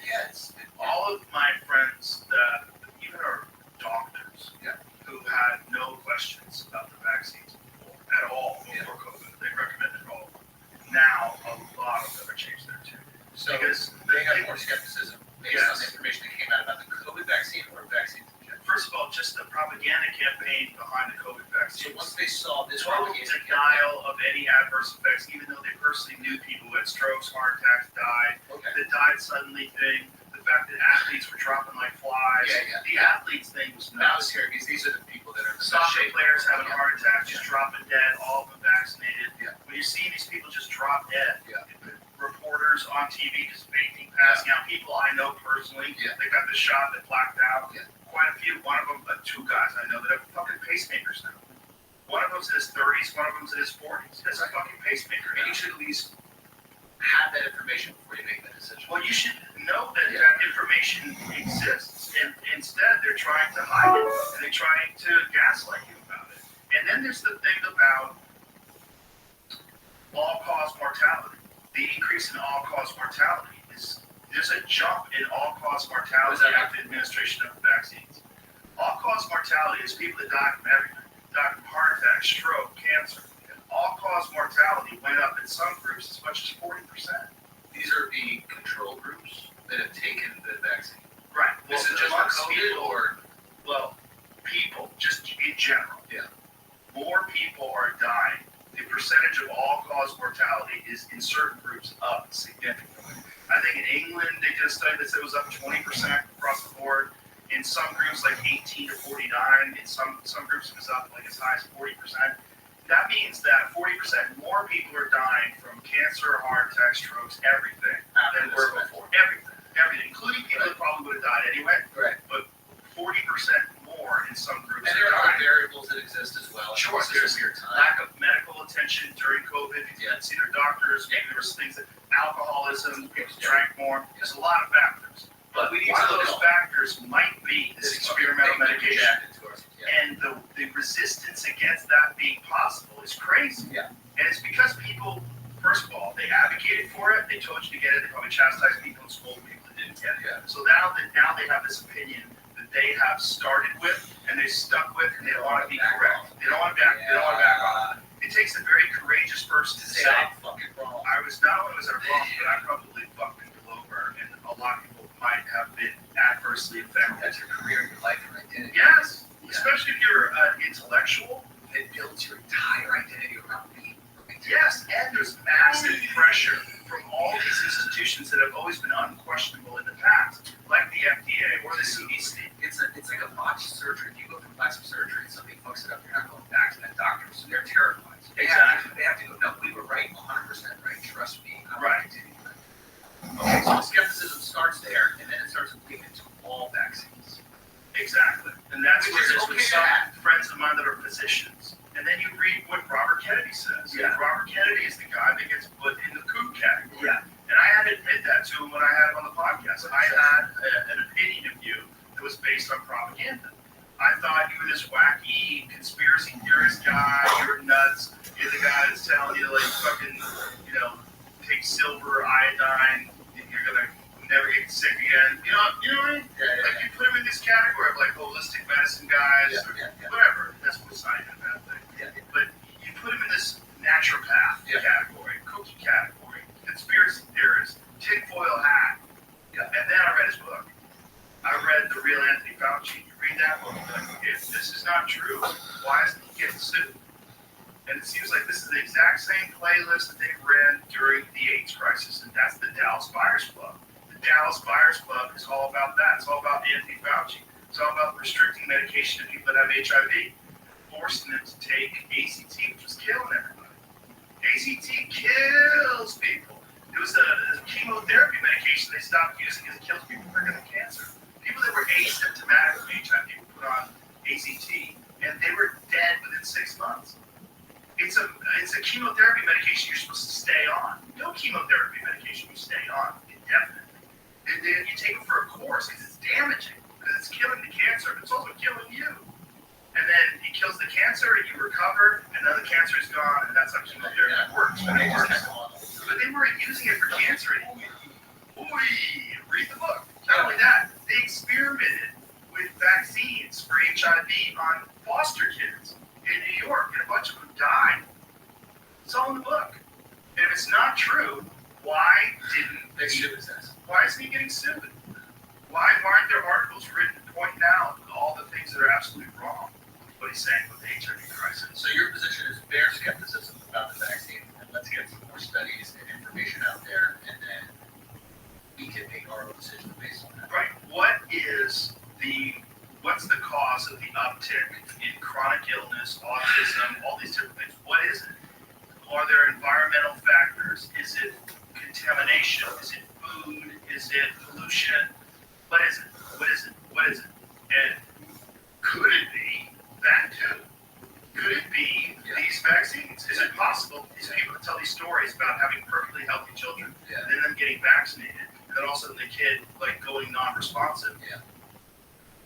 Speaker 4: yes,
Speaker 1: all of my friends that even are doctors who had no questions about the vaccines at all before COVID, they recommended all. Now a lot of them are changed their tune.
Speaker 4: So because they have more skepticism based on the information that came out about the COVID vaccine or vaccines in general.
Speaker 1: First of all, just the propaganda campaign behind the COVID vaccine.
Speaker 4: So once they saw this
Speaker 1: total denial of any adverse effects, even though they personally knew people who had strokes, heart attacks, died, the died suddenly thing, the fact that athletes were dropping like flies. The athletes thing was nuts.
Speaker 4: Here, because these are the people that are in the
Speaker 1: soccer players having a heart attack, just dropping dead, all of them vaccinated. When you see these people just drop dead, reporters on TV just fainting, passing out, people I know personally, they got the shot that blacked out. Quite a few. One of them, 2 guys I know that have fucking pacemakers now. One of them's in his 30s, one of them's in his 40s. That's a fucking pacemaker.
Speaker 4: And you should at least have that information before you make that
Speaker 1: you should know that that information exists, and instead they're trying to hide it, and they're trying to gaslight you about it. And then there's the thing about all-cause mortality. The increase in all-cause mortality is, there's a jump in all-cause mortality after the administration of vaccines. All-cause mortality is people that die from everything. Die from heart attack, stroke, cancer. And all-cause mortality went up in some groups as much as 40%.
Speaker 4: These are the control groups that have taken the vaccine.
Speaker 1: Right.
Speaker 4: This is just for COVID, or
Speaker 1: well, people, just in general.
Speaker 4: Yeah.
Speaker 1: More people are dying. The percentage of all-cause mortality is in certain groups up significantly. I think in England they did a study that said it was up 20% across the board. In some groups, like 18 to 49. In some groups, it was up like as high as 40%. That means that 40% more people are dying from cancer, heart attacks, strokes, everything than were before. Everything, including people that probably would have died anyway.
Speaker 4: right.
Speaker 1: But 40% more in some groups
Speaker 4: And
Speaker 1: are
Speaker 4: there are
Speaker 1: dying.
Speaker 4: variables that exist as well.
Speaker 1: Sure,
Speaker 4: This
Speaker 1: there's
Speaker 4: is a weird time.
Speaker 1: lack of medical attention during COVID. People didn't see their doctors. Maybe there was things that alcoholism, people drank more. There's a lot of factors. But
Speaker 4: We need
Speaker 1: one
Speaker 4: to
Speaker 1: of
Speaker 4: look
Speaker 1: those
Speaker 4: at
Speaker 1: factors might be this experimental medication. And the resistance against that being possible is crazy.
Speaker 4: Yeah.
Speaker 1: And it's because people, first of all, they advocated for it. They told you to get it. They probably chastised people in school, people that didn't get it.
Speaker 4: Yeah.
Speaker 1: So now they have this opinion that they have started with and they stuck with, and they don't want to be correct. They don't want to back. They don't want to back off. It takes a very courageous person to say,
Speaker 4: I'm fucking wrong.
Speaker 1: I was not only was I wrong, but I probably fucked people over, and a lot of people might have been adversely affected.
Speaker 4: That's your career, your life, your identity.
Speaker 1: Yes, especially if you're an intellectual.
Speaker 4: It builds your entire identity around me.
Speaker 1: Yes, and there's massive pressure from all these institutions that have always been unquestionable in the past, like the FDA or the CDC.
Speaker 4: It's like a botched surgery. If you go through plastic surgery and something fucks it up, you're not going back to that doctor. So they're terrified. So they have to go, no, we were right, 100% right. Trust me. I'm
Speaker 1: Right.
Speaker 4: Okay, so the skepticism starts there, and then it starts bleeding into all vaccines.
Speaker 1: Exactly. And that's
Speaker 4: Which
Speaker 1: where
Speaker 4: is
Speaker 1: there's
Speaker 4: okay
Speaker 1: been
Speaker 4: to
Speaker 1: some
Speaker 4: have.
Speaker 1: friends of mine that are physicians. And then you read what Robert Kennedy says.
Speaker 4: Yeah.
Speaker 1: And Robert Kennedy is the guy that gets put in the kook category.
Speaker 4: Yeah.
Speaker 1: And I had to admit that to him when I had him on the podcast. I had an opinion of you that was based on propaganda. I thought you were this wacky conspiracy theorist guy. You're nuts. You're the guy that's telling you to like fucking, take silver, iodine. You're gonna never get sick again. You know what I mean? Like you put him in this category of like holistic medicine guys or whatever. That's what's not even a bad thing. But you put him in this naturopath category, cookie category, conspiracy theorist, tinfoil hat. And then I read his book. I read The Real Anthony Fauci. You read that book, like, if this is not true, why isn't he getting sued? And it seems like this is the exact same playlist that they ran during the AIDS crisis, and that's the Dallas Buyers Club. The Dallas Buyers Club is all about that. It's all about Anthony Fauci. It's all about restricting medication to people that have HIV, forcing them to take ACT, which was killing everybody. ACT kills people. It was a chemotherapy medication they stopped using because it kills people quicker than cancer. People that were asymptomatic from HIV were put on ACT, and they were dead within 6 months. It's a chemotherapy medication you're supposed to stay on. No chemotherapy medication you stay on indefinitely. And then you take it for a course because it's damaging, because it's killing the cancer, but it's also killing you. And then it kills the cancer, and you recover, and then the cancer is gone, and that's how chemotherapy works. But they weren't using it for cancer anymore. Read the book. Not only that, they experimented with vaccines for HIV on foster kids in New York, and a bunch of them died. It's all in the book. And if it's not true, why isn't he getting sued? Why aren't there articles written pointing out all the things that are absolutely wrong with what he's saying with the HIV crisis?
Speaker 4: So your position is bare skepticism about the vaccine, and let's get some more studies and information out there, and then we can make our own decision based on that.
Speaker 1: Right. What's the cause of the uptick in chronic illness, autism, all these different things? What is it? Are there environmental factors? Is it contamination? Is it food? Is it pollution? What is it? What is it? What is it? And could it be that too? Could it be these vaccines? Is it possible these people that tell these stories about having perfectly healthy children and then them getting vaccinated and then all of a sudden the kid like going non-responsive.
Speaker 4: Yeah.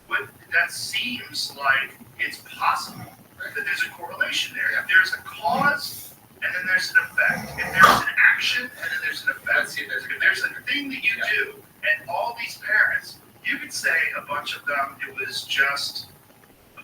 Speaker 1: What that seems like it's possible that there's a correlation there. If there's a cause and then there's an effect, if there's an action and then there's an effect, if there's a thing that you do, and all these parents, you could say a bunch of them, it was just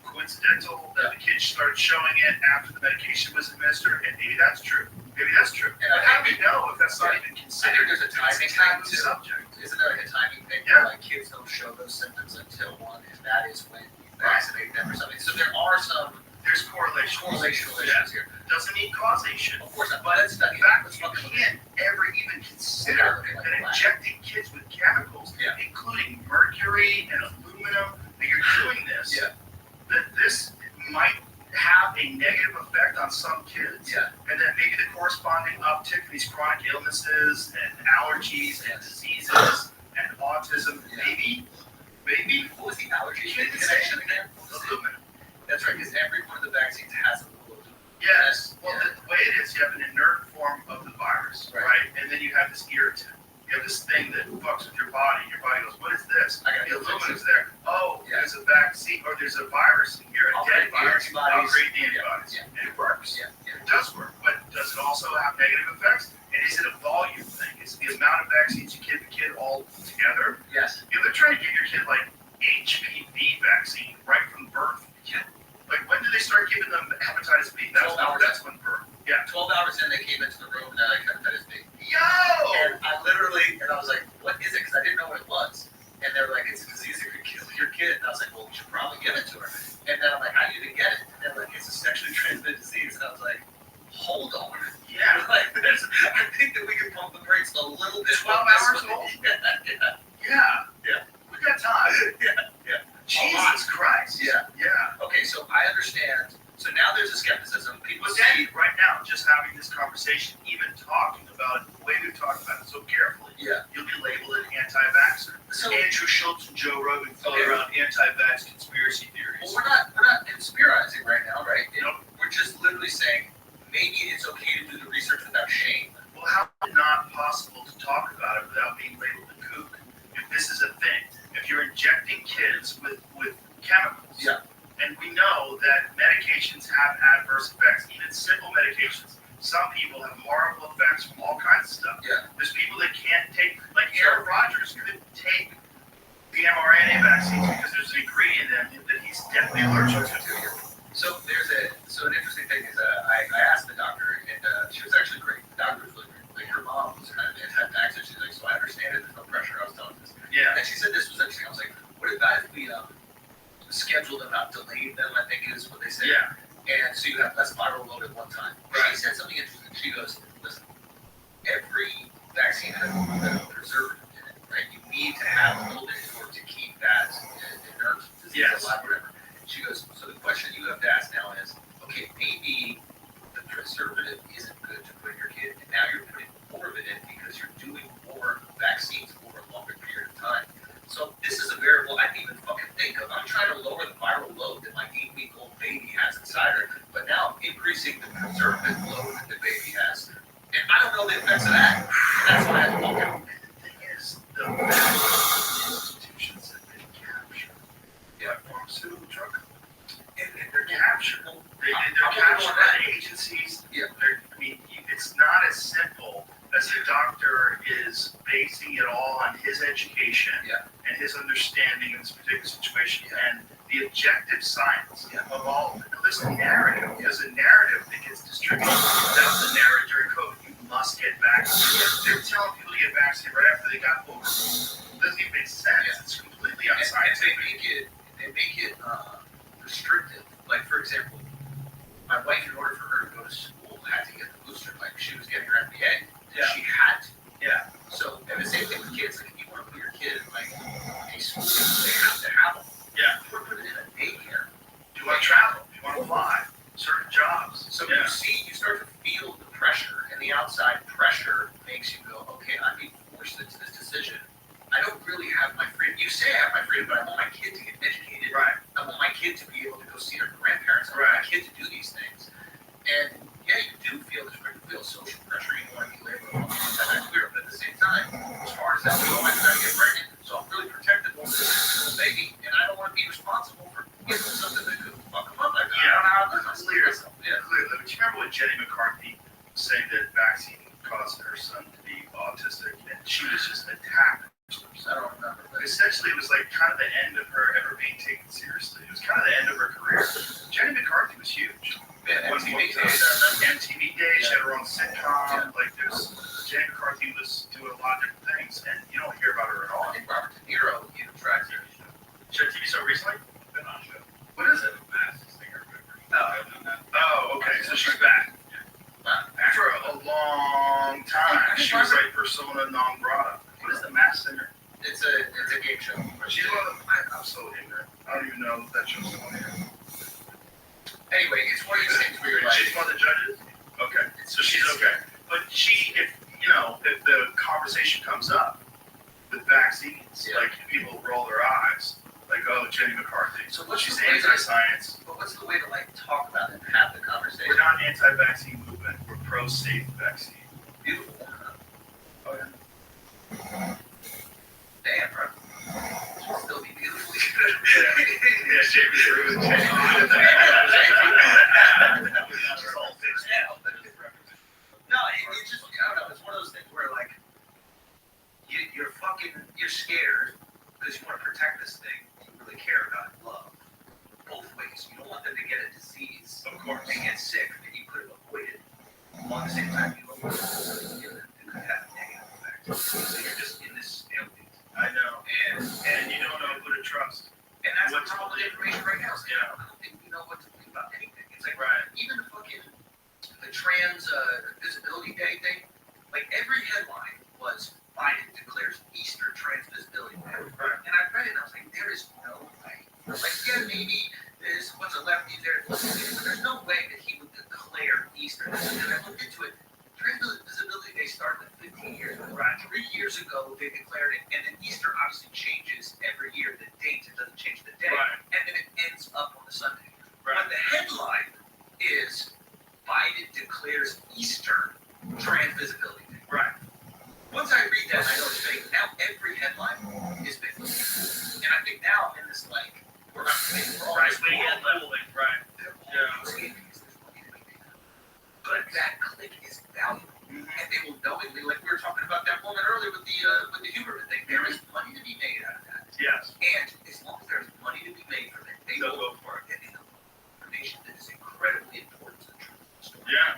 Speaker 1: coincidental that the kid started showing it after the medication was administered, and maybe that's true. Maybe that's true.
Speaker 4: And
Speaker 1: But how do we know if that's not even
Speaker 4: I think
Speaker 1: considered?
Speaker 4: there's a timing
Speaker 1: taboo
Speaker 4: thing too.
Speaker 1: subject.
Speaker 4: Isn't there like a timing thing
Speaker 1: Yeah.
Speaker 4: where like kids don't show those symptoms until 1, and that is when you vaccinate them or something? So there are some
Speaker 1: There's correlation.
Speaker 4: correlational
Speaker 1: Yeah.
Speaker 4: issues here.
Speaker 1: Doesn't mean causation.
Speaker 4: Of course, but it's
Speaker 1: The fact that you can't ever even consider that injecting kids with chemicals,
Speaker 4: Yeah.
Speaker 1: including mercury and aluminum, that you're doing this,
Speaker 4: Yeah.
Speaker 1: that this might have a negative effect on some kids,
Speaker 4: Yeah.
Speaker 1: and then maybe the corresponding uptick in these chronic illnesses and allergies and diseases and autism,
Speaker 4: Yeah.
Speaker 1: maybe
Speaker 4: What was the allergy
Speaker 1: You didn't
Speaker 4: connection
Speaker 1: say
Speaker 4: again?
Speaker 1: aluminum.
Speaker 4: That's right, because every one of the vaccines has a little aluminum.
Speaker 1: Yes. Well,
Speaker 4: Yeah.
Speaker 1: the way it is, you have an inert form of the virus,
Speaker 4: Right.
Speaker 1: right? And then you have this irritant. You have this thing that fucks with your body. Your body goes, "What is this?"
Speaker 4: I gotta
Speaker 1: The
Speaker 4: go fix
Speaker 1: aluminum's
Speaker 4: it.
Speaker 1: there. Oh,
Speaker 4: Yeah.
Speaker 1: there's a vaccine or there's a virus in here,
Speaker 4: I'll
Speaker 1: a dead
Speaker 4: create the
Speaker 1: virus.
Speaker 4: antibodies.
Speaker 1: I'll create the
Speaker 4: Yeah.
Speaker 1: antibodies.
Speaker 4: Yeah.
Speaker 1: And it works.
Speaker 4: Yeah. Yeah.
Speaker 1: It does work. But does it also have negative effects? And is it a volume thing? Is it the amount of vaccines you give the kid all together?
Speaker 4: Yes.
Speaker 1: You know, they're trying to give your kid like HPV vaccine right from birth.
Speaker 4: Yeah.
Speaker 1: Like, when do they start giving them hepatitis B?
Speaker 4: 12 hours.
Speaker 1: That's when birth. Yeah.
Speaker 4: 12 hours in, they came into the room and I cut his big.
Speaker 1: Yo!
Speaker 4: And I was like, what is it? Because I didn't know what it was. And they were like, it's a disease that could kill your kid. And I was like, well, we should probably give it to her. And then I'm like, how do you even get it? And they're like, it's a sexually transmitted disease. And I was like, hold on.
Speaker 1: Yeah.
Speaker 4: Like, I think that we can pump the brakes a little bit.
Speaker 1: 12 hours old?
Speaker 4: Yeah.
Speaker 1: Yeah. We got time.
Speaker 4: Yeah.
Speaker 1: Jesus Christ.
Speaker 4: Yeah.
Speaker 1: Yeah.
Speaker 4: Okay, so I understand. So now there's a skepticism. People
Speaker 1: But
Speaker 4: say,
Speaker 1: then, right now, just having this conversation, even talking about it, the way we've talked about it so carefully,
Speaker 4: yeah.
Speaker 1: you'll be labeled an anti-vaxxer.
Speaker 4: So
Speaker 1: Andrew Schultz and Joe Rogan throw
Speaker 4: Okay.
Speaker 1: around anti-vax conspiracy theories.
Speaker 4: well, we're not conspirizing right now, right? You know, we're just literally saying maybe it's okay to do the research without shame.
Speaker 1: Well, how is it not possible to talk about it without being labeled a kook? If this is a thing, if you're injecting kids with chemicals,
Speaker 4: Yeah.
Speaker 1: and we know that medications have adverse effects, even simple medications. Some people have horrible effects from all kinds of stuff.
Speaker 4: Yeah.
Speaker 1: There's people that can't take, like Aaron Rodgers couldn't take the mRNA vaccines because there's an ingredient in it that he's definitely allergic to.
Speaker 4: So an interesting thing is I asked the doctor and she was actually great. The doctor was really great. Like her mom was kind of anti-vax and she's like, so I understand it. There's no pressure. I was telling this.
Speaker 1: Yeah.
Speaker 4: And she said this was interesting. I was like, what about if we scheduled them, not delayed them? I think is what they said.
Speaker 1: Yeah.
Speaker 4: And so you have less viral load at one time.
Speaker 1: Right.
Speaker 4: She said something interesting. She goes, listen, every vaccine has a preservative in it, right? You need to have a little bit in order to keep that inert disease
Speaker 1: Yes.
Speaker 4: alive, whatever. She goes, so the question you have to ask now is, okay, maybe the preservative isn't good to put in your kid, and now you're putting more of it in because you're doing more vaccines over a longer period of time. So this is a variable I didn't even fucking think of. I'm trying to lower the viral load that my 8-week-old baby has inside her, but now I'm increasing the preservative load that the baby has. And I don't know the effects of that. And that's why I had to walk out.
Speaker 1: The thing is, the medical institutions have been captured by pharmaceutical drug companies. And they're captured. They're captured by agencies.
Speaker 4: Yeah.
Speaker 1: I mean, it's not as simple as the doctor is basing it all on his education and his understanding of this particular situation and the objective science of all of it. Now, there's a narrative. There's a narrative that gets distributed. That was the narrative during COVID. You must get vaccinated. They're telling people to get vaccinated right after they got over. It doesn't even make sense. It's completely
Speaker 4: And
Speaker 1: unscientific.
Speaker 4: they make it restrictive. Like, for example, my wife, in order for her to go to school, had to get the booster. Like, she was getting her MBA.
Speaker 1: Yeah.
Speaker 4: She had to.
Speaker 1: Yeah.
Speaker 4: So, and the same thing with kids. Like, if you want to put your kid in, like, a school, they have to have them.
Speaker 1: Yeah.
Speaker 4: You want to put it in a daycare.
Speaker 1: Do you want to travel? Do you want to fly? Certain jobs.
Speaker 4: So you start to feel the pressure, and the outside pressure makes you go, okay, I'm being forced into this decision. I don't really have my freedom. You say I have my freedom, but I want my kid to get educated.
Speaker 1: Right.
Speaker 4: I want my kid to be able to go see their grandparents. I want my kid to do these things. And yeah, you do feel this pressure. You feel social pressure. You want to be labeled as queer, but at the same time, as far as
Speaker 7: works out. We don't want to get pregnant, so I'm really protective over this baby, and I don't want to be responsible for giving them something that could fuck them up. Like, I don't know how to live.
Speaker 1: Clearly. But you remember when Jenny McCarthy was saying that vaccine caused her son to be autistic, and she was just attacked.
Speaker 7: I don't remember.
Speaker 1: But essentially, it was like kind of the end of her ever being taken seriously. It was kind of the end of her career. Jenny McCarthy was huge.
Speaker 7: Yeah, MTV days,
Speaker 1: MTV days, she had her own sitcom. Like, Jenny McCarthy was doing a lot of different things, and you don't hear about her at all.
Speaker 7: I think Robert De Niro, he attracts her.
Speaker 1: She had a TV show recently?
Speaker 4: Been on show.
Speaker 1: What is it?
Speaker 4: Masked Singer.
Speaker 1: Oh, okay, so she's back. After a long time, she was like persona non grata. What is the Masked Singer?
Speaker 7: It's a game show.
Speaker 1: She's one of them. I'm so ignorant. I don't even know if that show's going on.
Speaker 7: Anyway, it's one of these things where you're like,
Speaker 1: She's one of the judges? Okay, so she's okay. But if the conversation comes up with vaccines, like people roll their eyes, like, oh, Jenny McCarthy.
Speaker 7: so what's
Speaker 1: She's
Speaker 7: the way to,
Speaker 1: anti-science.
Speaker 7: but what's the way to like talk about it and have the conversation?
Speaker 1: We're not anti-vaccine movement. We're pro-safe vaccine.
Speaker 7: Beautiful.
Speaker 1: Oh, yeah.
Speaker 7: Damn, bro. She'll still be beautiful.
Speaker 1: Yeah, Jamie's ruined.
Speaker 7: No, it's just, I don't know, it's one of those things where like, you're scared because you want to protect this thing you really care about and love. Both ways. You don't want them to get a disease
Speaker 1: Of course.
Speaker 7: and get sick and you could avoid it. While at the same time, you avoid it could have a negative effect. So you're just in this stalemate.
Speaker 1: I know. And you don't know who to trust.
Speaker 7: And that's the problem with information right now. So
Speaker 1: Yeah.
Speaker 7: I don't think we know what to think about anything. It's like,
Speaker 1: Right.
Speaker 7: even the trans visibility day thing, like every headline was Biden declares Easter trans visibility day.
Speaker 1: Right.
Speaker 7: And I read it and I was like, there is no way. Like, yeah, maybe there's a bunch of lefties there, but there's no way that he would declare Easter. And I looked into it. Trans visibility day started 15 years ago.
Speaker 1: Right.
Speaker 7: 3 years ago, they declared it, and then Easter obviously changes every year. The date, it doesn't change the day.
Speaker 1: Right.
Speaker 7: And then it ends up on the Sunday.
Speaker 1: Right.
Speaker 7: But the headline is Biden declares Easter trans visibility day.
Speaker 1: Right.
Speaker 7: Once I read that, I know it's fake. Now every headline is fake. And I think now in this, like, we're not fake.
Speaker 1: Right. We get leveling. Right.
Speaker 7: They're all
Speaker 1: Yeah.
Speaker 7: escaping because there's money to be made. But that click is valuable. And they will knowingly, like we were talking about that woman earlier with the Huberman thing, there is money to be made out of that.
Speaker 1: Yes.
Speaker 7: And as long as there's money to be made from it, they
Speaker 1: They'll
Speaker 7: will
Speaker 1: go for it.
Speaker 7: get information that is incredibly important to the truth of the story.
Speaker 1: Yeah.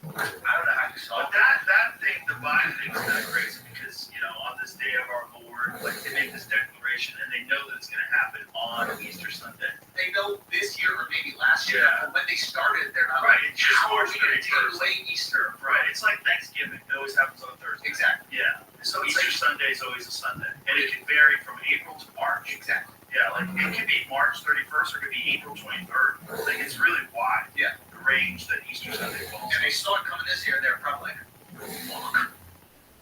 Speaker 7: I don't know how you solve
Speaker 1: But that thing, the Biden thing is kind of crazy because, on this day of our Lord, like they make this declaration and they know that it's going to happen on Easter Sunday.
Speaker 7: They know this year or maybe last year,
Speaker 1: Yeah.
Speaker 7: but when they started, they're not
Speaker 1: Right,
Speaker 7: like,
Speaker 1: it's just
Speaker 7: how are
Speaker 1: March
Speaker 7: we going to take
Speaker 1: 31st.
Speaker 7: away Easter?
Speaker 1: Right. It's like Thanksgiving. It always happens on Thursday.
Speaker 7: Exactly.
Speaker 1: Yeah.
Speaker 7: So it's
Speaker 1: Easter
Speaker 7: like,
Speaker 1: Sunday is always a Sunday. And it can vary from April to March.
Speaker 7: exactly.
Speaker 1: Yeah, like it could be March 31st or it could be April 23rd. Like it's really wide.
Speaker 7: Yeah.
Speaker 1: The range that Easter Sunday falls.
Speaker 7: And they saw it coming this year, and they're probably like, fuck.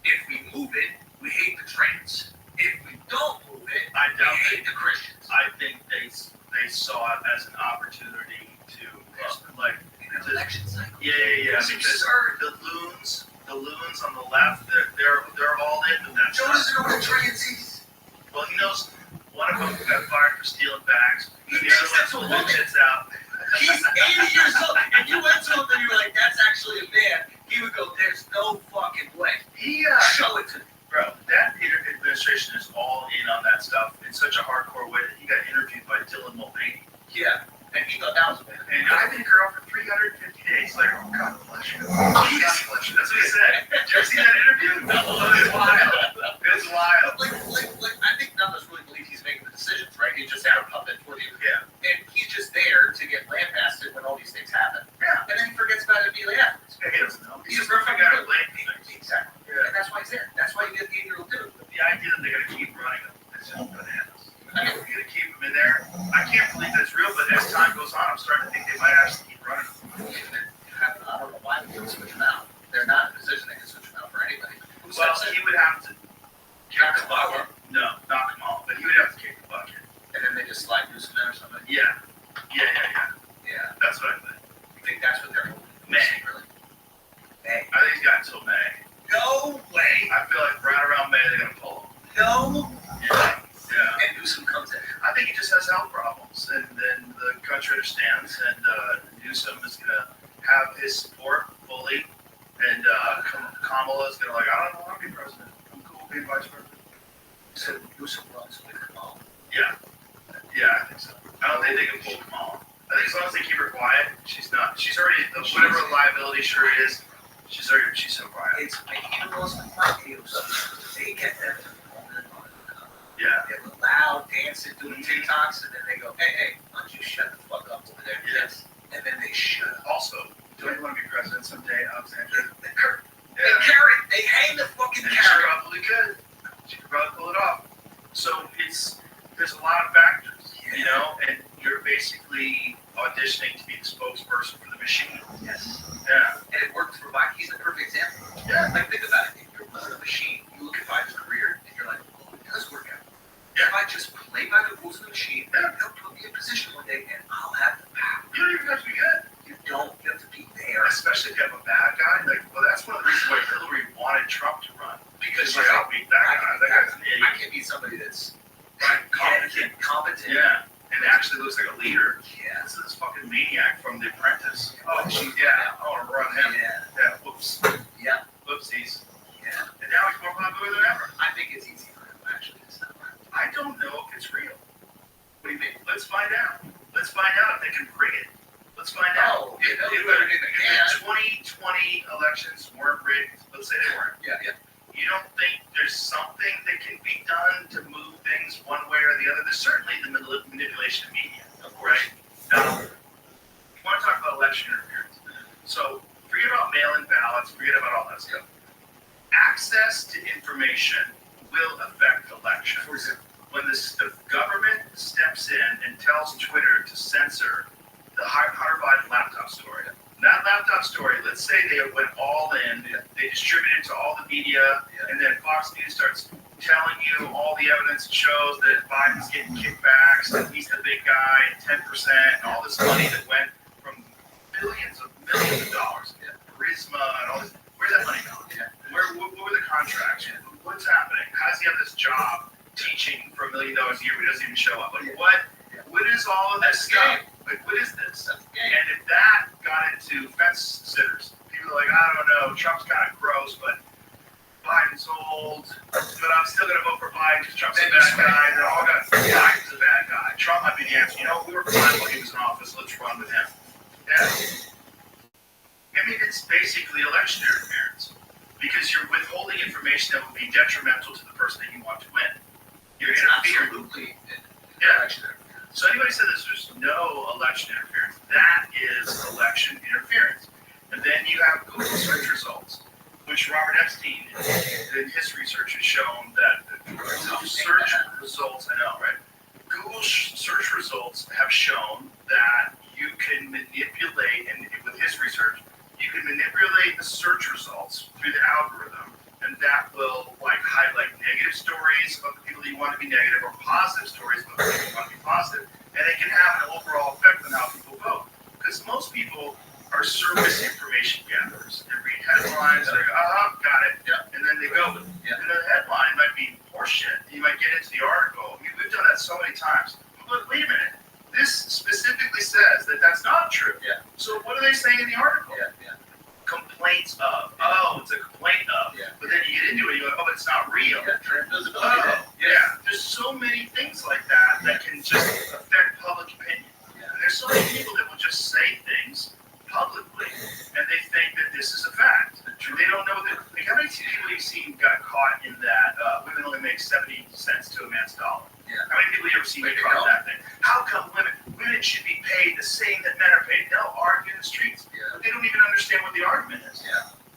Speaker 7: If we move it, we hate the trans. If we don't move it,
Speaker 1: I doubt
Speaker 7: we hate the Christians.
Speaker 1: I think they saw it as an opportunity to like
Speaker 7: In an election cycle.
Speaker 1: yeah,
Speaker 7: It's
Speaker 1: because
Speaker 7: absurd.
Speaker 1: the loons on the left, they're all into that.
Speaker 7: Joe doesn't know what a trans is.
Speaker 1: Well, he knows one of them got fired for stealing bags.
Speaker 7: He
Speaker 1: The
Speaker 7: thinks
Speaker 1: other
Speaker 7: that's a
Speaker 1: one
Speaker 7: woman.
Speaker 1: shits out.
Speaker 7: He's 80 years old. If you went to him and you were like, that's actually a man, he would go, there's no fucking way.
Speaker 1: He
Speaker 7: Show it to me.
Speaker 1: bro, that administration is all in on that stuff in such a hardcore way that he got interviewed by Dylan Mulvaney.
Speaker 7: Yeah. And he thought that was a man.
Speaker 1: And I've been girl for 350 days. Like, oh, God bless you. God bless you. That's what he said. Did you ever see that interview? No. It's wild. It's wild.
Speaker 7: Like, I think none of us really believe he's making the decisions, right? He's just there a puppet for the
Speaker 1: Yeah.
Speaker 7: and he's just there to get lambasted when all these things happen.
Speaker 1: Yeah.
Speaker 7: And then he forgets about it immediately afterwards.
Speaker 1: He doesn't know.
Speaker 7: He's
Speaker 1: He's
Speaker 7: a
Speaker 1: just
Speaker 7: perfect
Speaker 1: perfect guy
Speaker 7: guy.
Speaker 1: to blame things.
Speaker 7: Exactly.
Speaker 1: Yeah.
Speaker 7: And that's why he's there. That's why you get the 8-year-old dude.
Speaker 1: The idea that they're going to keep running them is just bananas. You're going to keep them in there. I can't believe that's real, but as time goes on, I'm starting to think they might actually keep running them.
Speaker 7: I don't know why they don't switch them out. They're not in a position they can switch them out for anybody. Who
Speaker 1: Well,
Speaker 7: steps in?
Speaker 1: he would have to kick
Speaker 7: Knock
Speaker 1: the
Speaker 7: them out.
Speaker 1: bucket. No, knock them off. But he would have to kick the bucket.
Speaker 7: And then they just slide loose in there or something.
Speaker 1: Yeah. Yeah.
Speaker 7: Yeah.
Speaker 1: That's what I think.
Speaker 7: You think that's what they're hoping?
Speaker 1: May.
Speaker 7: Really?
Speaker 1: I think he's got until May.
Speaker 4: No way.
Speaker 1: I feel like right around May they're gonna pull him.
Speaker 4: No.
Speaker 1: Yeah. Yeah.
Speaker 4: And Newsom comes in.
Speaker 1: I think he just has health problems, and then the country understands, and Newsom is gonna have his support fully, and Kamala is gonna like, I don't want to be president. I'm cool being vice president.
Speaker 4: So Newsom runs with Kamala.
Speaker 1: Yeah, I think so. I don't think they can pull Kamala. I think as long as they keep her quiet, she's not. She's already whatever liability sure is. She's so quiet.
Speaker 4: It's making it most ideals. They get them to
Speaker 1: Yeah.
Speaker 4: They're loud, dancing, doing TikToks, and then they go, hey, why don't you shut the fuck up over there?
Speaker 1: Yes.
Speaker 4: And then they shut up.
Speaker 1: Also, don't you want to be president someday, Alexander?
Speaker 4: They carry, they hang the fucking
Speaker 1: And she
Speaker 4: carrot.
Speaker 1: probably could. She could probably pull it off. So there's a lot of factors, you know, and you're basically auditioning to be the spokesperson for the machine.
Speaker 4: Yes.
Speaker 1: Yeah.
Speaker 4: And it worked for Biden. He's the perfect example.
Speaker 1: Yeah.
Speaker 4: Like, think about it. If you're running a machine, you look at Biden's career, and you're like, oh, it does work out.
Speaker 1: Yeah.
Speaker 4: If I just play by the rules of the machine, they'll put me in position one day, and I'll have the power.
Speaker 1: You don't even have to be good.
Speaker 4: You don't have to be there.
Speaker 1: Especially if you have a bad guy. Like, well, that's one of the reasons why Hillary wanted Trump to run.
Speaker 4: Because
Speaker 1: She's like, I'll beat that guy. That guy's an
Speaker 4: I
Speaker 1: idiot.
Speaker 4: can't beat somebody that's
Speaker 1: Competent. Yeah. And actually looks like a leader.
Speaker 4: Yeah.
Speaker 1: This is this fucking maniac from The Apprentice. Oh, yeah. I want to run him. Yeah. Whoops.
Speaker 4: Yeah.
Speaker 1: Whoopsies.
Speaker 4: Yeah.
Speaker 1: And now he's more popular than ever.
Speaker 4: I think it's easy for him, actually. It's not right.
Speaker 1: I don't know if it's real.
Speaker 4: What do you mean?
Speaker 1: Let's find out. Let's find out if they can bring it. Let's find out.
Speaker 4: Oh, yeah, they'll do everything they can.
Speaker 1: If the 2020 elections weren't rigged, let's say they weren't.
Speaker 4: Yeah.
Speaker 1: You don't think there's something that can be done to move things one way or the other? There's certainly the manipulation of media, of course. Now, you want to talk about election interference. So forget about mail-in ballots, forget about all that stuff. Access to information will affect elections.
Speaker 4: For example,
Speaker 1: When the government steps in and tells Twitter to censor the Hunter Biden laptop story, that laptop story, let's say they went all in, they distributed it to all the media, and then Fox News starts telling you all the evidence that shows that Biden's getting kickbacks, and he's the big guy, and 10%, and all this money that went from millions of dollars, Charisma, and all this. Where's that money going? What were the contracts? What's happening? How does he have this job teaching for $1 million a year? He doesn't even show up. Like, what is all of this stuff? Like, what is this? And if that got into fence sitters, people are like, I don't know, Trump's kind of gross, but Biden's old, but I'm still going to vote for Biden because Trump's a bad guy. They're all got, Biden's a bad guy. Trump might be the answer. You know, we were fine when he was in office. Let's run with him. Yeah. I mean, it's basically election interference because you're withholding information that would be detrimental to the person that you want to win. You're interfering.
Speaker 4: absolutely
Speaker 1: Yeah.
Speaker 4: election interference.
Speaker 1: So anybody said there's no election interference, that is election interference. And then you have Google search results, which Robert Epstein in his research has shown that Google search results, I know, right? Google search results have shown that you can manipulate, and with his research, you can manipulate the search results through the algorithm, and that will like highlight negative stories about the people that you want to be negative, or positive stories about the people you want to be positive, and it can have an overall effect on how people vote. Because most people are surface information gatherers. They read headlines, and they go, got it, and then they go. And the headline might be horseshit. You might get into the article. I mean, we've done that so many times. But wait a minute. This specifically says that that's not true.
Speaker 4: Yeah.
Speaker 1: So what are they saying in the article? Complaints of. Oh, it's a complaint of. But then you get into it, you go, oh, but it's not real. There's so many things like that that can just affect public opinion. And there's so many people that will just say things publicly, and they think that this is a fact. They don't know that. Like, how many people you've seen got caught in that women only make 70 cents to a man's dollar? How many people you ever seen get caught in that thing? How come women should be paid the same that men are paid? They'll argue in the streets, but they don't even understand what the argument is.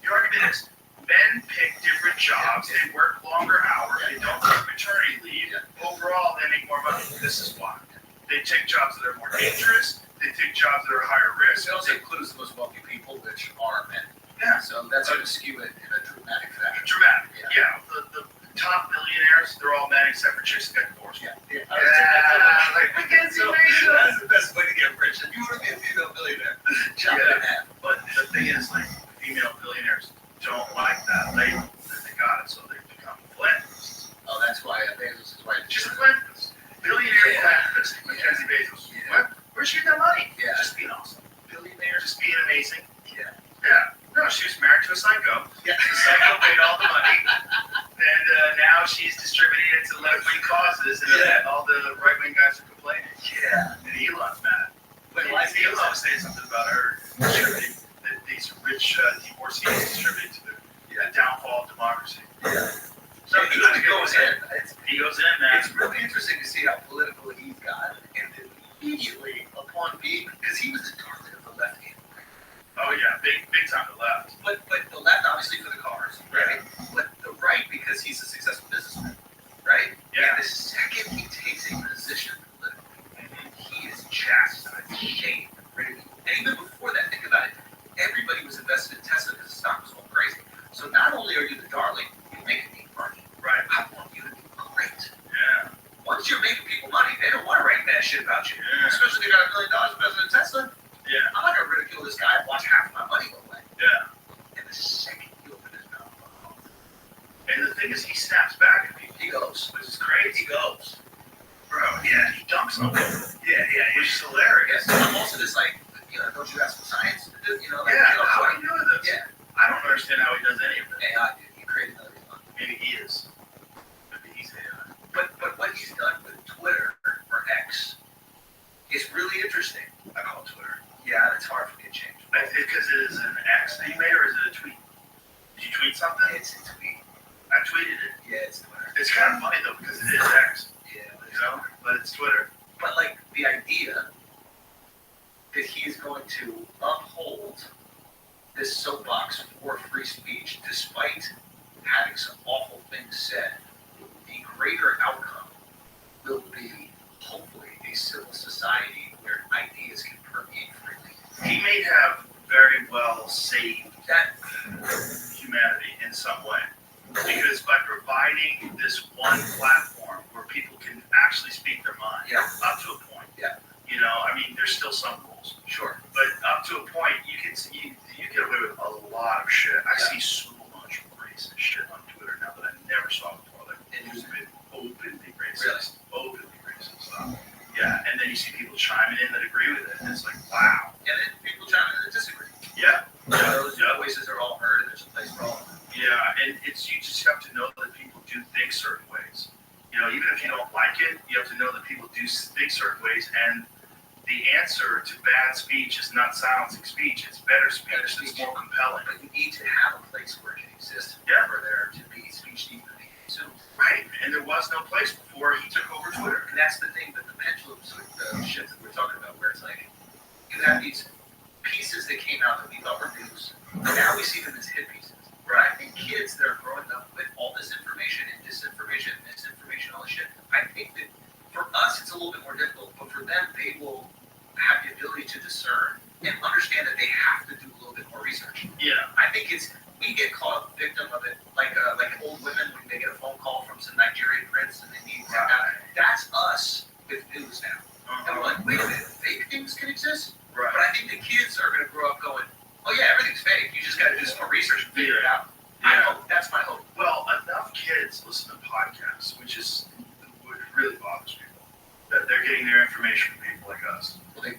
Speaker 1: The argument is men pick different jobs, they work longer hours, they don't take maternity leave. Overall, they make more money. This is why. They take jobs that are more dangerous. They take jobs that are higher risk.
Speaker 4: It also includes the most wealthy people, which are men.
Speaker 1: Yeah.
Speaker 4: So that's going to skew it in a dramatic fashion.
Speaker 1: Dramatic. Yeah. The top billionaires, they're all men except for chicks that got divorced.
Speaker 4: Like
Speaker 1: Mackenzie
Speaker 4: Mason. That's the best way to get rich. If you want to be a female billionaire, chop it in half.
Speaker 1: But the thing is, like, female billionaires don't like that label that they got it, so they become philanthropists.
Speaker 4: Oh, that's why Bezos is right.
Speaker 1: Just a philanthropist. Billionaire philanthropist, Mackenzie Bezos.
Speaker 4: Yeah.
Speaker 1: Where's she get that money?
Speaker 4: Yeah.
Speaker 1: Just being awesome.
Speaker 4: Billionaire.
Speaker 1: Just being amazing.
Speaker 4: Yeah.
Speaker 1: Yeah. No, she was married to a psycho.
Speaker 4: Yeah.
Speaker 1: The psycho paid all the money. And now she's distributing it to left-wing causes, and all the right-wing guys are complaining.
Speaker 4: Yeah.
Speaker 1: And Elon's mad.
Speaker 4: But
Speaker 1: Why
Speaker 4: why
Speaker 1: is Elon saying something about her distributing, that these rich divorcees distribute to the downfall of democracy?
Speaker 4: Yeah. So he goes in.
Speaker 1: He goes in, man.
Speaker 4: It's really interesting to see how political he's got, and then immediately upon being, because he was the target of the left hand.
Speaker 1: Oh yeah, big time to the left.
Speaker 4: But the left obviously for the cars, right? But the right because he's a successful businessman, right?
Speaker 1: Yeah.
Speaker 4: And the second he takes a position politically, he is chastised, shamed, ridiculed. And even before that, think about it. Everybody was invested in Tesla because the stock was going crazy. So not only are you the darling, you're making me money.
Speaker 1: Right.
Speaker 4: I want you to be great.
Speaker 1: Yeah.
Speaker 4: Once you're making people money, they don't want to write bad shit about you.
Speaker 1: Yeah.
Speaker 4: Especially if you got $1 million invested in Tesla.
Speaker 1: Yeah.
Speaker 4: I'm not going to ridicule this guy and watch half of my money go away.
Speaker 1: Yeah.
Speaker 4: And the second he opened his mouth,
Speaker 1: And the thing is, he snaps back at people.
Speaker 4: he goes.
Speaker 1: Which is crazy.
Speaker 4: He goes.
Speaker 1: Bro, yeah, he dunks on people. Yeah, which is hilarious.
Speaker 4: Yes. I'm also just like, don't you have some science to do? Like,
Speaker 1: Yeah, how are you doing this?
Speaker 4: Yeah.
Speaker 1: I don't understand how he does any of it.
Speaker 4: AI, dude. He created another one.
Speaker 1: Maybe he is. Maybe he's AI.
Speaker 4: But what he's done with Twitter or X is really interesting.
Speaker 1: I call it Twitter.
Speaker 4: Yeah, it's hard for me to change.
Speaker 1: Because it is an X that you made, or is it a tweet? Did you tweet something?
Speaker 4: It's a tweet.
Speaker 1: I tweeted it.
Speaker 4: Yeah, it's Twitter.
Speaker 1: It's kind of funny though because it is X,
Speaker 4: Yeah, but
Speaker 1: you know, but it's Twitter.
Speaker 4: But like the idea that he is going to uphold this soapbox for free speech, despite having some awful things said, the greater outcome will be hopefully a civil society where ideas can permeate freely.
Speaker 1: He may have very well saved
Speaker 4: That
Speaker 1: humanity in some way. Because by providing this one platform where people can actually speak their mind, up to a point.
Speaker 4: Yeah.
Speaker 1: You know, I mean, there's still some rules,
Speaker 4: sure.
Speaker 1: but up to a point, you get away with a lot of shit. I see so much racist shit on Twitter now that I never saw before. Like, it's been openly racist, openly racist stuff. Yeah, and then you see people chiming in that agree with it, and it's like, wow.
Speaker 4: And then people chime in that disagree.
Speaker 1: Yeah.
Speaker 4: Those voices are all heard, and there's a place for all of them.
Speaker 1: Yeah, and you just have to know that people do think certain ways. You know, even if you don't like it, you have to know that people do think certain ways, and the answer to bad speech is not silencing speech, it's better speech that's more compelling.
Speaker 4: But you need to have a place where it can exist for there to be speech to even be consumed.
Speaker 1: Right, and there was no place before he took over Twitter.
Speaker 4: And that's the thing, that the pendulum sort of shift that we're talking about, where it's like, you have these pieces that came out that we thought were news, and now we see them as hit pieces. Right? I think kids that are growing up with all this information and disinformation, misinformation, all this shit, I think that for us it's a little bit more difficult, but for them, they will have the ability to discern and understand that they have to do a little bit more research.
Speaker 1: Yeah.
Speaker 4: I think we get caught victim of it, like old women when they get a phone call from some Nigerian prince and they need to that's us with news now. And we're like, wait a minute, fake things can exist?
Speaker 1: Right.
Speaker 4: But I think the kids are going to grow up going, oh yeah, everything's fake. You just got to do some more research and figure it out. I hope. That's my hope.
Speaker 1: Well, enough kids listen to podcasts, which is what really bothers people. That they're getting their information from people like us.
Speaker 4: Well, they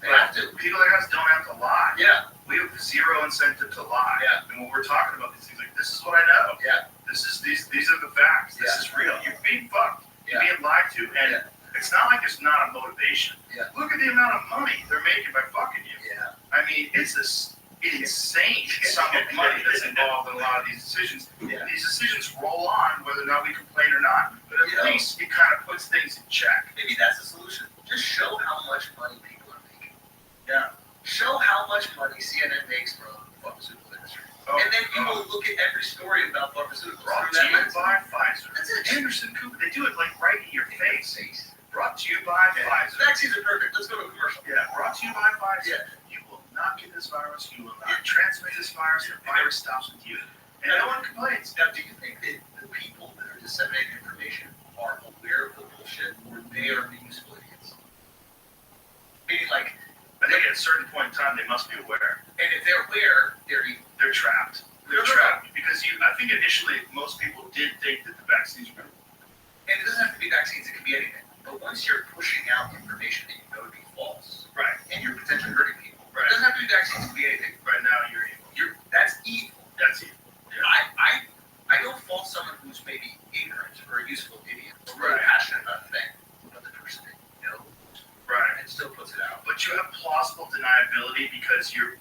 Speaker 4: have to.
Speaker 1: People like us don't have to lie.
Speaker 4: Yeah.
Speaker 1: We have zero incentive to lie.
Speaker 4: Yeah.
Speaker 1: And when we're talking about these things, like, this is what I know.
Speaker 4: Yeah.
Speaker 1: These are the facts. This is real. You're being fucked. You're being lied to. And it's not like there's not a motivation.
Speaker 4: Yeah.
Speaker 1: Look at the amount of money they're making by fucking you.
Speaker 4: Yeah.
Speaker 1: I mean, it's this insane sum of money that's involved in a lot of these decisions.
Speaker 4: Yeah.
Speaker 1: These decisions roll on whether or not we complain or not. But at least it kind of puts things in check.
Speaker 4: Maybe that's the solution. Just show how much money people are making.
Speaker 1: Yeah.
Speaker 4: Show how much money CNN makes from the pharmaceutical industry.
Speaker 1: Oh,
Speaker 4: and then you will look at every story about pharmaceuticals.
Speaker 1: Brought to you by Pfizer. That's it. Anderson Cooper. They do it like right in your face. Brought to you by Pfizer.
Speaker 4: Vaccines are perfect. Let's go to a commercial.
Speaker 1: Yeah. Brought to you by Pfizer.
Speaker 4: Yeah.
Speaker 1: You will not get this virus. You will not transmit this virus. The virus stops with you. And no one complains.
Speaker 4: Now, do you think that the people that are disseminating information are aware of the bullshit, or they are the useful idiots? Meaning, like,
Speaker 1: I think at a certain point in time they must be aware.
Speaker 4: and if they're aware, they're evil.
Speaker 1: They're trapped.
Speaker 4: They're
Speaker 1: trapped. think initially most people did think that the vaccines were.
Speaker 4: And it doesn't have to be vaccines, it can be anything. But once you're pushing out information that you know to be false,
Speaker 1: Right.
Speaker 4: and you're potentially hurting people,
Speaker 1: Right.
Speaker 4: it doesn't have to be vaccines, it can be anything.
Speaker 1: Right now, you're evil.
Speaker 4: That's evil.
Speaker 1: That's evil. Yeah.
Speaker 4: I don't fault someone who's maybe ignorant or a useful idiot or really
Speaker 1: Right.
Speaker 4: passionate about a thing, but the person that knows
Speaker 1: Right.
Speaker 4: and still puts it out.
Speaker 1: But you have plausible deniability because you're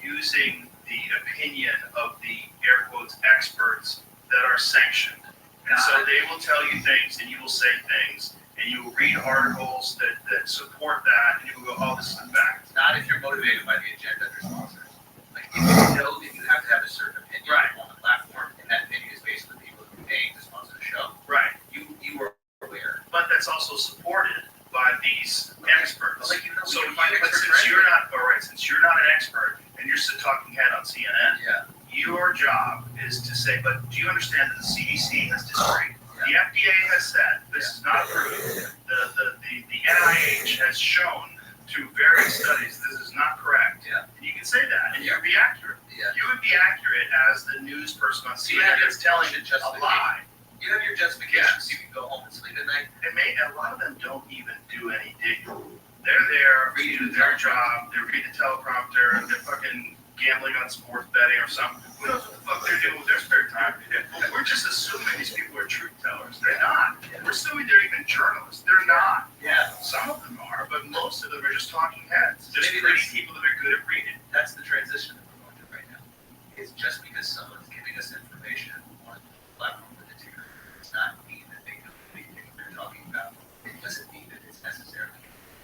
Speaker 1: using the opinion of the air quotes experts that are sanctioned. And so they will tell you things and you will say things and you will read articles that support that and you will go, oh, this is a fact.
Speaker 4: Not if you're motivated by the agenda of your sponsors. Like if you know that you have to have a certain opinion
Speaker 1: Right.
Speaker 4: on the platform, and that opinion is based on the people who are paying to sponsor the show,
Speaker 1: Right.
Speaker 4: you are aware.
Speaker 1: But that's also supported by these experts.
Speaker 4: Like, you know,
Speaker 1: So
Speaker 4: we can find
Speaker 1: but
Speaker 4: experts
Speaker 1: since
Speaker 4: for
Speaker 1: you're not, all right, since you're not an expert and you're just a talking head on CNN,
Speaker 4: Yeah.
Speaker 1: your job is to say, but do you understand that the CDC has disagreed? The FDA has said this is not approved. The NIH has shown through various studies this is not correct.
Speaker 4: Yeah.
Speaker 1: And you can say that, and you would be accurate.
Speaker 4: Yeah.
Speaker 1: You would be accurate as the news person on
Speaker 4: So you have
Speaker 1: CNN
Speaker 4: your
Speaker 1: that's telling
Speaker 4: justification.
Speaker 1: a lie.
Speaker 4: You have your justification so you can go home and sleep at night.
Speaker 1: And a lot of them don't even do any digging. They're there, do their job, they read the teleprompter, they're fucking gambling on sports betting or something. Who knows what the fuck they're doing with their spare time? We're just assuming these people are truth tellers. They're not. We're assuming they're even journalists. They're not.
Speaker 4: Yeah.
Speaker 1: Some of them are, but most of them are just talking heads. Just
Speaker 4: Maybe
Speaker 1: pretty
Speaker 4: that's-
Speaker 1: people that are good at reading.
Speaker 4: That's the transition that we're going through right now. It's just because someone's giving us information on the platform of the material. It's not mean that they know anything they're talking about. It doesn't mean that it's necessary.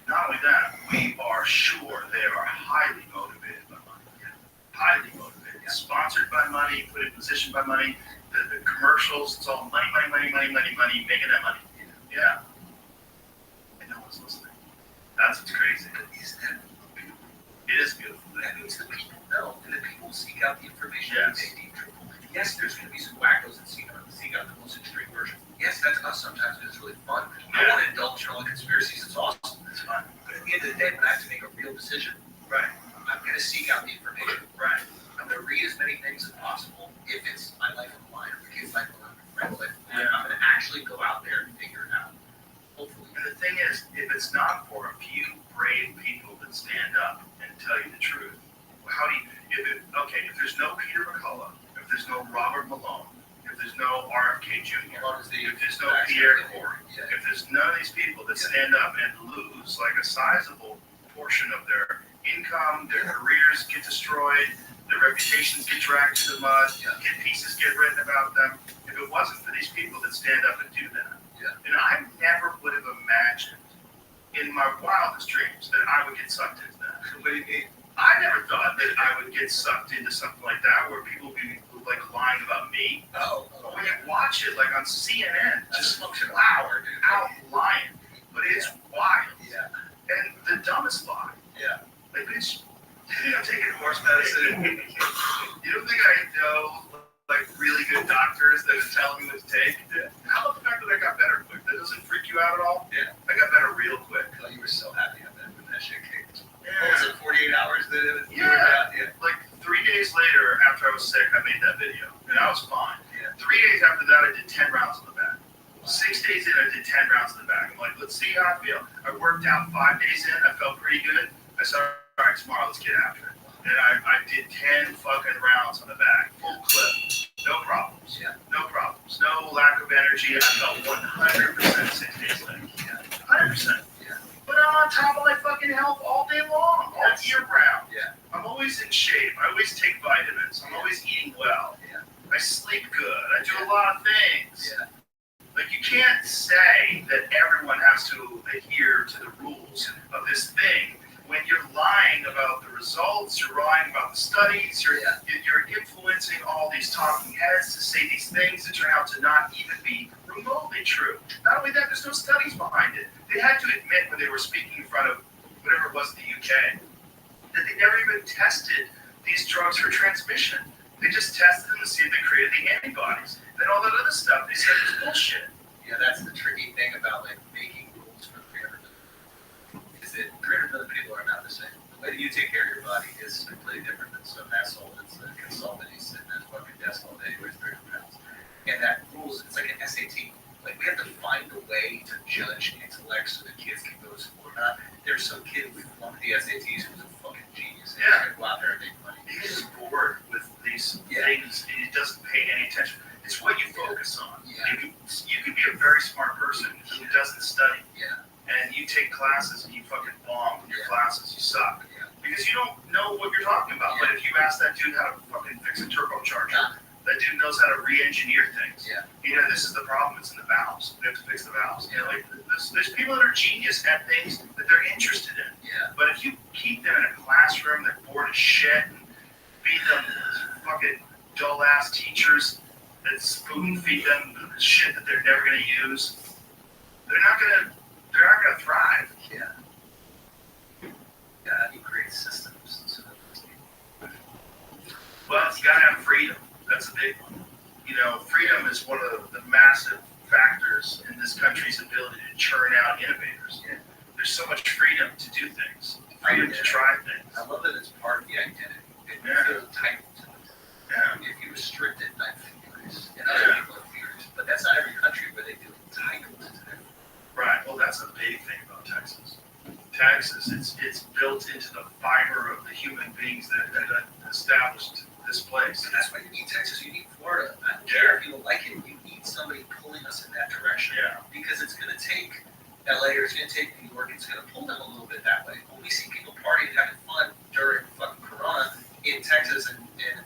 Speaker 1: Not only that, we are sure they are highly motivated by money. Highly motivated. Sponsored by money, put in position by money. The commercials, it's all money, making that money. Yeah. And no one's listening. That's what's crazy.
Speaker 4: Is that beautiful?
Speaker 1: It is beautiful.
Speaker 4: That means the people know, and the people seek out the information
Speaker 1: Yes.
Speaker 4: that they deem truthful. Yes, there's going to be some wackos that seek out the most extreme version. Yes, that's us sometimes, but it's really fun. I want to indulge in all the conspiracies. It's awesome. It's fun. But at the end of the day, when I have to make a real decision,
Speaker 1: Right.
Speaker 4: I'm going to seek out the information.
Speaker 1: Right.
Speaker 4: I'm going to read as many things as possible if it's my life on the line, or the kid's life on the line, or my friend's life on the line.
Speaker 1: Yeah.
Speaker 4: I'm going to actually go out there and figure it out. Hopefully.
Speaker 1: And the thing is, if it's not for a few brave people that stand up and tell you the truth, how do you, if there's no Peter McCullough, if there's no Robert Malone, if there's no RFK Jr., if there's no Pierre Corey, if there's none of these people that stand up and lose like a sizable portion of their income, their careers get destroyed, their reputations get dragged to the mud, hit pieces get written about them. If it wasn't for these people that stand up and do that, and I never would have imagined in my wildest dreams that I would get sucked into that.
Speaker 4: What do you mean?
Speaker 1: I never thought that I would get sucked into something like that where people would be like lying about me.
Speaker 4: Oh.
Speaker 1: But when you watch it, like on CNN, just
Speaker 4: fucking
Speaker 1: loud, out lying. But it's wild.
Speaker 4: Yeah.
Speaker 1: And the dumbest lie.
Speaker 4: Yeah.
Speaker 1: Like, bitch, I'm taking horse medicine. You don't think I know, like, really good doctors that are telling me what to take? How about the fact that I got better quick? That doesn't freak you out at all?
Speaker 4: Yeah.
Speaker 1: I got better real quick.
Speaker 4: Oh, you were so happy on that when that shit kicked.
Speaker 1: Yeah.
Speaker 4: What was it, 48 hours that it was?
Speaker 1: Yeah. Like 3 days later, after I was sick, I made that video, and I was fine.
Speaker 4: Yeah.
Speaker 1: 3 days after that, I did 10 rounds on the back. 6 days in, I did 10 rounds on the back. I'm like, let's see how I feel. I worked out 5 days in, I felt pretty good. I said, all right, tomorrow, let's get after it. And I did 10 fucking rounds on the back, full clip. No problems.
Speaker 4: Yeah.
Speaker 1: No problems. No lack of energy. I felt 100% 6 days later. Yeah. 100%.
Speaker 4: Yeah.
Speaker 1: But I'm on top of my fucking health all day long, all year round.
Speaker 4: Yeah.
Speaker 1: I'm always in shape. I always take vitamins. I'm always eating well.
Speaker 4: Yeah.
Speaker 1: I sleep good. I do a lot of things.
Speaker 4: Yeah.
Speaker 1: Like, you can't say that everyone has to adhere to the rules of this thing when you're lying about the results, you're lying about the studies, you're influencing all these talking heads to say these things that turn out to not even be remotely true. Not only that, there's no studies behind it. They had to admit when they were speaking in front of whatever it was in the UK that they never even tested these drugs for transmission. They just tested them to see if they created the antibodies. Then all that other stuff they said was bullshit.
Speaker 4: Yeah, that's the tricky thing about like making rules for 300 million. Is that 300 million people are not the same. The way that you take care of your body is completely different than some asshole that's a consultant. He's sitting at his fucking desk all day, weighs 300 pounds. and that rules, it's like an SAT. Like, we have to find a way to judge intellect so that kids can go to school or not. There's some kid who flunked the SATs who's a fucking genius. And he's gonna go out there and make money.
Speaker 1: He's just bored with these things, and he doesn't pay any attention. It's what you focus on.
Speaker 4: Yeah.
Speaker 1: You could be a very smart person who doesn't study,
Speaker 4: Yeah.
Speaker 1: and you take classes and you fucking bomb in your classes. You suck.
Speaker 4: Yeah.
Speaker 1: Because you don't know what you're talking about. But if you ask that dude how to fucking fix a turbocharger, that dude knows how to re-engineer things.
Speaker 4: Yeah.
Speaker 1: You know, this is the problem. It's in the valves. We have to fix the valves. You know, like there's people that are genius at things that they're interested in.
Speaker 4: Yeah.
Speaker 1: But if you keep them in a classroom, they're bored as shit, and feed them fucking dull ass teachers that spoon feed them the shit that they're never gonna use, they're not gonna thrive.
Speaker 4: Yeah. Yeah, you create systems. So
Speaker 1: But you gotta have freedom. That's a big one. You know, freedom is one of the massive factors in this country's ability to churn out innovators.
Speaker 4: Yeah.
Speaker 1: There's so much freedom to do things, freedom to try things.
Speaker 4: I love that it's part of the identity. It feels entitled to it.
Speaker 1: Yeah.
Speaker 4: If you restrict it, I'm furious. And other people are furious. But that's not every country where they feel entitled to it.
Speaker 1: Right. Well, that's a big thing about Texas. Texas, it's built into the fiber of the human beings that established this place.
Speaker 4: And that's why you need Texas, you need Florida. I don't care if you don't like it, you need somebody pulling us in that direction.
Speaker 1: Yeah.
Speaker 4: Because it's going to take LA or it's going to take New York, it's going to pull them a little bit that way. When we see people partying and having fun during fucking Corona in Texas and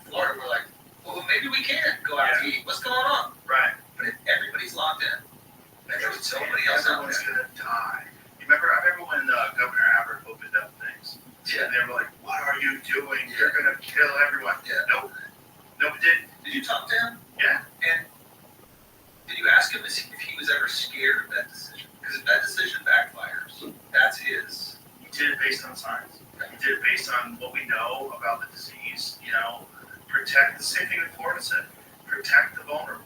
Speaker 4: Florida, we're like, well, maybe we can go out to eat. What's going on?
Speaker 1: Right.
Speaker 4: But if everybody's locked in. And there's somebody else out
Speaker 1: Everyone's
Speaker 4: there.
Speaker 1: gonna die. I remember when Governor Abbott opened up things.
Speaker 4: Yeah.
Speaker 1: And they were like, "What are you doing? You're gonna kill everyone."
Speaker 4: Yeah.
Speaker 1: Nope. Nope.
Speaker 4: Did you talk to him?
Speaker 1: Yeah.
Speaker 4: And did you ask him if he was ever scared of that decision? Because if that decision backfires, that's his.
Speaker 1: He did it based on science. He did it based on what we know about the disease. You know, protect. The same thing that Florida said. Protect the vulnerable.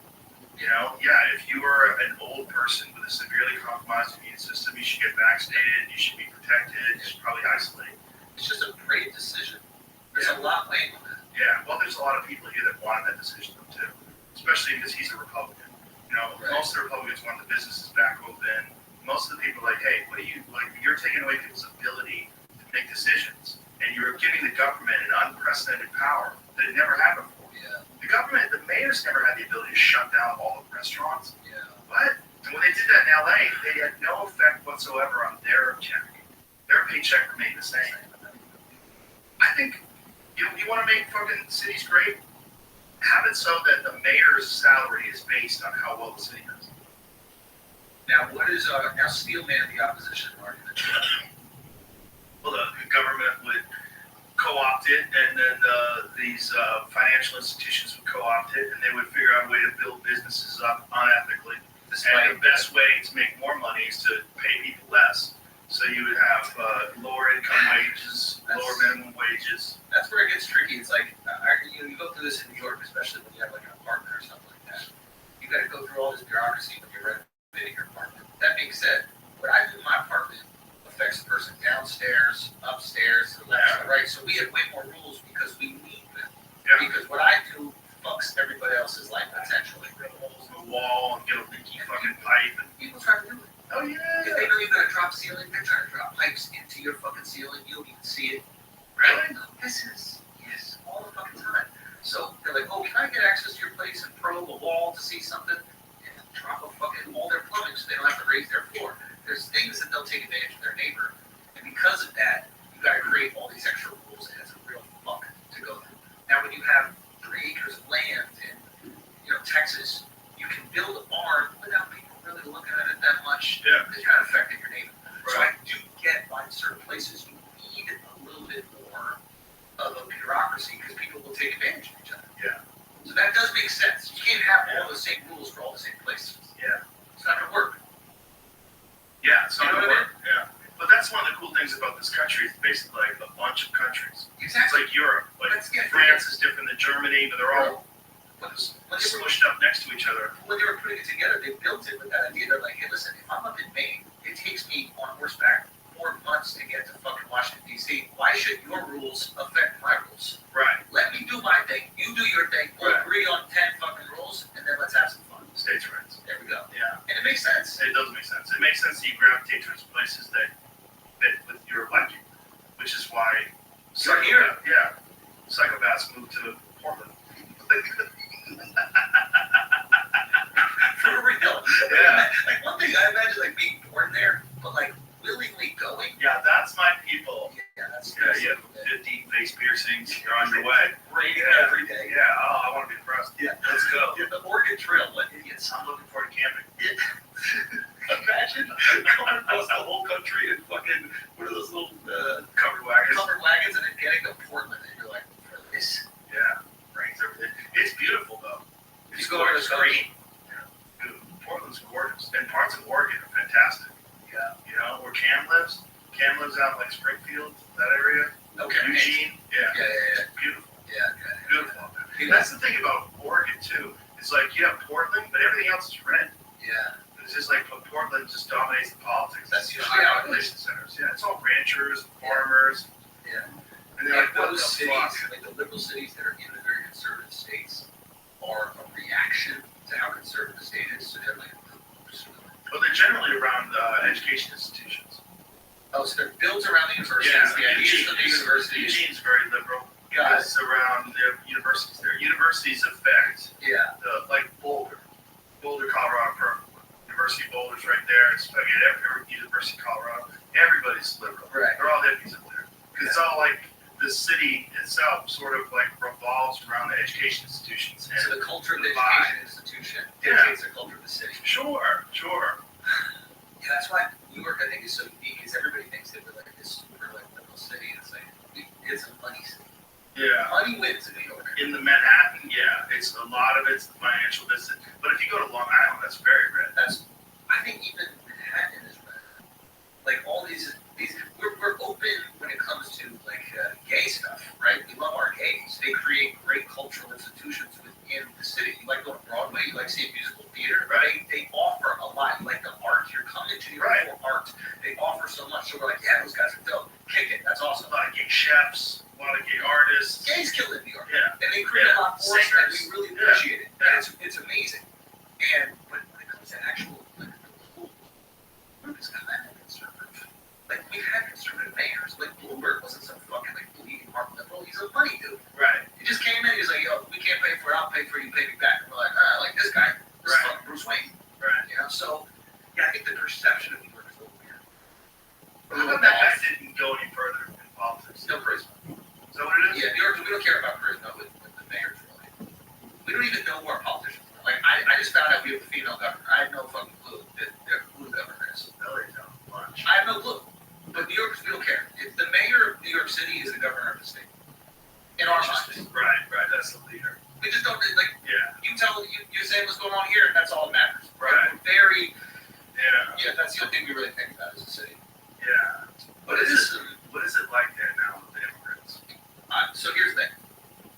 Speaker 1: You know, yeah, if you are an old person with a severely compromised immune system, you should get vaccinated, you should be protected, you should probably isolate.
Speaker 4: It's just a brave decision. There's a lot weighing on that.
Speaker 1: Yeah, well, there's a lot of people here that wanted that decision too, especially because he's a Republican. You know, most of the Republicans want the businesses back open. Most of the people are like, hey, what are you, like, you're taking away people's ability to make decisions, and you're giving the government an unprecedented power that it never had before.
Speaker 4: Yeah.
Speaker 1: The government, the mayors never had the ability to shut down all the restaurants.
Speaker 4: Yeah.
Speaker 1: What? And when they did that in LA, they had no effect whatsoever on their check. Their paycheck remained the same. I think you want to make fucking cities great? Have it so that the mayor's salary is based on how well the city does.
Speaker 4: Now, what is now Steelman the opposition argument?
Speaker 1: Well, the government would co-opt it, and then these financial institutions would co-opt it, and they would figure out a way to build businesses up unethically. And the best way to make more money is to pay people less. So you would have lower income wages, lower minimum wages.
Speaker 4: That's where it gets tricky. It's like, you go through this in New York, especially when you have like an apartment or something like that. You got to go through all this bureaucracy when you're renovating your apartment. That being said, what I do in my apartment affects the person downstairs, upstairs, to the left, to the right. So we have way more rules because we need them.
Speaker 1: Yeah.
Speaker 4: Because what I do fucks everybody else's life potentially.
Speaker 1: Drill holes in the wall and get a leaky fucking pipe. And,
Speaker 4: People try to do it.
Speaker 1: oh yeah.
Speaker 4: If they know you're gonna drop ceiling, they're trying to drop pipes into your fucking ceiling. You don't even see it.
Speaker 1: Really?
Speaker 4: No, yes, all the fucking time. So they're like, oh, can I get access to your place and probe a wall to see something? And they'll drop a fucking all their plumbing so they don't have to raise their floor. There's things that they'll take advantage of their neighbor. And because of that, you gotta create all these extra rules, and it's a real fuck to go through. Now when you have 3 acres of land in, Texas, you can build a barn without people really looking at it that much.
Speaker 1: Yeah.
Speaker 4: Because you're not affecting your neighbor. So
Speaker 1: Right.
Speaker 4: I do get why in certain places you need a little bit more of a bureaucracy because people will take advantage of each other.
Speaker 1: Yeah.
Speaker 4: So that does make sense. You can't have all the same rules for all the same places.
Speaker 1: Yeah.
Speaker 4: It's not gonna work.
Speaker 1: Yeah, it's not
Speaker 4: You know
Speaker 1: gonna
Speaker 4: what I
Speaker 1: work. Yeah. But that's one of the cool things about this country. It's basically like a bunch of countries. It's
Speaker 4: Exactly.
Speaker 1: like Europe. Like
Speaker 4: Let's get
Speaker 1: France is different than Germany, but they're all
Speaker 4: When
Speaker 1: smushed up next to each other.
Speaker 4: they were putting it together, they built it with that idea. They're like, hey, listen, if I'm up in Maine, it takes me on horseback 4 months to get to fucking Washington, D.C. Why should your rules affect my rules?
Speaker 1: Right.
Speaker 4: Let me do my thing. You do your thing. We'll
Speaker 1: Right.
Speaker 4: agree on 10 fucking rules, and then let's have some fun.
Speaker 1: States rents.
Speaker 7: There we go.
Speaker 1: Yeah,
Speaker 7: And it makes sense.
Speaker 1: it does make sense. It makes sense that you gravitate towards places that fit with your liking, which is why psychopaths move to Portland.
Speaker 7: For real.
Speaker 1: Yeah.
Speaker 7: Like one thing I imagine like being born there, but like willingly going.
Speaker 1: Yeah, that's my people.
Speaker 7: Yeah, that's
Speaker 1: Yeah, you have 50 face piercings. You're on your way.
Speaker 7: Raining every day.
Speaker 1: Yeah. Oh, I want to be impressed.
Speaker 7: Yeah.
Speaker 1: Let's go.
Speaker 7: Yeah, the Oregon Trail, what idiots.
Speaker 1: I'm looking forward to camping.
Speaker 7: Imagine going across the whole country and fucking what are those little
Speaker 1: Covered wagons.
Speaker 7: covered wagons and then getting to Portland and you're like, for this.
Speaker 1: Yeah. Rains everything. It's beautiful though.
Speaker 7: You go to the
Speaker 1: green. Yeah. Portland's gorgeous, and parts of Oregon are fantastic.
Speaker 7: Yeah.
Speaker 1: You know where Cam lives. Cam lives out like Springfield, that area.
Speaker 7: Okay.
Speaker 1: Eugene. Yeah.
Speaker 7: Yeah.
Speaker 1: Beautiful.
Speaker 7: Yeah. Okay.
Speaker 1: Beautiful. That's the thing about Oregon too. It's like you have Portland, but everything else is red.
Speaker 7: Yeah.
Speaker 1: It's just like Portland just dominates the politics.
Speaker 7: That's
Speaker 1: usually
Speaker 7: usually how it
Speaker 1: population centers. Yeah, it's all ranchers, farmers.
Speaker 7: Yeah.
Speaker 1: And they're
Speaker 7: Like
Speaker 1: like, what
Speaker 7: those
Speaker 1: the
Speaker 7: cities,
Speaker 1: fuck?
Speaker 7: like the liberal cities that are in the very conservative states, are a reaction to how conservative the state is. So they're like,
Speaker 1: Well, they're generally around education institutions.
Speaker 7: oh, so they're built around the universities. The ideas of the universities.
Speaker 1: Eugene's very liberal.
Speaker 7: Got it.
Speaker 1: It's around the universities there. Universities affect
Speaker 7: Yeah.
Speaker 1: like Boulder, Colorado. University of Boulder's right there. It's every University of Colorado. Everybody's liberal.
Speaker 7: Right.
Speaker 1: They're all hippies up there. Because it's all like the city itself sort of like revolves around the education institutions. And
Speaker 7: So the culture of the
Speaker 1: the
Speaker 7: education
Speaker 1: vibe.
Speaker 7: institution
Speaker 1: Yeah.
Speaker 7: dictates the culture of the city.
Speaker 1: Sure.
Speaker 7: Yeah, that's why New York, I think, is so unique. Is everybody thinks that we're like this super like liberal city. It's like it's a money city.
Speaker 1: Yeah.
Speaker 7: Money wins in New York.
Speaker 1: In the Manhattan, yeah, it's a lot of it's the financial distance. But if you go to Long Island, that's very red.
Speaker 7: I think even Manhattan is red. Like all these we're open when it comes to like gay stuff, right? We love our gays. They create great cultural institutions within the city. You like going to Broadway, you like seeing musical theater, right? They offer a lot. You like the art. You're coming to New York for art. They offer so much. So we're like, yeah, those guys are dope. Kick it. That's awesome.
Speaker 1: A lot of gay chefs, a lot of gay artists.
Speaker 7: Gays kill it in New York.
Speaker 1: Yeah.
Speaker 7: And they create a lot more stuff. We really appreciate it.
Speaker 1: Yeah.
Speaker 7: And it's amazing. And when it comes to actual like it's kind of conservative. Like we've had conservative mayors. Like Bloomberg wasn't some fucking like bleeding heart liberal. He's a money dude.
Speaker 1: Right.
Speaker 7: He just came in. He's like, yo, we can't pay for it. I'll pay for it. You pay me back. And we're like, all right, I like this guy. This is fucking Bruce Wayne.
Speaker 1: Right.
Speaker 7: You know. So yeah, I think the perception of New York is a little weird.
Speaker 1: How come that guy didn't go any further in politics?
Speaker 7: No charisma.
Speaker 1: Is that what it is?
Speaker 7: Yeah, New York. We don't care about charisma with the mayors really. We don't even know who our politicians are. Like I just found out we have a female governor. I had no fucking clue who the governor is.
Speaker 1: No, they don't. Much.
Speaker 7: I have no clue. But New Yorkers, we don't care. If the mayor of New York City is the governor of the state. In our minds.
Speaker 1: Right. That's the leader.
Speaker 7: We just don't, like,
Speaker 1: Yeah.
Speaker 7: you say what's going on here, and that's all that matters.
Speaker 1: Right.
Speaker 7: We're very,
Speaker 1: Yeah.
Speaker 7: that's the only thing we really think about as a city.
Speaker 1: Yeah.
Speaker 7: But it is,
Speaker 1: What is it like there now with the immigrants?
Speaker 7: so here's the thing.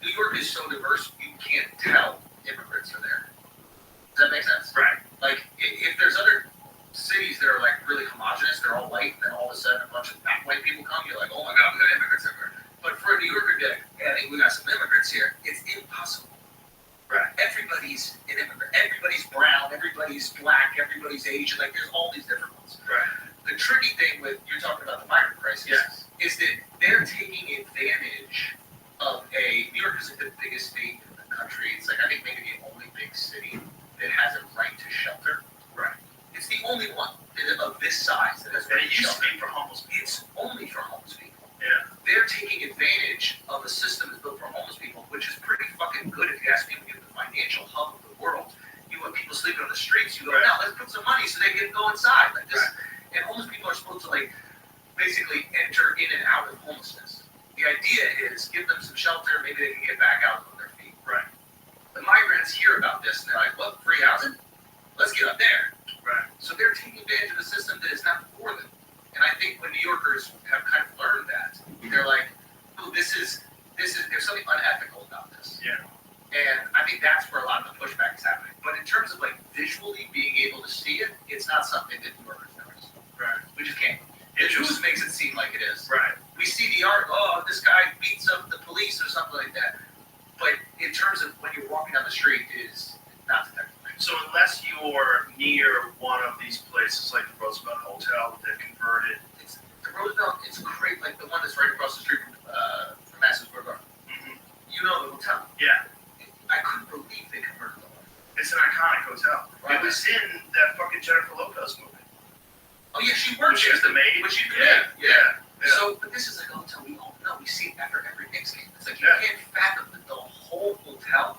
Speaker 7: New York is so diverse, you can't tell immigrants are there. Does that make sense?
Speaker 1: Right.
Speaker 7: Like, if there's other cities that are, like, really homogenous, they're all white, and then all of a sudden a bunch of not white people come, you're like, oh my God, we got immigrants everywhere. But for a New Yorker to be like, hey, I think we got some immigrants here, it's impossible.
Speaker 1: Right.
Speaker 7: Everybody's an immigrant. Everybody's brown, everybody's black, everybody's Asian, like, there's all these different ones.
Speaker 1: Right.
Speaker 7: The tricky thing with, you're talking about the migrant crisis,
Speaker 1: Yes.
Speaker 7: is that they're taking advantage of New York is like the biggest state in the country. It's like, I think, maybe the only big city that has a right to shelter.
Speaker 1: Right.
Speaker 7: It's the only one of this size that has
Speaker 1: And
Speaker 7: right
Speaker 1: it
Speaker 7: to
Speaker 1: used to
Speaker 7: shelter.
Speaker 1: be for homeless people.
Speaker 7: It's only for homeless people.
Speaker 1: Yeah.
Speaker 7: They're taking advantage of a system that's built for homeless people, which is pretty fucking good if you ask me. You're the financial hub of the world. You want people sleeping on the streets. You go,
Speaker 1: Right.
Speaker 7: now let's put some money so they can go inside. Like this.
Speaker 1: Right.
Speaker 7: And homeless people are supposed to like basically enter in and out of homelessness. The idea is give them some shelter, maybe they can get back out on their feet.
Speaker 1: Right.
Speaker 7: The migrants hear about this and they're like, what, free housing? Let's get up there.
Speaker 1: Right.
Speaker 7: So they're taking advantage of a system that is not for them. And I think when New Yorkers have kind of learned that, they're like, oh, this is there's something unethical about this.
Speaker 1: Yeah.
Speaker 7: And I think that's where a lot of the pushback is happening. But in terms of like visually being able to see it, it's not something that New Yorkers notice.
Speaker 1: Right.
Speaker 7: We just can't. The news makes it seem like it is.
Speaker 1: Right.
Speaker 7: We see the art, oh, this guy beats up the police or something like that. But in terms of when you're walking down the street, it is not detectable.
Speaker 1: So unless of these places like the Roosevelt Hotel that converted.
Speaker 4: It's the Roosevelt. It's great, like the one that's right across the street from Madison Square Garden.
Speaker 1: Mm-hmm.
Speaker 4: You know the hotel.
Speaker 1: Yeah,
Speaker 4: I couldn't believe they converted the one.
Speaker 1: it's an iconic hotel.
Speaker 4: Right.
Speaker 1: It was in that fucking Jennifer Lopez movie.
Speaker 4: Oh yeah, she worked
Speaker 1: She was the maid.
Speaker 4: But she's the
Speaker 1: Yeah,
Speaker 4: maid.
Speaker 1: yeah.
Speaker 4: So, but this is like a hotel we all know. We see it after every Knicks game. It's like you
Speaker 1: Yeah.
Speaker 4: can't fathom the whole hotel.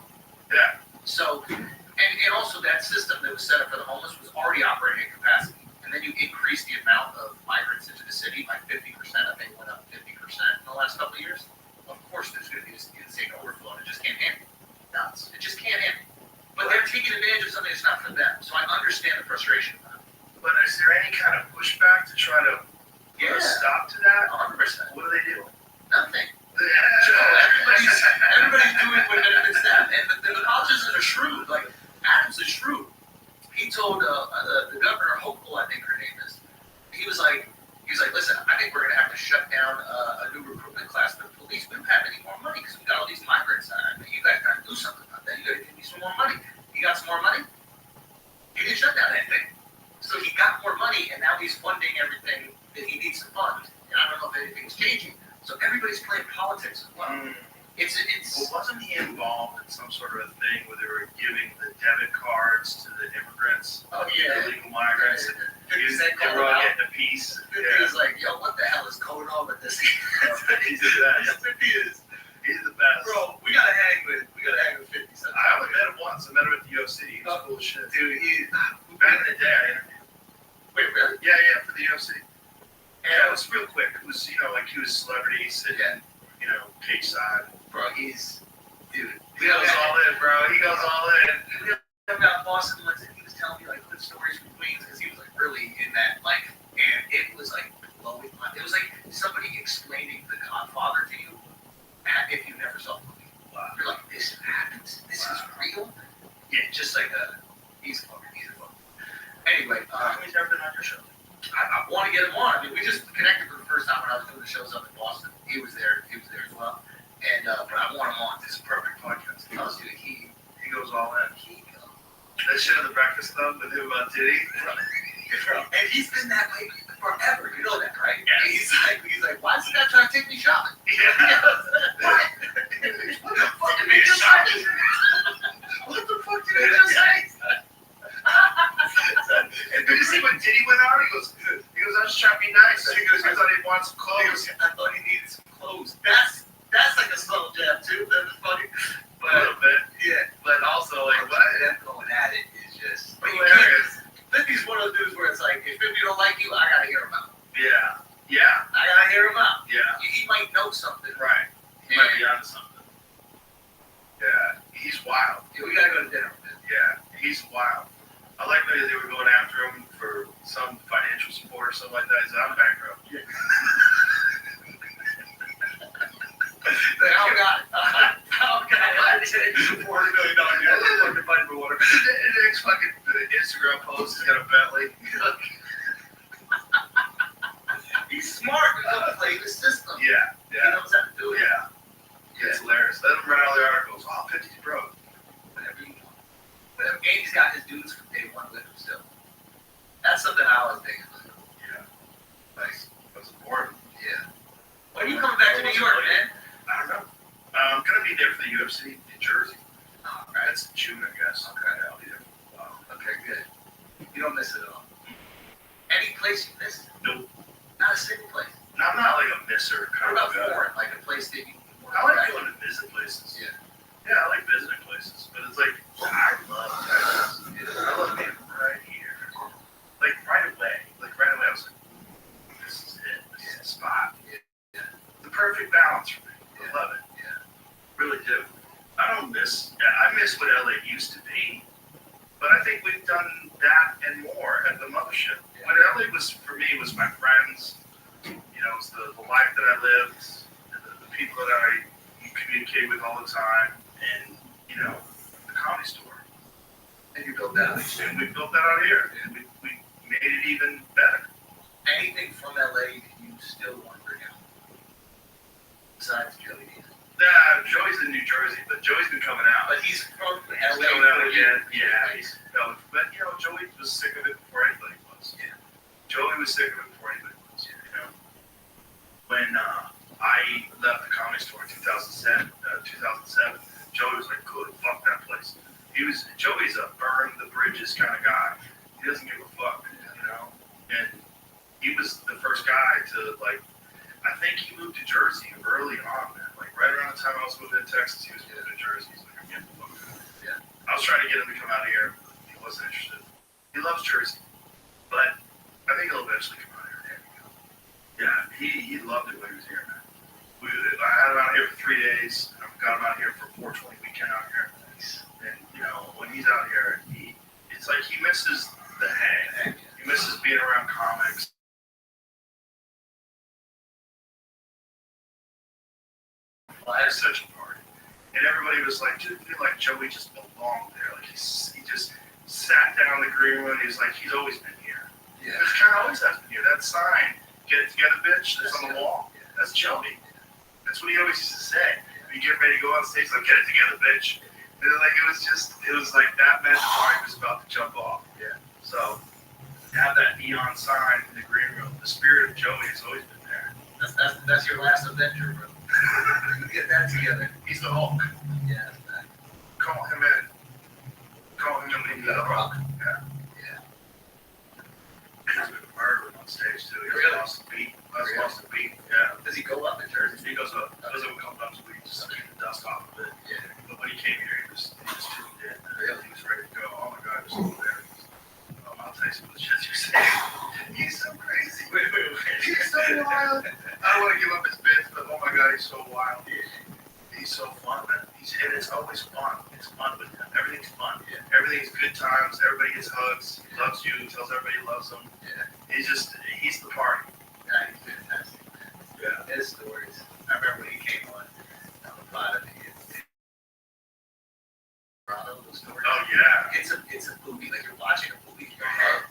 Speaker 1: Yeah.
Speaker 4: So, and also that system that was set up for the homeless was already operating at capacity. And then you increase the amount of migrants into the city by 50%. I think it went up 50% in the last couple of years. Of course, there's going to be this insane overflow, and it just can't handle it. Nuts. It just can't handle it. But they're taking advantage of something that's not for them. So I understand the frustration about it.
Speaker 1: But is there any kind of pushback to try to put a stop to that?
Speaker 4: 100%.
Speaker 1: What do they do?
Speaker 4: Nothing.
Speaker 1: Yeah.
Speaker 4: Everybody's doing what benefits them. And the politicians are shrewd. Like, Adams is shrewd. He told the governor, Hopeful, I think her name is, he was like, listen, I think we're going to have to shut down a new recruitment class for the police. We don't have any more money because we got all these migrants. You guys got to do something about that. You got to give me some more money. You got some more money? He didn't shut down anything. So he got more money, and now he's funding everything that he needs to fund. And I don't know if anything's changing. So everybody's playing politics as well. It's.
Speaker 1: Well, wasn't he involved in some sort of a thing where they were giving the debit cards to the immigrants,
Speaker 4: Oh yeah.
Speaker 1: illegal migrants?
Speaker 4: He said,
Speaker 1: Everyone getting a piece.
Speaker 4: He was like, yo, what the hell is going on with this?
Speaker 1: He's the best.
Speaker 4: 50 is.
Speaker 1: He's the best.
Speaker 4: Bro, we gotta hang with 50 Cent.
Speaker 1: I only met him once. I met him at the UFC. He was cool as shit.
Speaker 4: Dude,
Speaker 1: Back in the day, I interviewed him.
Speaker 4: wait, really?
Speaker 1: Yeah, for the UFC. Yeah, it was real quick. It was, like he was a celebrity sitting, cage side.
Speaker 4: Bro, he's, dude.
Speaker 1: He goes all in, bro. He goes all in.
Speaker 4: About Boston, he was telling me like good stories from Queens because he was like really in that life, and it was like blowing my. It was like somebody explaining The Godfather to you, if you never saw the movie. Wow. You're like, this happens. This is real. Yeah, just like he's a fucker. Anyway,
Speaker 1: He's never been on your show.
Speaker 4: I want to get him on. I mean, we just connected for the first time when I was doing the shows up in Boston. He was there as well, and but I want him on.
Speaker 1: This is a perfect podcast.
Speaker 4: He
Speaker 1: He goes all in. That shit on the Breakfast Club with him about Diddy.
Speaker 4: And he's been that way forever. You know that, right?
Speaker 1: Yes.
Speaker 4: He's like, why is this guy trying to take me shopping?
Speaker 1: Yeah.
Speaker 4: What the fuck did he just say?
Speaker 1: What the fuck did he just say? And did you see when Diddy went out? He goes, I was trying to be nice. He goes, I thought he wanted some clothes.
Speaker 4: I thought he needed some clothes. That's like a subtle jab too. That's funny.
Speaker 1: A little bit.
Speaker 4: Yeah,
Speaker 1: But also, like, what?
Speaker 4: them going at it is just
Speaker 1: Hilarious.
Speaker 4: 50's one of those dudes where it's like, if 50 don't like you, I gotta hear him out.
Speaker 1: Yeah.
Speaker 4: I gotta hear him out.
Speaker 1: Yeah.
Speaker 4: He might know something.
Speaker 1: Right. He might be onto something. Yeah. He's wild.
Speaker 4: Yeah, we gotta go to dinner with him.
Speaker 1: Yeah. He's wild. I like that they were going after him for some financial support or something like that. He said, I'm bankrupt.
Speaker 4: Yeah. I got it. I did $400 million deal. Fucking fight for water.
Speaker 1: The next fucking Instagram post has got a Bentley.
Speaker 4: He's smart. He's gonna play the system.
Speaker 1: Yeah.
Speaker 4: He knows how to do it.
Speaker 1: Yeah. It's hilarious. Let him run all the articles. Oh, 50's broke.
Speaker 4: Whatever you want. Whatever. And he's got his dudes from day one with him still. That's something I always think of.
Speaker 1: Yeah.
Speaker 4: Nice.
Speaker 1: That's important.
Speaker 4: Yeah. When are you coming back to New York, man?
Speaker 1: I don't know. I'm gonna be there for the UFC in Jersey.
Speaker 4: Oh,
Speaker 1: That's in June, I guess.
Speaker 4: Okay.
Speaker 1: I'll be there.
Speaker 4: Okay, good. You don't miss it at all. Any place you miss?
Speaker 1: Nope.
Speaker 4: Not a single place.
Speaker 1: I'm not like a misser
Speaker 4: What
Speaker 1: kind
Speaker 4: about
Speaker 1: of guy.
Speaker 4: foreign? Like a place that you
Speaker 1: I like going to visit places.
Speaker 4: Yeah.
Speaker 1: Yeah, I like visiting places, but it's like I love Texas. I love being right here. Like right away. I was like, this is it. This is the spot.
Speaker 4: Yeah.
Speaker 1: The perfect balance for me. I love it.
Speaker 4: Yeah.
Speaker 1: Really do. I miss what LA used to be, but I think we've done that and more at the mothership.
Speaker 4: Yeah.
Speaker 1: What LA was for me was my friends. It was the life that I lived, the people that I communicate with all the time, and the Comedy Store.
Speaker 4: And you built that.
Speaker 1: And we built that out here, and we made it even better.
Speaker 4: Anything from LA that you still want to bring out? Besides Joey Diaz.
Speaker 1: Nah, Joey's in New Jersey, but Joey's been coming out.
Speaker 4: But he's from
Speaker 1: He's
Speaker 4: LA.
Speaker 1: coming out again. Yeah, but you know, Joey was sick of it before anybody was.
Speaker 4: Yeah.
Speaker 1: Joey was sick of it before anybody was. You know, when I left the comedy store in 2007, Joey was like, "Good, fuck that place." Joey's a burn the bridges kind of guy. He doesn't give a fuck, you know. And he was the first guy to like. I think he moved to Jersey early on, man. Like right around the time I was moving to Texas, he was moving to Jersey. He's like, I'm getting the fuck out. Yeah. I was trying to get him to come out here. He wasn't interested. He loves Jersey, but I think he'll eventually come out here. Yeah, he loved it when he was here, man. I had him out here for 3 days. I got him out here for 420 weekend out here. And you know, when he's out here, it's like he misses the hang. He misses being around comics. Well, I had such a party, and everybody was like, "Dude, I feel like Joey just belonged there. Like he just sat down in the green room. He's like, he's always been here. Yeah, this kind of always has been here. That sign, "Get it together, bitch," that's on the wall. That's Joey. That's what he always used to say. When you get ready to go on stage, like, "Get it together, bitch." And like it was like that meant the party was about to jump off. Yeah. So have that neon sign in the green room. The spirit of Joey has always been there.
Speaker 4: That's your last Avenger, bro. Get that together.
Speaker 1: He's the Hulk.
Speaker 4: Yeah.
Speaker 1: Call him in. Call him in. The Hulk. Yeah. He's been murdered on stage too. He really lost the beat. Lost the beat. Yeah.
Speaker 4: Does he go up in Jersey?
Speaker 1: He goes up. Goes up a couple times a week just to keep the dust off of it.
Speaker 4: Yeah.
Speaker 1: But when he came here, he was tuned in. Really? He was ready to go. Oh my God, he was so there. I'll tell you some of the shit you're saying. He's so crazy. Wait. He's so wild. I don't want to give up his bits, but oh my God, he's so wild. He's so fun, man. It's always fun. It's fun with him. Everything's fun. Yeah. Everything's good times. Everybody gets hugs. He loves you. He tells everybody he loves them. Yeah. He's the party.
Speaker 4: Yeah, he's fantastic, man. Yeah. His stories. I remember when he came on the pod of those stories.
Speaker 1: Oh yeah.
Speaker 4: It's a movie. Like you're watching a movie in your head.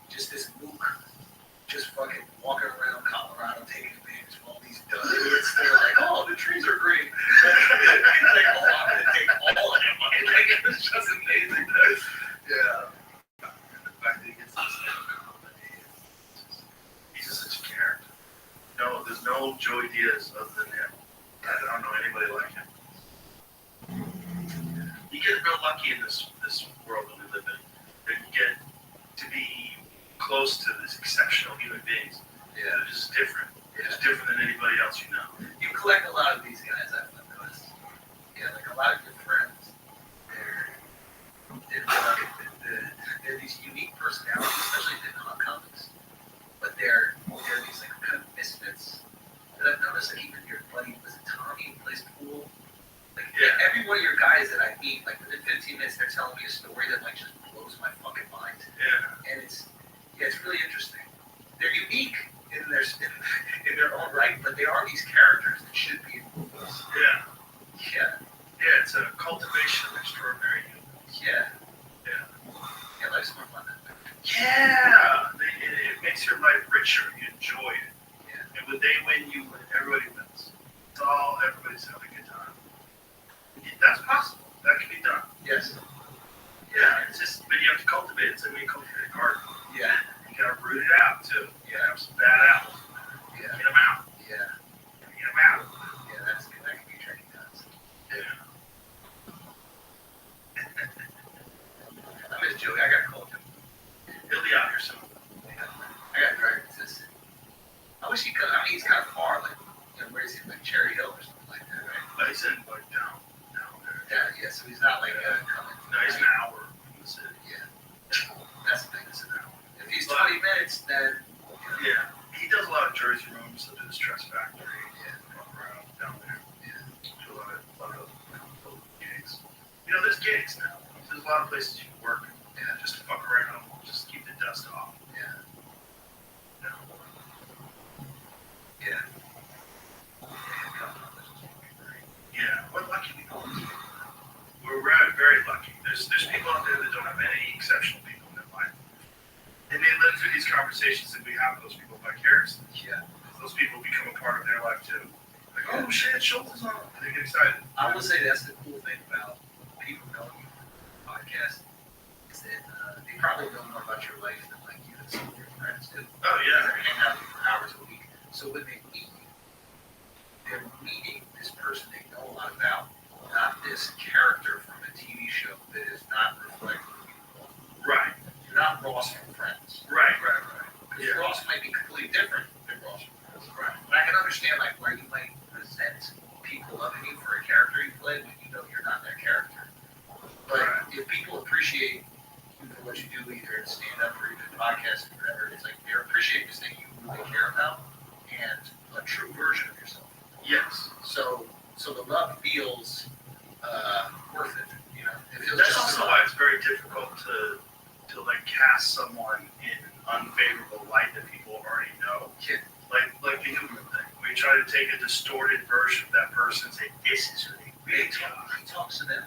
Speaker 4: Just this mook, just fucking walking around Colorado, taking advantage of all these duds. They're like, oh, the trees are green. He's like, oh, I'm gonna take all of them. Like it was just amazing.
Speaker 1: Yeah. The fact that he gets this comedy. He's just such a character. No, there's no Joey Diaz other than him. I don't know anybody like him. You get real lucky in this world that we live in. That you get to be close to these exceptional human beings. Yeah. They're just different. They're just different than anybody else you know.
Speaker 4: You collect a lot of these guys, I've noticed. Yeah, like a lot of your friends. They're these unique personalities, especially in comics. But they're these like kind of misfits. That I've noticed that even your buddy, was it Tommy, who plays pool? Like every one of your guys that I meet, like within 15 minutes, they're telling me a story that like just blows my fucking mind. Yeah. And it's really interesting. They're unique in their own right, but they are these characters that should be in movies. Yeah, it's a cultivation of extraordinary humans. Yeah, life's more fun that way. Yeah, it makes your life richer. You enjoy it. Yeah. And when they win, you win. Everybody wins. Everybody's having a good time. That's possible. That can be done. Yes. Yeah, it's just, but you have to cultivate it. It's like when you cultivate a garden. Yeah. You gotta root it out too. You gotta have some bad apples. Yeah. Get them out. Yeah. Get them out. Yeah, that can be tricky times. Yeah. I miss Joey. I gotta call him. He'll be out here soon. Yeah. I gotta drive him to this. I wish he could. I mean, he's kind of far. Like, where is he? Like Cherry Hill or something like that, right? But he's in like down there. Yeah. So he's not like coming. No, he's an hour from the city. Yeah. That's the thing. It's an hour. If he's 20 minutes, then yeah. He does a lot of Jersey rooms. He'll do the Stress Factory. Yeah. Walk around down there. Yeah. Do a lot of gigs. There's gigs now. There's a lot of places you can work. Yeah. Just to fuck around. Just keep the dust off. Yeah. Yeah. Yeah, we're lucky people. We're very, very lucky. There's people out there that don't have any exceptional people in their life. And they live through these conversations and we have those people vicariously. Yeah. Those people become a part of their life too.
Speaker 1: Like, oh shit, Schultz is on. And they get excited.
Speaker 4: I will say that's the cool thing about people knowing you from podcasts is that they probably know more about your life than like you and some of your friends do.
Speaker 1: Oh yeah.
Speaker 4: They're hanging out with you for hours a week. So when they meet you, they're meeting this person they know a lot about, not this character from a TV show that is not reflective of you.
Speaker 1: Right.
Speaker 4: You're not Ross from Friends.
Speaker 1: Right.
Speaker 4: Because
Speaker 1: Yeah.
Speaker 4: Ross might be completely different than Ross from Friends.
Speaker 1: Right.
Speaker 4: And I can understand like why you might resent people loving you for a character you play when you know you're not that character. But if people appreciate you for what you do, either in stand-up or even podcasting or whatever, it's like they're appreciating this thing you really care about and a true version of yourself.
Speaker 1: Yes.
Speaker 4: So the love feels worth it. You know, it feels
Speaker 1: That's
Speaker 4: just
Speaker 1: also why it's very difficult to like cast someone in an unfavorable light that people already know.
Speaker 4: Yeah.
Speaker 1: Like the human thing. We try to take a distorted version of that person and say, this is who they really are.
Speaker 4: He talks to them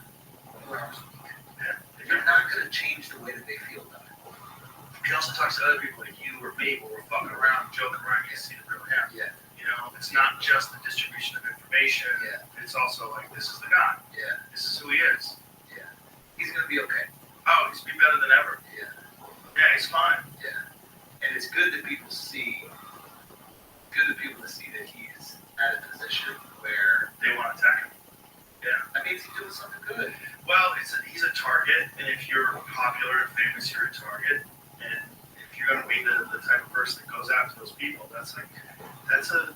Speaker 4: 4 hours a week.
Speaker 1: Yeah.
Speaker 4: You're not going to change the way that they feel about it.
Speaker 1: He also talks to other people like you or me where we're fucking around, joking around, you see the real him.
Speaker 4: Yeah.
Speaker 1: You know, it's not just the distribution of information.
Speaker 4: Yeah.
Speaker 1: It's also like, this is the guy.
Speaker 4: Yeah.
Speaker 1: This is who he is.
Speaker 4: Yeah. He's going to be okay.
Speaker 1: Oh, he's be better than ever.
Speaker 4: Yeah.
Speaker 1: Yeah, he's fine.
Speaker 4: Yeah. And it's good that people see, that he is at a position where
Speaker 1: They want to attack him. Yeah.
Speaker 4: that means he's doing something good.
Speaker 1: Well, he's a target, and if you're popular and famous, you're a target. And if you're going to be the type of person that goes after those people, that's a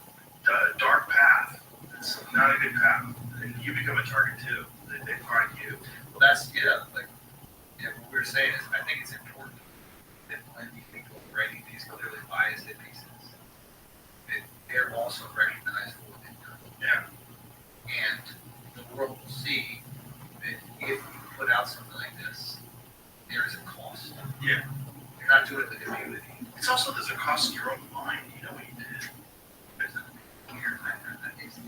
Speaker 1: dark path. It's not a good path. And you become a target too. They find you.
Speaker 4: Well, that's, what we were saying is, I think it's important that when people are writing these clearly biased pieces, that they're also recognized for what they've done.
Speaker 1: Yeah.
Speaker 4: And the world will see that if you put out something like this, there is a cost.
Speaker 1: Yeah.
Speaker 4: You're not doing it with immunity.
Speaker 1: It's also there's a cost in your own mind. You know what you did.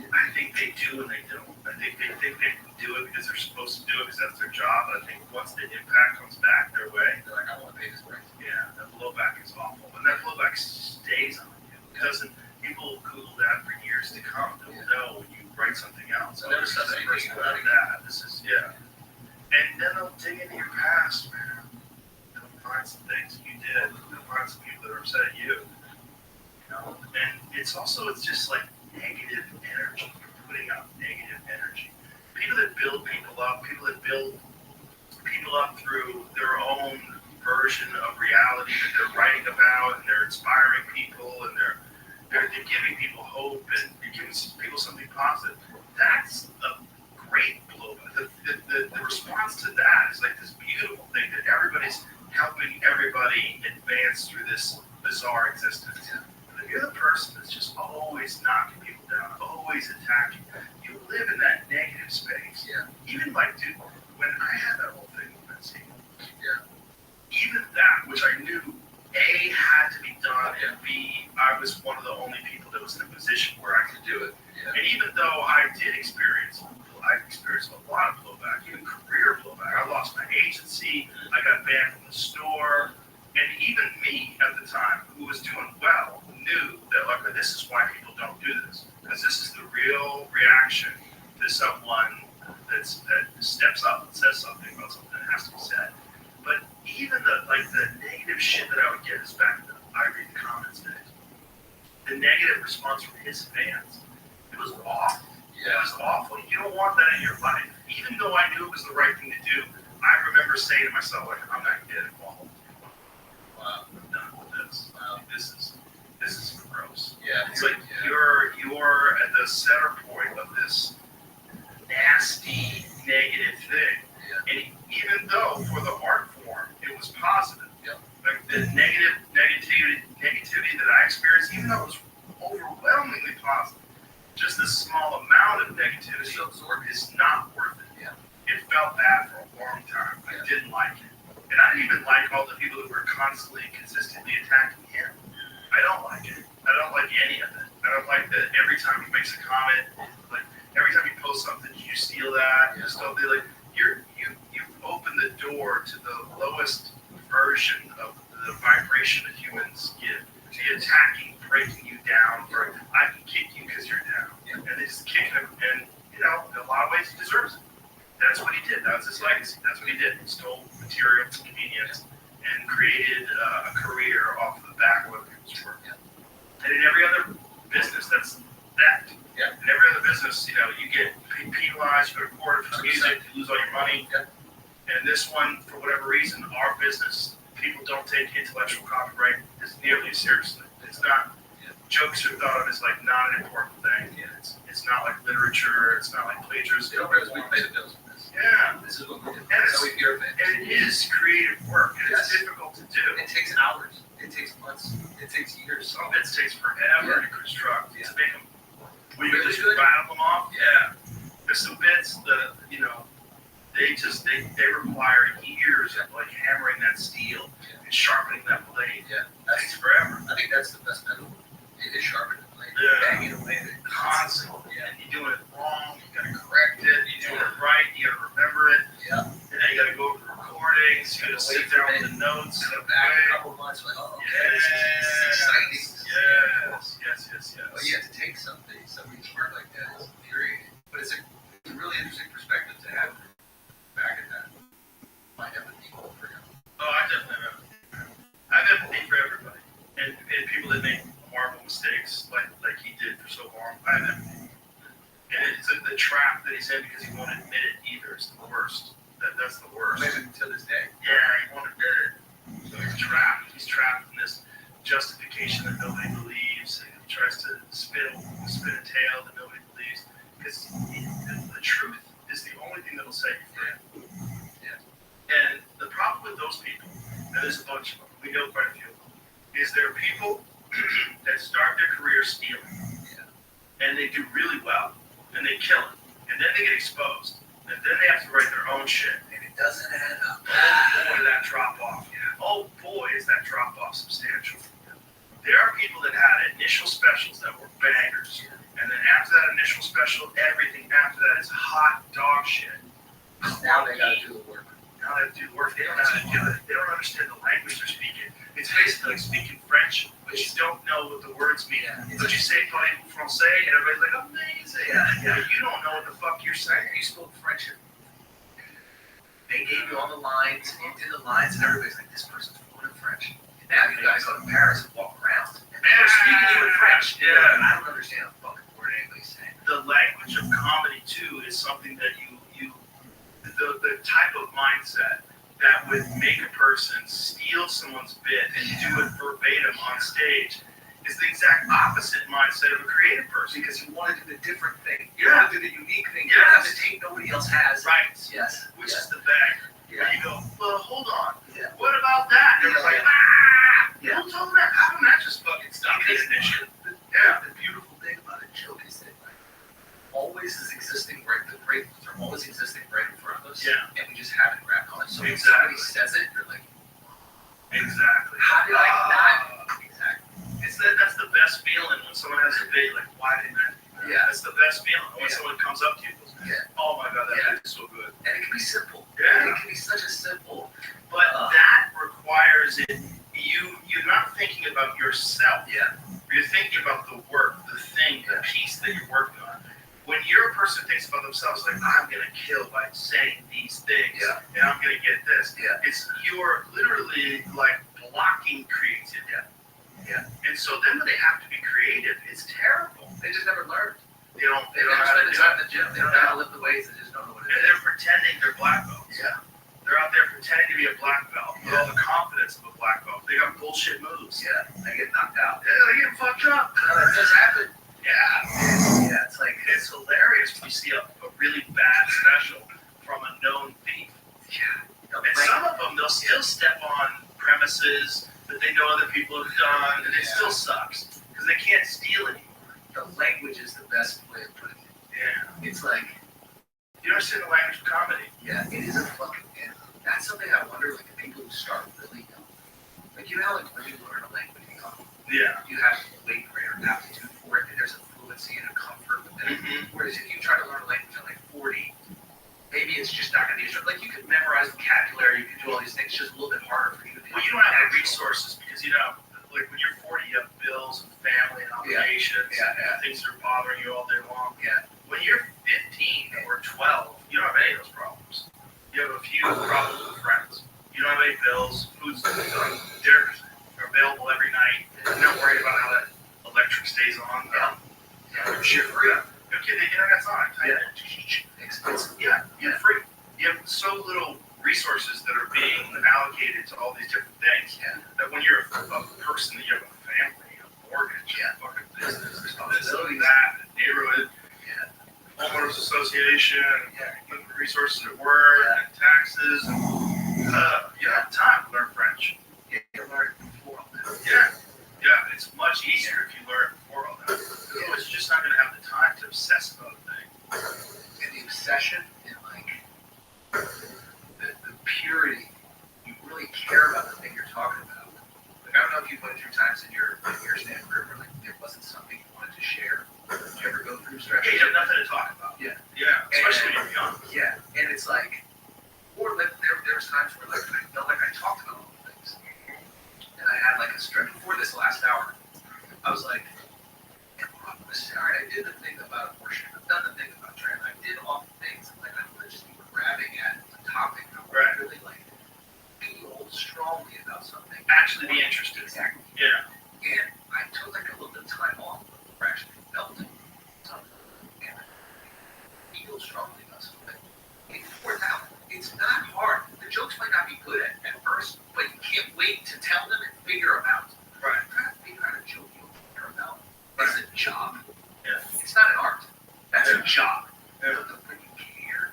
Speaker 1: I think they do and they don't. I think they think they do it because they're supposed to do it because that's their job. I think once the impact comes back their way,
Speaker 4: They're like, I want to pay this price.
Speaker 1: yeah, that blowback is awful. And that blowback stays on you. It doesn't, people will Google that for years to come. They'll know when you write something else.
Speaker 4: So never
Speaker 1: this
Speaker 4: said
Speaker 1: is the
Speaker 4: anything
Speaker 1: person
Speaker 4: about
Speaker 1: like that. This is, yeah. And then they'll dig into your past, man. They'll find some things you did. They'll find some people that are upset at you. You know? And it's just like negative energy. You're putting out negative energy. People that build people up, people that build people up through their own version of reality that they're writing about, and they're inspiring people, and they're giving people hope, and they're giving people something positive. That's a great blowback. The response to that is like this beautiful thing that everybody's helping everybody advance through this bizarre existence. But if you're the person that's just always knocking people down, always attacking, you live in that negative space.
Speaker 4: Yeah.
Speaker 1: Even like, dude, when I had that whole thing with Betsy,
Speaker 4: Yeah.
Speaker 1: even that, which I knew A, had to be done, and B, I was one of the only people that was in a position where I could do it.
Speaker 4: Yeah.
Speaker 1: And even though I experienced a lot of blowback, even career blowback. I lost my agency, I got banned from the store, and even me at the time, who was doing well, knew that, like, this is why people don't do this. Because this is the real reaction to someone that steps up and says something about something that has to be said. But even the negative shit that I would get is back in the I read the comments days. The negative response from his fans, it was awful.
Speaker 4: Yeah.
Speaker 1: It was awful. You don't want that in your life. Even though I knew it was the right thing to do, I remember saying to myself, like, I'm not getting involved. Wow, I'm done with this. Wow, this is gross.
Speaker 4: Yeah.
Speaker 1: It's like you're at the center point of this nasty, negative thing.
Speaker 4: Yeah.
Speaker 1: And even though for the art form it was positive,
Speaker 4: Yeah.
Speaker 1: like the negativity that I experienced, even though it was overwhelmingly positive, just this small amount of negativity is not worth it.
Speaker 4: Yeah.
Speaker 1: It felt bad for a long time. I didn't like it. And I didn't even like all the people that were constantly and consistently attacking him. I don't like it. I don't like any of it. I don't like that every time he makes a comment, like every time he posts something, you steal that. You just don't be like, you've opened the door to the lowest version of the vibration that humans give. The attacking, breaking you down, or I can kick you because you're down. And it's did. That was his legacy. That's what he did. He stole material from convenience and created a career off the back of other people's work. And in every other business, that's theft.
Speaker 4: Yeah.
Speaker 1: In every other business, you know, you get penalized, you go to court for music, you lose all your money.
Speaker 4: Yeah.
Speaker 1: And this one, for whatever reason, our business, people don't take intellectual copyright as nearly as seriously. It's not. Jokes are thought of as like not an important thing.
Speaker 4: Yeah.
Speaker 1: It's not like literature. It's not like plagiarism.
Speaker 4: They don't realize we pay the bills with this.
Speaker 1: Yeah.
Speaker 4: This is what we do.
Speaker 1: And
Speaker 4: That's how we fear things.
Speaker 1: And it is creative work. And it's
Speaker 4: Yes.
Speaker 1: difficult to do.
Speaker 4: It takes hours. It takes months. It takes years.
Speaker 1: Some bits takes forever to construct.
Speaker 4: Yeah.
Speaker 1: To make them. We
Speaker 4: Really
Speaker 1: just
Speaker 4: good?
Speaker 1: rattle them off. Yeah. There's some bits that, you know, they require years of like hammering that steel and sharpening that blade.
Speaker 4: Yeah.
Speaker 1: It takes forever.
Speaker 4: I think that's the best metaphor. It is sharpening the blade.
Speaker 1: Yeah.
Speaker 4: Banging away at it.
Speaker 1: Constantly.
Speaker 4: Yeah.
Speaker 1: And you're doing it wrong, you gotta correct it, you're doing it right, you gotta remember it.
Speaker 4: Yeah.
Speaker 1: And then you gotta go over the recordings, you gotta sit there with the notes.
Speaker 4: Come back a couple months, like, oh, okay, this is exciting.
Speaker 1: Yes.
Speaker 4: But you have to take something smart like that is infuriating. But it's a really interesting perspective to have back at that. My empathy for him.
Speaker 1: Oh, I definitely have. I have empathy for everybody. And people that make horrible mistakes like he did for so long, I have empathy. And it's the trap that he's in because he won't admit it either. It's the worst. That's the worst.
Speaker 4: Maybe until this day.
Speaker 1: Yeah, he won't admit it. So he's trapped. He's trapped in this justification that nobody believes. And he tries to spin a tale that nobody believes. Because the truth is the only thing that'll save you.
Speaker 4: Yeah.
Speaker 1: And the problem with those people, and there's a bunch of them, we know quite a few of them, is there are people that start their career stealing. And they do really well. And they kill it. And then they get exposed. And then they have to write their own shit. And it doesn't add up. Oh boy, that drop off. Oh boy, is that drop off substantial. There are people that had initial specials that were bangers. And then after that initial special, everything after that is hot dog shit.
Speaker 4: Now they gotta do the work.
Speaker 1: Now they have to do the work. They don't know how to do it. They don't understand the language they're speaking. It's basically like speaking French, but you don't know what the words mean. But you say parlez-vous français, and everybody's like, amazing. Yeah. You don't know what the fuck you're saying.
Speaker 4: You spoke French. They gave you all the lines, and you did the lines, and everybody's like, this person's fluent in French. And now you guys go to Paris and walk around, and they're speaking to you in French.
Speaker 1: Yeah.
Speaker 4: I don't understand a fucking word anybody's saying.
Speaker 1: The language of comedy too is something that the type of mindset that would make a person steal someone's bit and do it verbatim on stage is the exact opposite mindset of a creative person.
Speaker 4: Because you want to do the different thing. You
Speaker 1: Yeah.
Speaker 4: want to do the unique thing.
Speaker 1: Yes.
Speaker 4: You have to take nobody else has.
Speaker 1: Right.
Speaker 4: Yes.
Speaker 1: Which is the bag.
Speaker 4: Yeah.
Speaker 1: Where you go, well, hold on.
Speaker 4: Yeah.
Speaker 1: What about that? And
Speaker 4: Yeah.
Speaker 1: it's like,
Speaker 4: Yeah.
Speaker 1: who told that? How come that just fucking stopped this initiative? Yeah.
Speaker 4: The beautiful thing about a joke is that always is existing right. The great ones are always existing right in front of us.
Speaker 1: Yeah.
Speaker 4: And we just haven't grabbed on it. So when
Speaker 1: Exactly.
Speaker 4: somebody says it, you're like,
Speaker 1: Exactly.
Speaker 4: how did I not? Exactly.
Speaker 1: That's the best feeling when someone has a bit like, why didn't I?
Speaker 4: Yeah.
Speaker 1: That's the best feeling when
Speaker 4: Yeah.
Speaker 1: someone comes up to you and goes,
Speaker 4: Yeah.
Speaker 1: oh my god, that
Speaker 4: Yeah.
Speaker 1: bit is so good.
Speaker 4: And it can be simple.
Speaker 1: Yeah.
Speaker 4: It can be such a simple.
Speaker 1: But that requires it. You're not thinking about yourself.
Speaker 4: Yeah.
Speaker 1: You're thinking about the work, the thing, the piece that you're working on. When you're a person who thinks about themselves, like, I'm gonna kill by saying these things,
Speaker 4: Yeah.
Speaker 1: and I'm gonna get this.
Speaker 4: Yeah.
Speaker 1: It's you're literally like blocking creativity.
Speaker 4: Yeah.
Speaker 1: And so then when they have to be creative, it's terrible.
Speaker 4: They just never learned.
Speaker 1: They don't
Speaker 4: They
Speaker 1: know
Speaker 4: never
Speaker 1: how to
Speaker 4: spend the
Speaker 1: do
Speaker 4: time
Speaker 1: it.
Speaker 4: in the gym. They don't know how to lift the weights. They just don't know what it
Speaker 1: And
Speaker 4: is.
Speaker 1: they're pretending they're black belts.
Speaker 4: Yeah.
Speaker 1: They're out there pretending to be a black belt with all the confidence of a black belt. They got bullshit moves.
Speaker 4: Yeah. They get knocked out.
Speaker 1: Yeah, they get fucked up.
Speaker 4: That just happened.
Speaker 1: Yeah.
Speaker 4: Yeah. It's like,
Speaker 1: It's hilarious when you see a really bad special from a known thief.
Speaker 4: yeah.
Speaker 1: And some of them, they'll still step on premises that they know other people have done, and it
Speaker 4: Yeah.
Speaker 1: still sucks because they can't steal anymore.
Speaker 4: The language is the best way of putting it.
Speaker 1: Yeah.
Speaker 4: It's like,
Speaker 1: You understand the language of comedy?
Speaker 4: yeah, it is a fucking, yeah. That's something I wonder, like, the people who start really young. Like, you know how, like, when you learn a language young,
Speaker 1: Yeah.
Speaker 4: you have way greater aptitude for it, and there's a fluency and a comfort with it.
Speaker 1: Mm-hmm.
Speaker 4: Whereas if you try to learn a language at, like, 40, maybe it's just not going to be as, like, you could memorize vocabulary, you could do all these things, it's just a little bit harder for you to do.
Speaker 1: Well, you don't have the resources because, like when you're 40, you have bills and family and obligations
Speaker 4: Yeah.
Speaker 1: and things that are bothering you all day long.
Speaker 4: Yeah.
Speaker 1: When you're 15 or 12, you don't have any of those problems. You have a few problems with friends. You don't have any bills. Food's they're available every night. You're not worried about how that electric stays on. You're free. Okay, the internet's on. You're free. You have so little resources that are being allocated to all these different things that when you're a person, that you have a family, a mortgage, a fucking business, responsibility, that, a neighborhood, homeowners association, resources at work, and taxes, and you have time to learn French.
Speaker 4: You learn before all that.
Speaker 1: Yeah, it's much easier if you learn before all that. Otherwise, you're just not going to have the time to obsess about a thing.
Speaker 4: And the obsession and like the purity, you really care about the thing you're talking about. Like I don't know if you've went through times in your stand career where like there wasn't something you wanted to share. Did you ever go through stretches?
Speaker 1: You have nothing to talk about. Especially when you're young.
Speaker 4: And it's like, or like there's times where like I felt like I talked about all the things, and I had like a stretch before this last hour. I was like, all right, I did the thing about abortion. I've done the thing about trans. I did all the things. Like I'm gonna just be grabbing at a topic that I really like feel strongly about something.
Speaker 1: Actually, be interested.
Speaker 4: Exactly.
Speaker 1: Yeah.
Speaker 4: And I took like a little bit of time off before I actually felt it. And I feel strongly about something. And for now, it's not hard. The jokes might not be good at first, but you can't wait to tell them and figure them out.
Speaker 1: Right.
Speaker 4: Try to figure out a joke you'll figure them out. It's a job.
Speaker 1: Yeah.
Speaker 4: It's not an art. That's a job.
Speaker 1: Yeah.
Speaker 4: The when you care,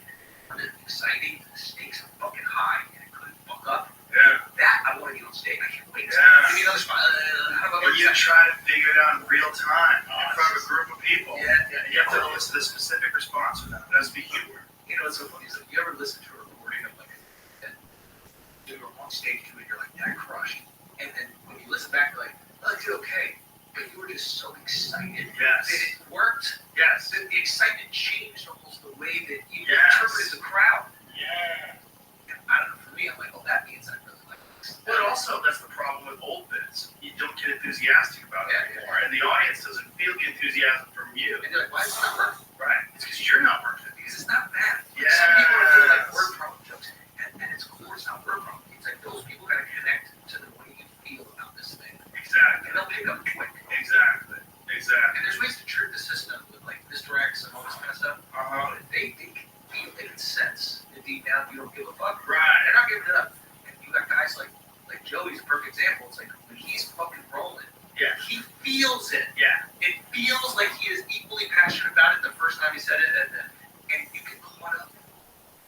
Speaker 4: when it's exciting, the stakes are fucking high, and it could fuck up.
Speaker 1: Yeah.
Speaker 4: That I want to get on stage. I can't wait.
Speaker 1: Yeah.
Speaker 4: Give me another spot. How about
Speaker 1: And you try to figure it out in real time in front of a group of people. You have to elicit a specific response from them. That's the humor.
Speaker 4: You know what's so funny is like you ever listen to a recording of like and you're on stage to it, you're like that crushed, and then when you listen back, you're like, oh, I did okay, but you were just so excited that it worked.
Speaker 1: Yes.
Speaker 4: That the excitement changed almost the way that you
Speaker 1: Yes.
Speaker 4: interpreted the crowd.
Speaker 1: Yeah.
Speaker 4: And I don't know. For me, I'm like, oh, that means I really like this.
Speaker 1: But also, that's the problem with old bits. You don't get enthusiastic about it anymore, and the audience doesn't feel the enthusiasm from you.
Speaker 4: And you're like, why is it not working?
Speaker 1: Right. It's because you're not working.
Speaker 4: Because it's not bad.
Speaker 1: Yes.
Speaker 4: Some people are doing like word problem jokes, and it's cool. It's not word problem. It's like those people gotta connect to the way you feel about this thing,
Speaker 1: Exactly.
Speaker 4: and they'll pick up quick.
Speaker 1: Exactly.
Speaker 4: And there's ways to trick the system with like misdirects and all this kind of stuff.
Speaker 1: Uh-huh.
Speaker 4: But they can sense that deep down you don't give a fuck.
Speaker 1: Right.
Speaker 4: They're not giving it up. And you got guys like Joey's a perfect example. It's like when he's fucking rolling, he feels it.
Speaker 1: Yeah.
Speaker 4: It feels like he is equally passionate about it the first time he said it, and you get caught up.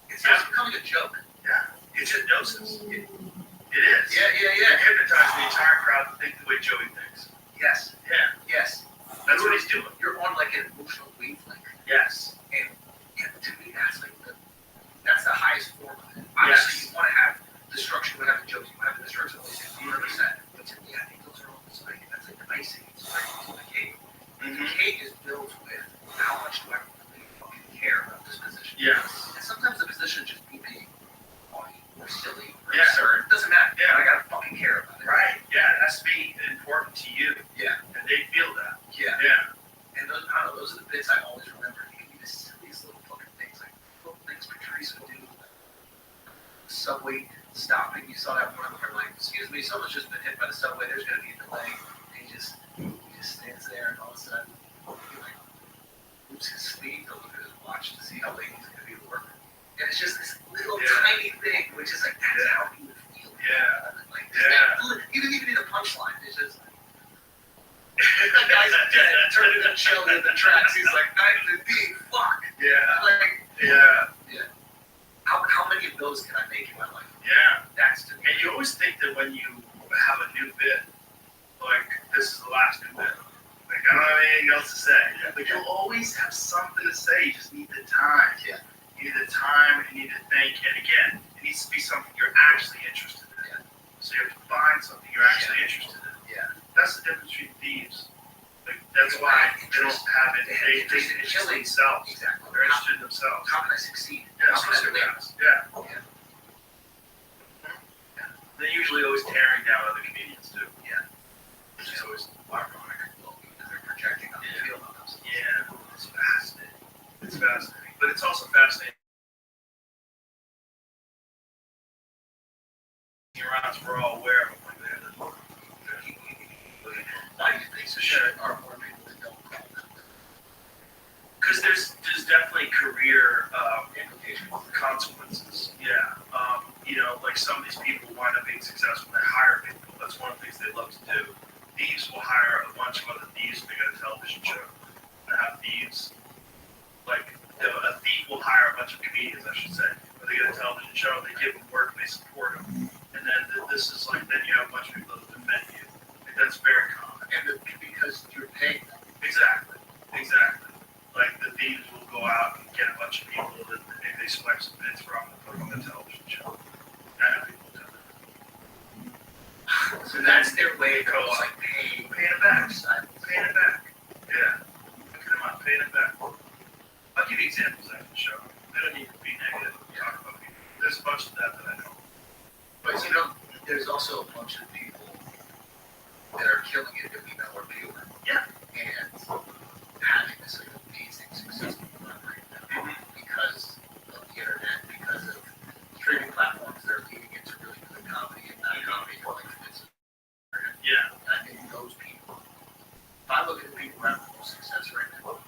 Speaker 4: It's becoming a joke.
Speaker 1: Yeah. It's hypnosis. It is.
Speaker 4: Yeah.
Speaker 1: You're hypnotizing the entire crowd to think the way Joey thinks.
Speaker 4: Yes.
Speaker 1: Yeah.
Speaker 4: Yes.
Speaker 1: That's what he's doing.
Speaker 4: You're on like an emotional wavelength.
Speaker 1: Yes.
Speaker 4: And to me, that's like that's the highest form of it. Obviously, you want to have the structure, you want to have the jokes, you want to have the structure, 100%. But to me, I think those are almost like that's like the icing. It's like the cake. The cake is built with how much do I really fucking care about this position.
Speaker 1: Yes.
Speaker 4: And sometimes the position is just me being funny or silly or
Speaker 1: Yeah.
Speaker 4: absurd. It doesn't matter.
Speaker 1: Yeah.
Speaker 4: I gotta fucking care about it.
Speaker 1: Right. Yeah. It has to be important to you.
Speaker 4: Yeah.
Speaker 1: And they feel that.
Speaker 4: Yeah.
Speaker 1: Yeah.
Speaker 4: And those, I don't know, those are the bits I always remember. It can be the silliest little fucking things, like little things Patrice would do. Subway stopping, you saw that one where like, excuse me, someone's just been hit by the subway, there's gonna be a delay. And he just stands there and all of a sudden he like moves his sleeve to look at his watch to see how late he's gonna be to work. And it's just this little tiny thing, which is like that's how he would feel.
Speaker 1: Yeah.
Speaker 4: Like you didn't even need a punchline. It's just like the guy's dead, turned into chilled in the tracks. He's like, fuck.
Speaker 1: Yeah.
Speaker 4: Like,
Speaker 1: Yeah.
Speaker 4: How many of those can I make in my life?
Speaker 1: Yeah.
Speaker 4: That's the
Speaker 1: And you always think that when you have a new bit, like this is the last new bit. Like I don't have anything else to say. But you'll always have something to say. You just need the time.
Speaker 4: Yeah.
Speaker 1: You need the time. You need to think. And again, it needs to be something you're actually interested in. So you have to find something you're actually interested in.
Speaker 4: Yeah.
Speaker 1: That's the difference between thieves. Like that's why they don't have it. They're interested in themselves.
Speaker 4: Exactly.
Speaker 1: They're interested in themselves.
Speaker 4: How can I succeed?
Speaker 1: Yeah,
Speaker 4: How can I win?
Speaker 1: yeah. They're usually always tearing down other comedians too.
Speaker 4: Yeah.
Speaker 1: Which is always ironic.
Speaker 4: Well, because they're projecting how they feel about themselves.
Speaker 1: Yeah, it's fascinating. It's fascinating. But it's also fascinating
Speaker 4: are more people that don't call them.
Speaker 1: Because there's definitely career
Speaker 4: Implications.
Speaker 1: consequences. Yeah. Like some of these people wind up being successful. They hire people. That's one of the things they love to do. Thieves will hire a bunch of other thieves to make a television show. They have thieves. Like a thief will hire a bunch of comedians, I should say. When they get a television show, they give them work and they support them. And then this is like, then you have a bunch of people that defend you. Like, that's very common.
Speaker 4: And because you're paying them.
Speaker 1: Exactly. Like the thieves will go out and get a bunch of people that they select some bids from and put them on the television show. I know people do that.
Speaker 4: So that's their way of like paying
Speaker 1: it back.
Speaker 4: Paying
Speaker 1: it back. Yeah. Look at them up, paying it back. I'll give you examples after the show. They don't need to be negative. Talk about people. There's a bunch of that I know.
Speaker 4: But there's also a bunch of people that are killing it that we know are pure.
Speaker 1: Yeah.
Speaker 4: And having this like amazing successful run right now because of the internet, because of streaming platforms that are leading into really good comedy and not comedy for like this.
Speaker 1: Yeah.
Speaker 4: And I think those people, if I look at the people who have the most success right now,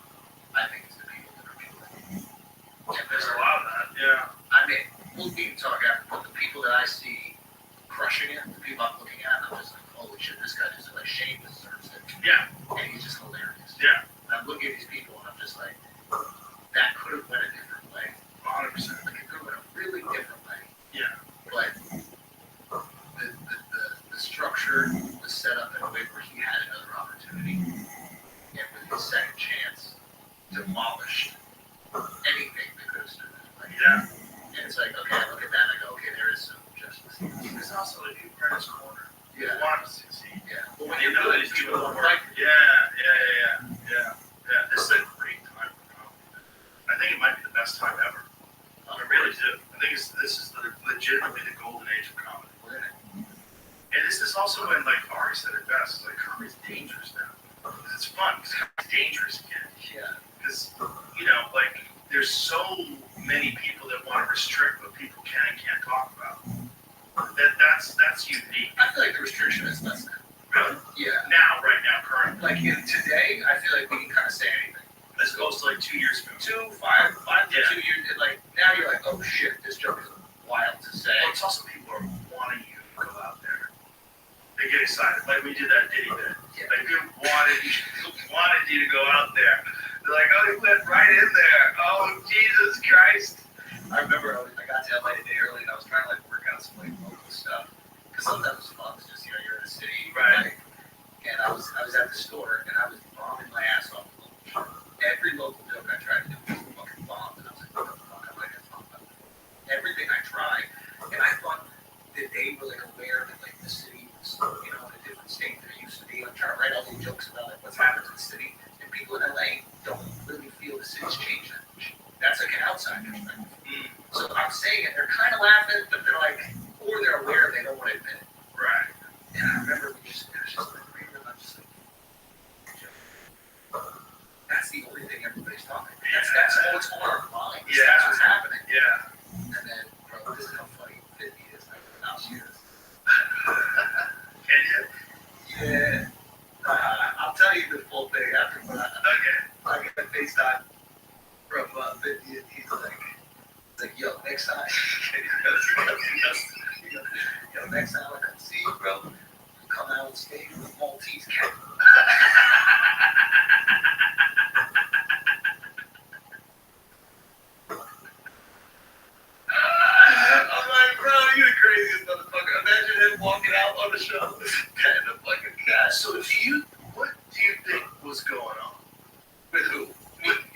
Speaker 4: I think it's the people that are pure. And
Speaker 1: There's a lot of that. Yeah.
Speaker 4: I mean, we'll be talking after, but the people that I see crushing it, the people I'm looking at, I'm just like, holy shit, this guy just like Shane deserves it.
Speaker 1: Yeah.
Speaker 4: And he's just hilarious.
Speaker 1: Yeah.
Speaker 4: And I'm looking at these people and I'm just like, that could have went a different way.
Speaker 1: 100%.
Speaker 4: Like it could have went a really different way.
Speaker 1: Yeah.
Speaker 4: But the structure was set up in a way where he had another opportunity. And with his second chance, demolished anything that could have stood in his way.
Speaker 1: Yeah.
Speaker 4: And it's like, okay, I look at that and I go, okay, there is some justice.
Speaker 1: He was also like people in his corner.
Speaker 4: Yeah.
Speaker 1: He wanted to succeed.
Speaker 4: Yeah.
Speaker 1: Well, when you know that he's doing the work. Yeah. This is a great time for comedy. I think it might be the best time ever. I really do. I think this is legitimately the golden age of comedy. And this is also when, like Ari said it best, like comedy's dangerous now. Because it's fun, because it's dangerous again.
Speaker 4: Yeah.
Speaker 1: Because, like, there's so many people that want to restrict what people can and can't talk about. That's unique.
Speaker 4: I feel like the restriction is less now.
Speaker 1: Really?
Speaker 4: Yeah.
Speaker 1: Right now, currently.
Speaker 4: Like today, I feel like we can kind of say anything.
Speaker 1: As opposed to like 2 years ago.
Speaker 4: 5 to 2 years. Like now, you're like, oh shit, this joke is wild to say.
Speaker 1: Well, it's also people are wanting you to go out there. They get excited. Like we did that Diddy bit.
Speaker 4: Yeah.
Speaker 1: Like people wanted you to go out there. They're like, oh, he went right in there. Oh, Jesus Christ.
Speaker 4: I remember I got to LA a day early and I was trying to like work out some like local stuff. Because sometimes it's fun. It's just, you're in a city.
Speaker 1: Right.
Speaker 4: And I was at the store and I was bombing my ass off the local show. Every local joke I tried to do was fucking bombed. And I was like, what the fuck am I going to talk about? Everything I tried. And I thought that they were like aware that like the city was, in a different state than it used to be. I'm trying to write all these jokes about like what's happened to the city. And people in LA don't really feel the city's changed that much. That's like an outside perspective. So I'm saying it, they're kind of laughing, but they're like, or they're aware they don't want to admit it.
Speaker 1: Right.
Speaker 4: And I remember it was just like reading, I'm just like, that's the only thing everybody's talking. That's what's on our minds.
Speaker 1: Yeah.
Speaker 4: That's what's happening.
Speaker 1: Yeah.
Speaker 4: And then, bro, this is how funny 50 is. Like, now she is.
Speaker 1: Can you?
Speaker 4: Yeah. I'll tell you the full thing after, but I get a FaceTime from 50 and he's like, yo, next time, next time I come see you, bro, come out on stage with a Maltese cat. I'm like, bro, you're the craziest motherfucker. Imagine him walking out on the show with a fucking cat.
Speaker 1: So what do you think was going on?
Speaker 4: With who?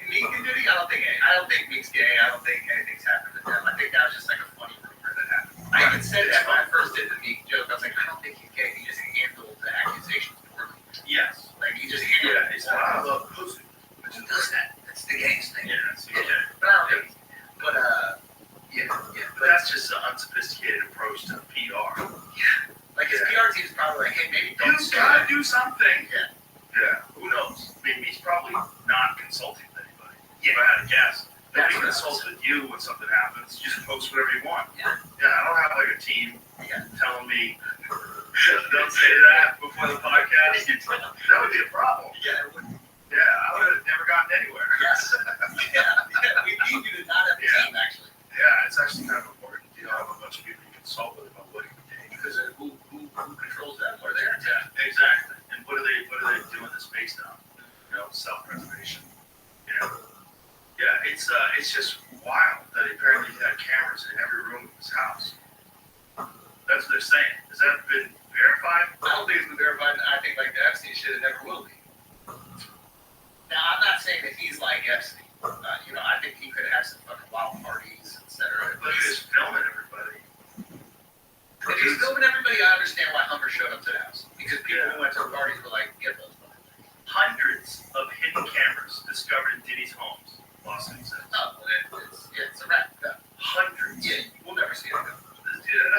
Speaker 4: Meek and Diddy? I don't think Meek's gay. I don't think anything's happened to them. I think that was just like a funny rumor that happened. I even said that when I first did the Meek joke. I was like, I don't think he's gay. He just handled the accusations poorly.
Speaker 1: Yes.
Speaker 4: Like he just handled it.
Speaker 1: It's not I love pussy.
Speaker 4: Who does that? That's the gayest thing.
Speaker 1: Yeah, that's okay.
Speaker 4: But I don't think. But
Speaker 1: But that's just an unsophisticated approach to PR.
Speaker 4: like his PR team's probably like, hey, maybe don't
Speaker 1: You gotta do something.
Speaker 4: Yeah.
Speaker 1: Yeah. Who knows? I mean, he's probably not consulting with anybody. If I had to guess. Nobody consults with you when something happens. You just post whatever you want.
Speaker 4: Yeah.
Speaker 1: Yeah, I don't have like a team
Speaker 4: Yeah.
Speaker 1: telling me don't say that before the podcast. That would be a problem.
Speaker 4: Yeah, it wouldn't.
Speaker 1: Yeah, I would have never gotten anywhere.
Speaker 4: Yes. Yeah, we need you to not have a team, actually.
Speaker 1: Yeah, it's actually kind of important. You know, have a bunch of people you consult with about what you can take.
Speaker 4: Because who controls that? Or there?
Speaker 1: Yeah, exactly. And what are they doing this based on? You know, self-preservation. You know. Yeah, it's just wild that apparently he had cameras in every room of his house. That's what they're saying. Has that been verified?
Speaker 4: I don't think it's been verified. I think like the Epstein shit, it never will be. Now, I'm not saying that he's like Epstein. You know, I think he could have some fucking wild parties, etc.
Speaker 1: But he's just filming everybody.
Speaker 4: If he's filming everybody, I understand why Humber showed up to the house. Because people who went to the parties were like, get those fucking things.
Speaker 1: Hundreds of hidden cameras discovered in Diddy's homes. Lawsuit says.
Speaker 4: Oh, it's a wrap.
Speaker 1: Hundreds.
Speaker 4: Yeah, we'll never see it again.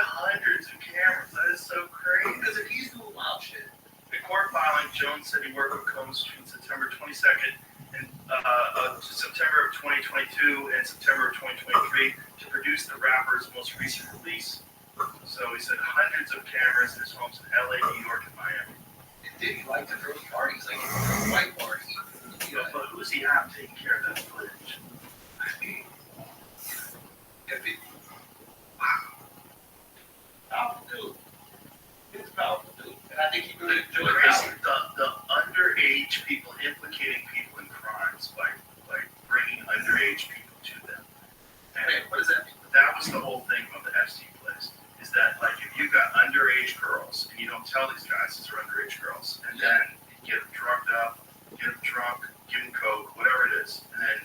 Speaker 1: Hundreds of cameras. That is so crazy.
Speaker 4: Because if he's doing wild shit.
Speaker 1: In court filing, Jones said he worked with Combs between September 22nd and September of 2022 and September of 2023 to produce the rapper's most recent release. So he said hundreds of cameras in his homes in LA, New York, and Miami.
Speaker 4: And did he like to throw parties? Like he threw white parties?
Speaker 1: You know, but who's he have taking care of that footage?
Speaker 4: I mean, if it, powerful dude. It's powerful dude. And I think he really enjoyed it.
Speaker 1: The underage people implicating people in crimes by bringing underage people to them. And
Speaker 4: Wait, what does that mean?
Speaker 1: that was the whole thing of the Epstein place. Is that like if you got underage girls and you don't tell these guys these are underage girls, and then you get them drugged up, get them drunk, give them coke, whatever it is, and then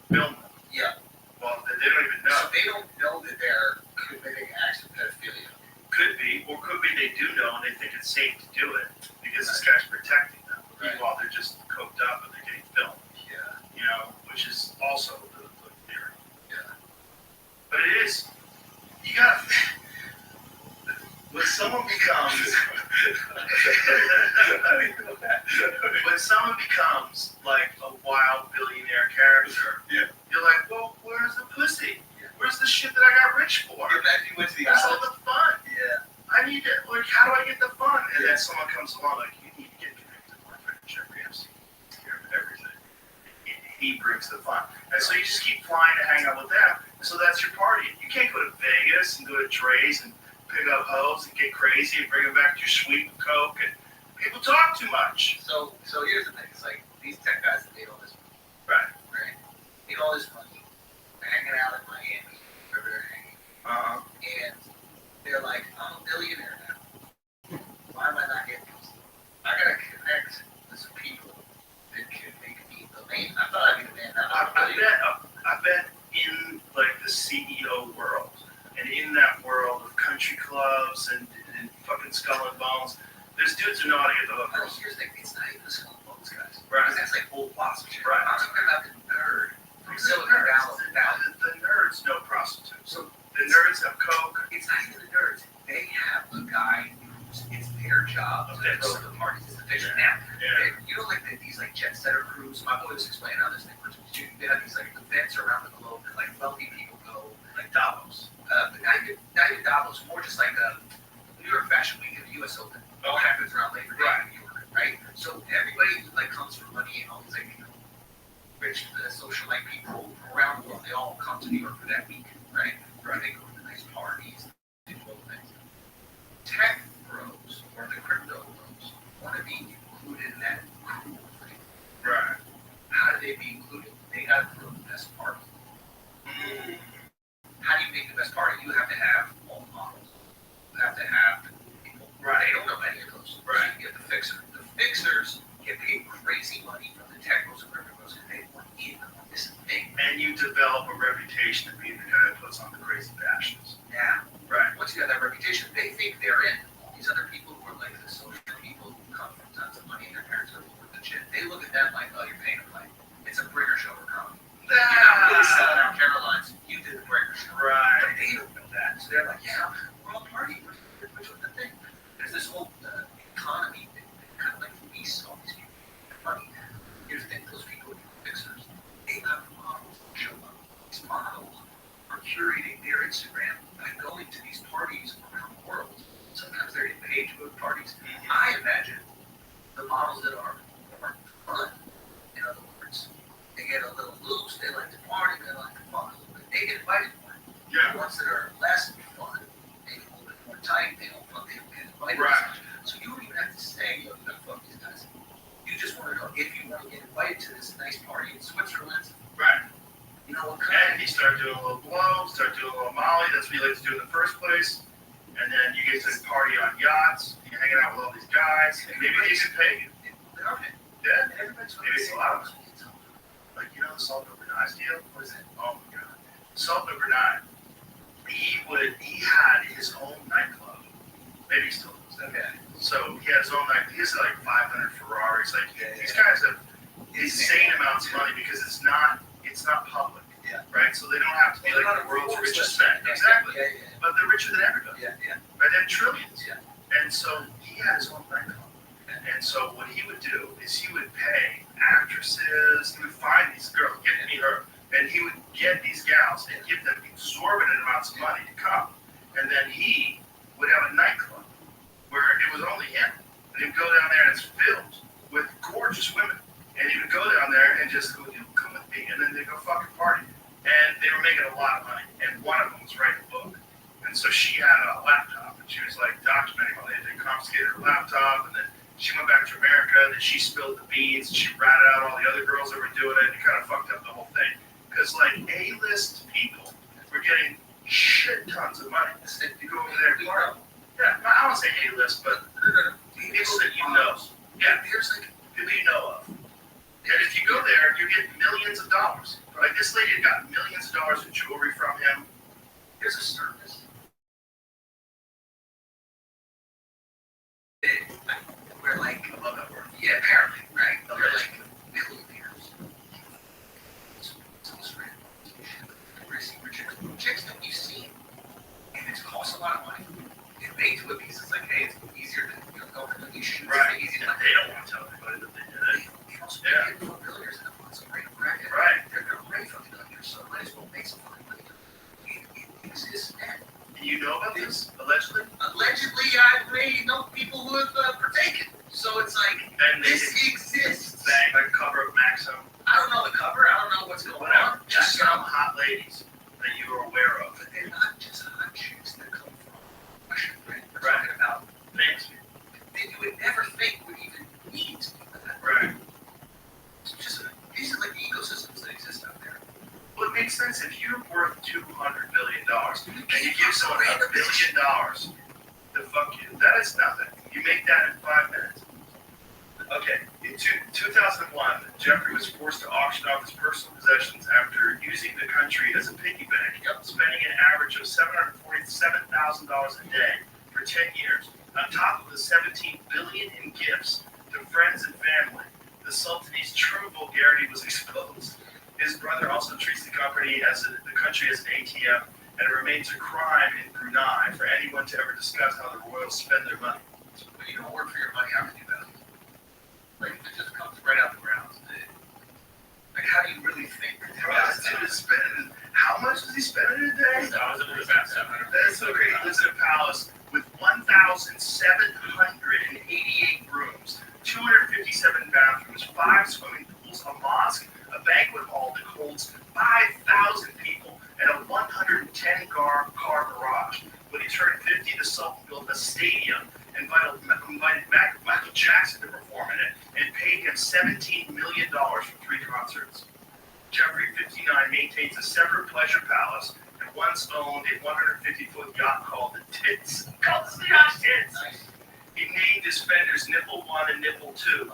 Speaker 1: film them.
Speaker 4: Yeah.
Speaker 1: Well, they don't even know.
Speaker 4: So they don't know that they're committing acts of pedophilia.
Speaker 1: Could be, or could be they do know and they think it's safe to do it because this guy's protecting them.
Speaker 4: Right.
Speaker 1: While they're just coked up and they're getting filmed.
Speaker 4: Yeah.
Speaker 1: You know, which is also the theory.
Speaker 4: Yeah.
Speaker 1: But it is, you gotta, when someone becomes, like a wild billionaire character,
Speaker 4: Yeah.
Speaker 1: you're like, well, where's the pussy?
Speaker 4: Yeah.
Speaker 1: Where's the shit that I got rich for?
Speaker 4: Imagine you went to the
Speaker 1: Where's all
Speaker 4: island.
Speaker 1: the fun?
Speaker 4: Yeah.
Speaker 1: I need to, like, how do I get the fun? And
Speaker 4: Yeah.
Speaker 1: then someone comes along, like, you need to get connected to my friend Jeffrey Epstein. He's care of everything. He brings the fun. And so you just keep flying to hang out with them. So that's your party. You can't go to Vegas and go to Dre's and pick up hoes and get crazy and bring them back to your suite with coke. And people talk too much.
Speaker 4: So here's the thing. It's like these tech guys that made all this money.
Speaker 1: Right.
Speaker 4: Right? Made all this money. They're hanging out in Miami. Wherever they're hanging. And they're like, I'm a billionaire now. Why am I not getting this? I gotta connect with some people that can make me the man. I thought I'd be the man.
Speaker 1: I bet in like the CEO world and in that world of country clubs and fucking Skull and Bones, there's dudes who know how to get the
Speaker 4: No,
Speaker 1: hookers.
Speaker 4: here's the thing. It's not even the Skull and Bones guys.
Speaker 1: Right.
Speaker 4: Because that's like old blossom shit.
Speaker 1: Right.
Speaker 4: I'm talking about the nerd from
Speaker 1: The
Speaker 4: Silicon
Speaker 1: nerds,
Speaker 4: Valley.
Speaker 1: the nerds know prostitutes.
Speaker 4: So
Speaker 1: The nerds have coke.
Speaker 4: it's not even the nerds. They have a guy who's it's their job to throw the parties. It's the fixer. Now,
Speaker 1: Yeah.
Speaker 4: you know, like these like jet setter crews. My boy was explaining how this thing works. They have these like events around the globe that like wealthy people go.
Speaker 1: Like Davos.
Speaker 4: The guy did Davos more just like New York Fashion Week and the U.S. Open. All happens around Labor Day in New York, right? So everybody like comes from money and all these like rich socialite people around the world. They all come to New York for that week, right? Right. They go to nice parties, they do all things. Tech bros or the crypto bros want to be included in that cool thing.
Speaker 1: Right.
Speaker 4: How do they be included? They got to throw the best party. How do you make the best party? You have to have all the models. You have to have people.
Speaker 1: Right.
Speaker 4: They don't know any of those.
Speaker 1: Right.
Speaker 4: You get the fixer. The fixers get paid crazy money from the tech bros and crypto bros because they want in on this thing.
Speaker 1: And you develop a reputation to be the guy that puts on the crazy bashes.
Speaker 4: Now,
Speaker 1: Right.
Speaker 4: once you have that reputation, they think they're in. These other people who are like the social people who come from tons of money and their parents are worth the shit. They look at them like, oh, you're paying to play. It's a bringer show for comedy. You're not really selling out Caroline's. You did the bringer show.
Speaker 1: Right.
Speaker 4: But they don't know that. So they're like, yeah, we're all partying. Which was the thing. There's this whole economy that kind of like feasts all these people. Money. Here's the thing. Those people are fixers. They have models that show up. These models are curating their Instagram by going to these parties around the world. Sometimes they're getting paid to go to parties. I imagine the models that are more fun. In other words, they get a little loose. They like to party. They like to fuck a little bit. They get invited more.
Speaker 1: Yeah.
Speaker 4: The ones that are less fun, maybe a little bit more tight. They don't fuck. They don't get invited.
Speaker 1: Right.
Speaker 4: So you don't even have to say, yo, you gotta fuck these guys. You just want to know if you want to get invited to this nice party in Switzerland.
Speaker 1: Right.
Speaker 4: You know what kind?
Speaker 1: And you start doing a little blow, start doing a little molly. That's what you like to do in the first place. And then you get to party on yachts. You're hanging out with all these guys. And maybe they even pay you.
Speaker 4: They are.
Speaker 1: Yeah.
Speaker 4: Everybody's
Speaker 1: Maybe it's a lot of money. Like, you know the Salt Number 9 deal?
Speaker 4: What is it?
Speaker 1: Oh my God. Salt Number 9. He had his own nightclub. Maybe he still does that.
Speaker 4: Okay.
Speaker 1: So he had his own nightclub. He has like 500 Ferraris. Like these guys have insane amounts of money because it's not public.
Speaker 4: Yeah.
Speaker 1: Right? So they don't have to be like the world's richest man. Exactly.
Speaker 4: Yeah, yeah.
Speaker 1: But they're richer than everybody.
Speaker 4: Yeah, yeah.
Speaker 1: Right? They have trillions.
Speaker 4: Yeah.
Speaker 1: And so he had his own nightclub. And so what he would do is he would pay actresses, he would find these girls, get me her, and he would get these gals and give them exorbitant amounts of money to come. And then he would have a nightclub where it was only him. And he would go down there and it's filled with gorgeous women. And he would go down there and just go, come with me. And then they'd go fucking party. And they were making a lot of money. And one of them was writing a book. And so she had a laptop and she was like documenting while they confiscated her laptop. And then she went back to America, then she spilled the beans, and she ratted out all the other girls that were doing it, and it kind of fucked up the whole thing. Because, like, A-list people were getting shit tons of money to go over there and party. Yeah, I don't say A-list, but people that you know. Yeah, there's like people you know of. And if you go there, you get millions of dollars. Like, this lady had got millions of dollars in jewelry from him. Here's a service.
Speaker 4: We're like, yeah, apparently, right? They're like millionaires. Chicks that we've seen, and it costs a lot of money. And they do it because it's like, hey, it's easier than going to these shoots.
Speaker 1: Right.
Speaker 4: It's easy
Speaker 1: And
Speaker 4: to
Speaker 1: they don't want to tell anybody that they did it.
Speaker 4: They also
Speaker 1: Yeah.
Speaker 4: get millionaires and it's a great crack.
Speaker 1: Right.
Speaker 4: They're already fucking millionaires, so might as well make some fucking money. It exists, man.
Speaker 1: And you know about this, allegedly?
Speaker 4: Allegedly, I may know people who have partaken. So it's like,
Speaker 1: And they
Speaker 4: this exists.
Speaker 1: bang like cover of Maxim.
Speaker 4: I don't know the cover. I don't know what's going
Speaker 1: Whatever.
Speaker 4: on.
Speaker 1: Just
Speaker 4: Just
Speaker 1: some hot ladies that you are aware of.
Speaker 4: but they're not just hot chicks that come from Russia, right? We're
Speaker 1: Right.
Speaker 4: talking about
Speaker 1: Famous people.
Speaker 4: that you would never think would even need something like that.
Speaker 1: Right.
Speaker 4: It's just these are like the ecosystems that exist out there.
Speaker 1: Well, it makes sense if you're worth $200 billion and you give someone $1 billion to fuck you. That is nothing. You make that in 5 minutes. Okay, in 2001, Jeffrey was forced to auction off his personal possessions after using the country as a piggy bank, spending an average of $747,000 a day for 10 years, on top of the $17 billion in gifts to friends and family. The Sultan's true vulgarity was exposed. His brother also treats the country as an ATM, and it remains a crime in Brunei for anyone to ever discuss how the royals spend their money.
Speaker 4: When you don't work for your money, how can you do that? Like, it just comes right out the ground. Like, how do you really think?
Speaker 1: How much does he spend in a day? That's so great. He lives in a palace with 1,788 rooms, 257 bathrooms, 5 swimming pools, a mosque, a banquet hall that holds 5,000 people, and a 110-car garage. When he turned 50, the Sultan built a stadium, invited Michael Jackson to perform in it, and paid him $17 million for 3 concerts. Jeffrey, 59, maintains a separate pleasure palace and once owned a 150-foot yacht called the Tits. Called the Tits. He named his fenders Nipple 1 and Nipple 2.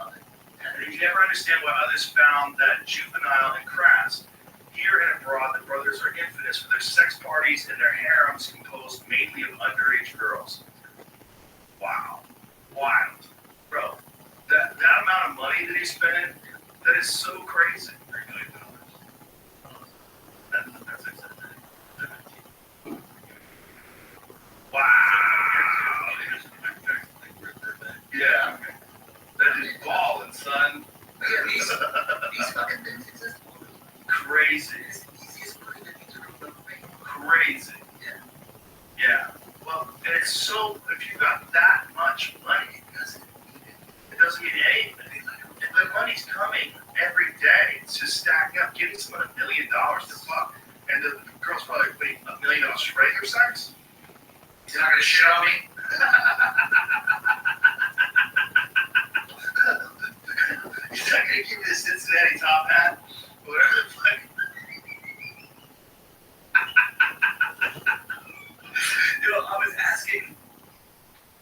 Speaker 1: And you never understand why others found that juvenile and crass. Here and abroad, the brothers are infamous for their sex parties and their harems composed mainly of underage girls. Wow. Wild. Bro, that amount of money that he's spending, that is so crazy. $3 million. That's exactly. Wow. Yeah. That is balling, son.
Speaker 4: Yeah, these fucking things exist.
Speaker 1: Crazy.
Speaker 4: It's the easiest money that things are going to make.
Speaker 1: Crazy.
Speaker 4: Yeah.
Speaker 1: Yeah. Well, and it's so, if you got that much money, it doesn't mean anything. The money to stack up, giving someone $1 million to fuck. And the girl's probably like, wait, $1 million for regular sex?
Speaker 4: You're not gonna shit on me?
Speaker 1: He's not gonna give me the Cincinnati top hat? Whatever the fuck.
Speaker 4: You know, I was asking,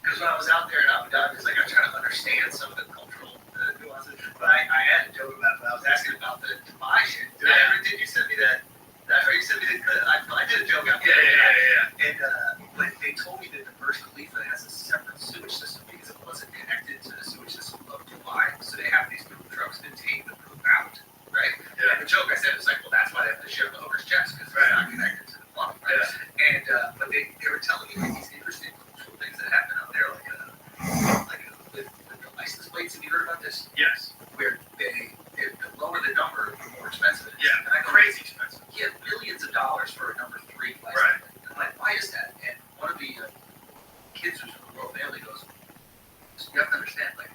Speaker 4: because when I was out there in Abu Dhabi, it's like I'm trying to understand some of the cultural nuances. But I had a joke about it. I was asking about the Dubai shit. Did you send me that? That's right. You sent me I did a joke out there.
Speaker 1: Yeah.
Speaker 4: And but they told me that the Burj Khalifa has a separate sewage system because it wasn't connected to the sewage system of Dubai. So they have these poop trucks that take the poop out, right?
Speaker 1: Yeah.
Speaker 4: And the joke I said was like, well, that's why they have to ship the owner's chest because they're not connected to the plumbing, right?
Speaker 1: Yeah.
Speaker 4: And but they were telling me these interesting cultural things that happen out there, with the license plates. Have you heard about this?
Speaker 1: Yes.
Speaker 4: Where the lower the number, the more expensive it is.
Speaker 1: Yeah.
Speaker 4: And I go,
Speaker 1: Crazy expensive.
Speaker 4: yeah, millions of dollars for a number 3 license.
Speaker 1: Right.
Speaker 4: I'm like, why is that? And one of the kids who's from the royal family goes, so you have to understand, like,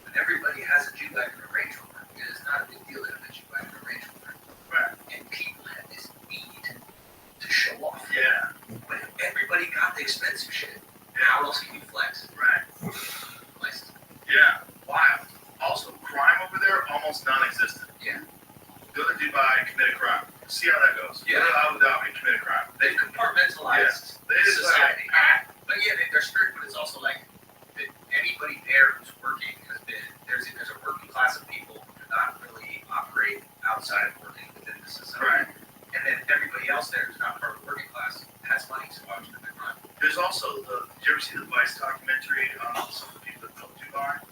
Speaker 4: when everybody has a G-Wagon or a Range Rover, it is not a big deal to have a G-Wagon or a Range Rover.
Speaker 1: Right.
Speaker 4: And people have this need to show off.
Speaker 1: Yeah.
Speaker 4: When everybody got the expensive shit, how else can you flex?
Speaker 1: Right.
Speaker 4: License.
Speaker 1: Yeah. Wild. Also, crime over there almost non-existent.
Speaker 4: Yeah.
Speaker 1: Go to Dubai and commit a crime. See how that goes.
Speaker 4: Yeah.
Speaker 1: Go to Abu Dhabi and commit a crime.
Speaker 4: They've compartmentalized
Speaker 1: They just
Speaker 4: society.
Speaker 1: like,
Speaker 4: But yeah, they're strict, but it's also like that anybody there who's working has been, there's a working class of people who do not really operate outside of working within the society.
Speaker 1: Right.
Speaker 4: And then everybody else there who's not part of the working class has money, so why would you commit crime?
Speaker 1: There's also did you ever see the Vice documentary on some of the people that built Dubai?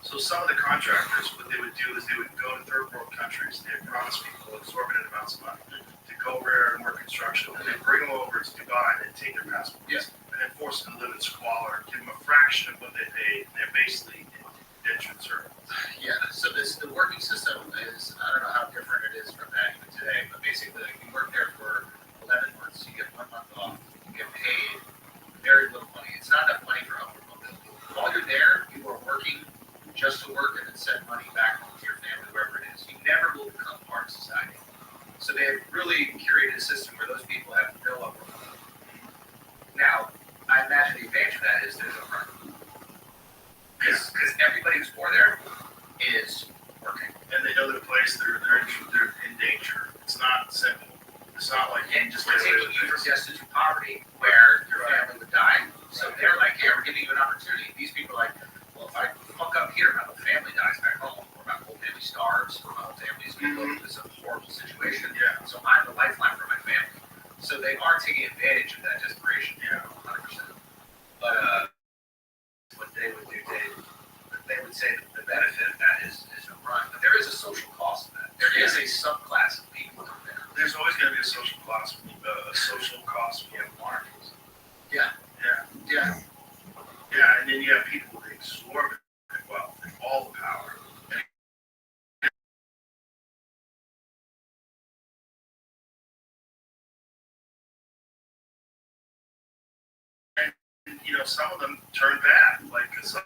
Speaker 1: So some of the contractors, what they would do is they would go to third world countries. They would promise people exorbitant amounts of money to go over there and work construction. And they bring them over to Dubai and then take their passports.
Speaker 4: Yes.
Speaker 1: And then force them to live in squalor, give them a fraction of what they paid. And they're basically indentured servants.
Speaker 4: Yeah, so the working system is, I don't know how different it is from that even today, but basically like, you work there for 11 months, you get 1 month off, you get paid very little money. It's not enough money for upward mobility. While you're there, you are working just to work and then send money back home to your family, wherever it is. You never will become part of society. So they have really curated a system where those people have no upward mobility. Now, I imagine the advantage of that is there's no crime. Because everybody who's born there is working.
Speaker 1: And they know their place. They're in danger. It's not simple. It's not like
Speaker 4: And just taking you from destitute poverty where your family would die. So they're like, yeah, we're giving you an opportunity. These people are like, well, if I fuck up here, my whole family dies back home, or my whole family starves, or my whole family's going to go through this horrible situation.
Speaker 1: Yeah.
Speaker 4: So I'm the lifeline for my family. So they are taking advantage of that desperation.
Speaker 1: Yeah.
Speaker 4: 100%. But what they would do, they would say that the benefit of that is no crime. But there is a social cost of that. There is a subclass of people out there.
Speaker 1: There's always going to be a social cost when you have monarchies.
Speaker 4: Yeah.
Speaker 1: Yeah, and then you have people with exorbitant wealth and all the power. And you know, some of them turn bad. Like some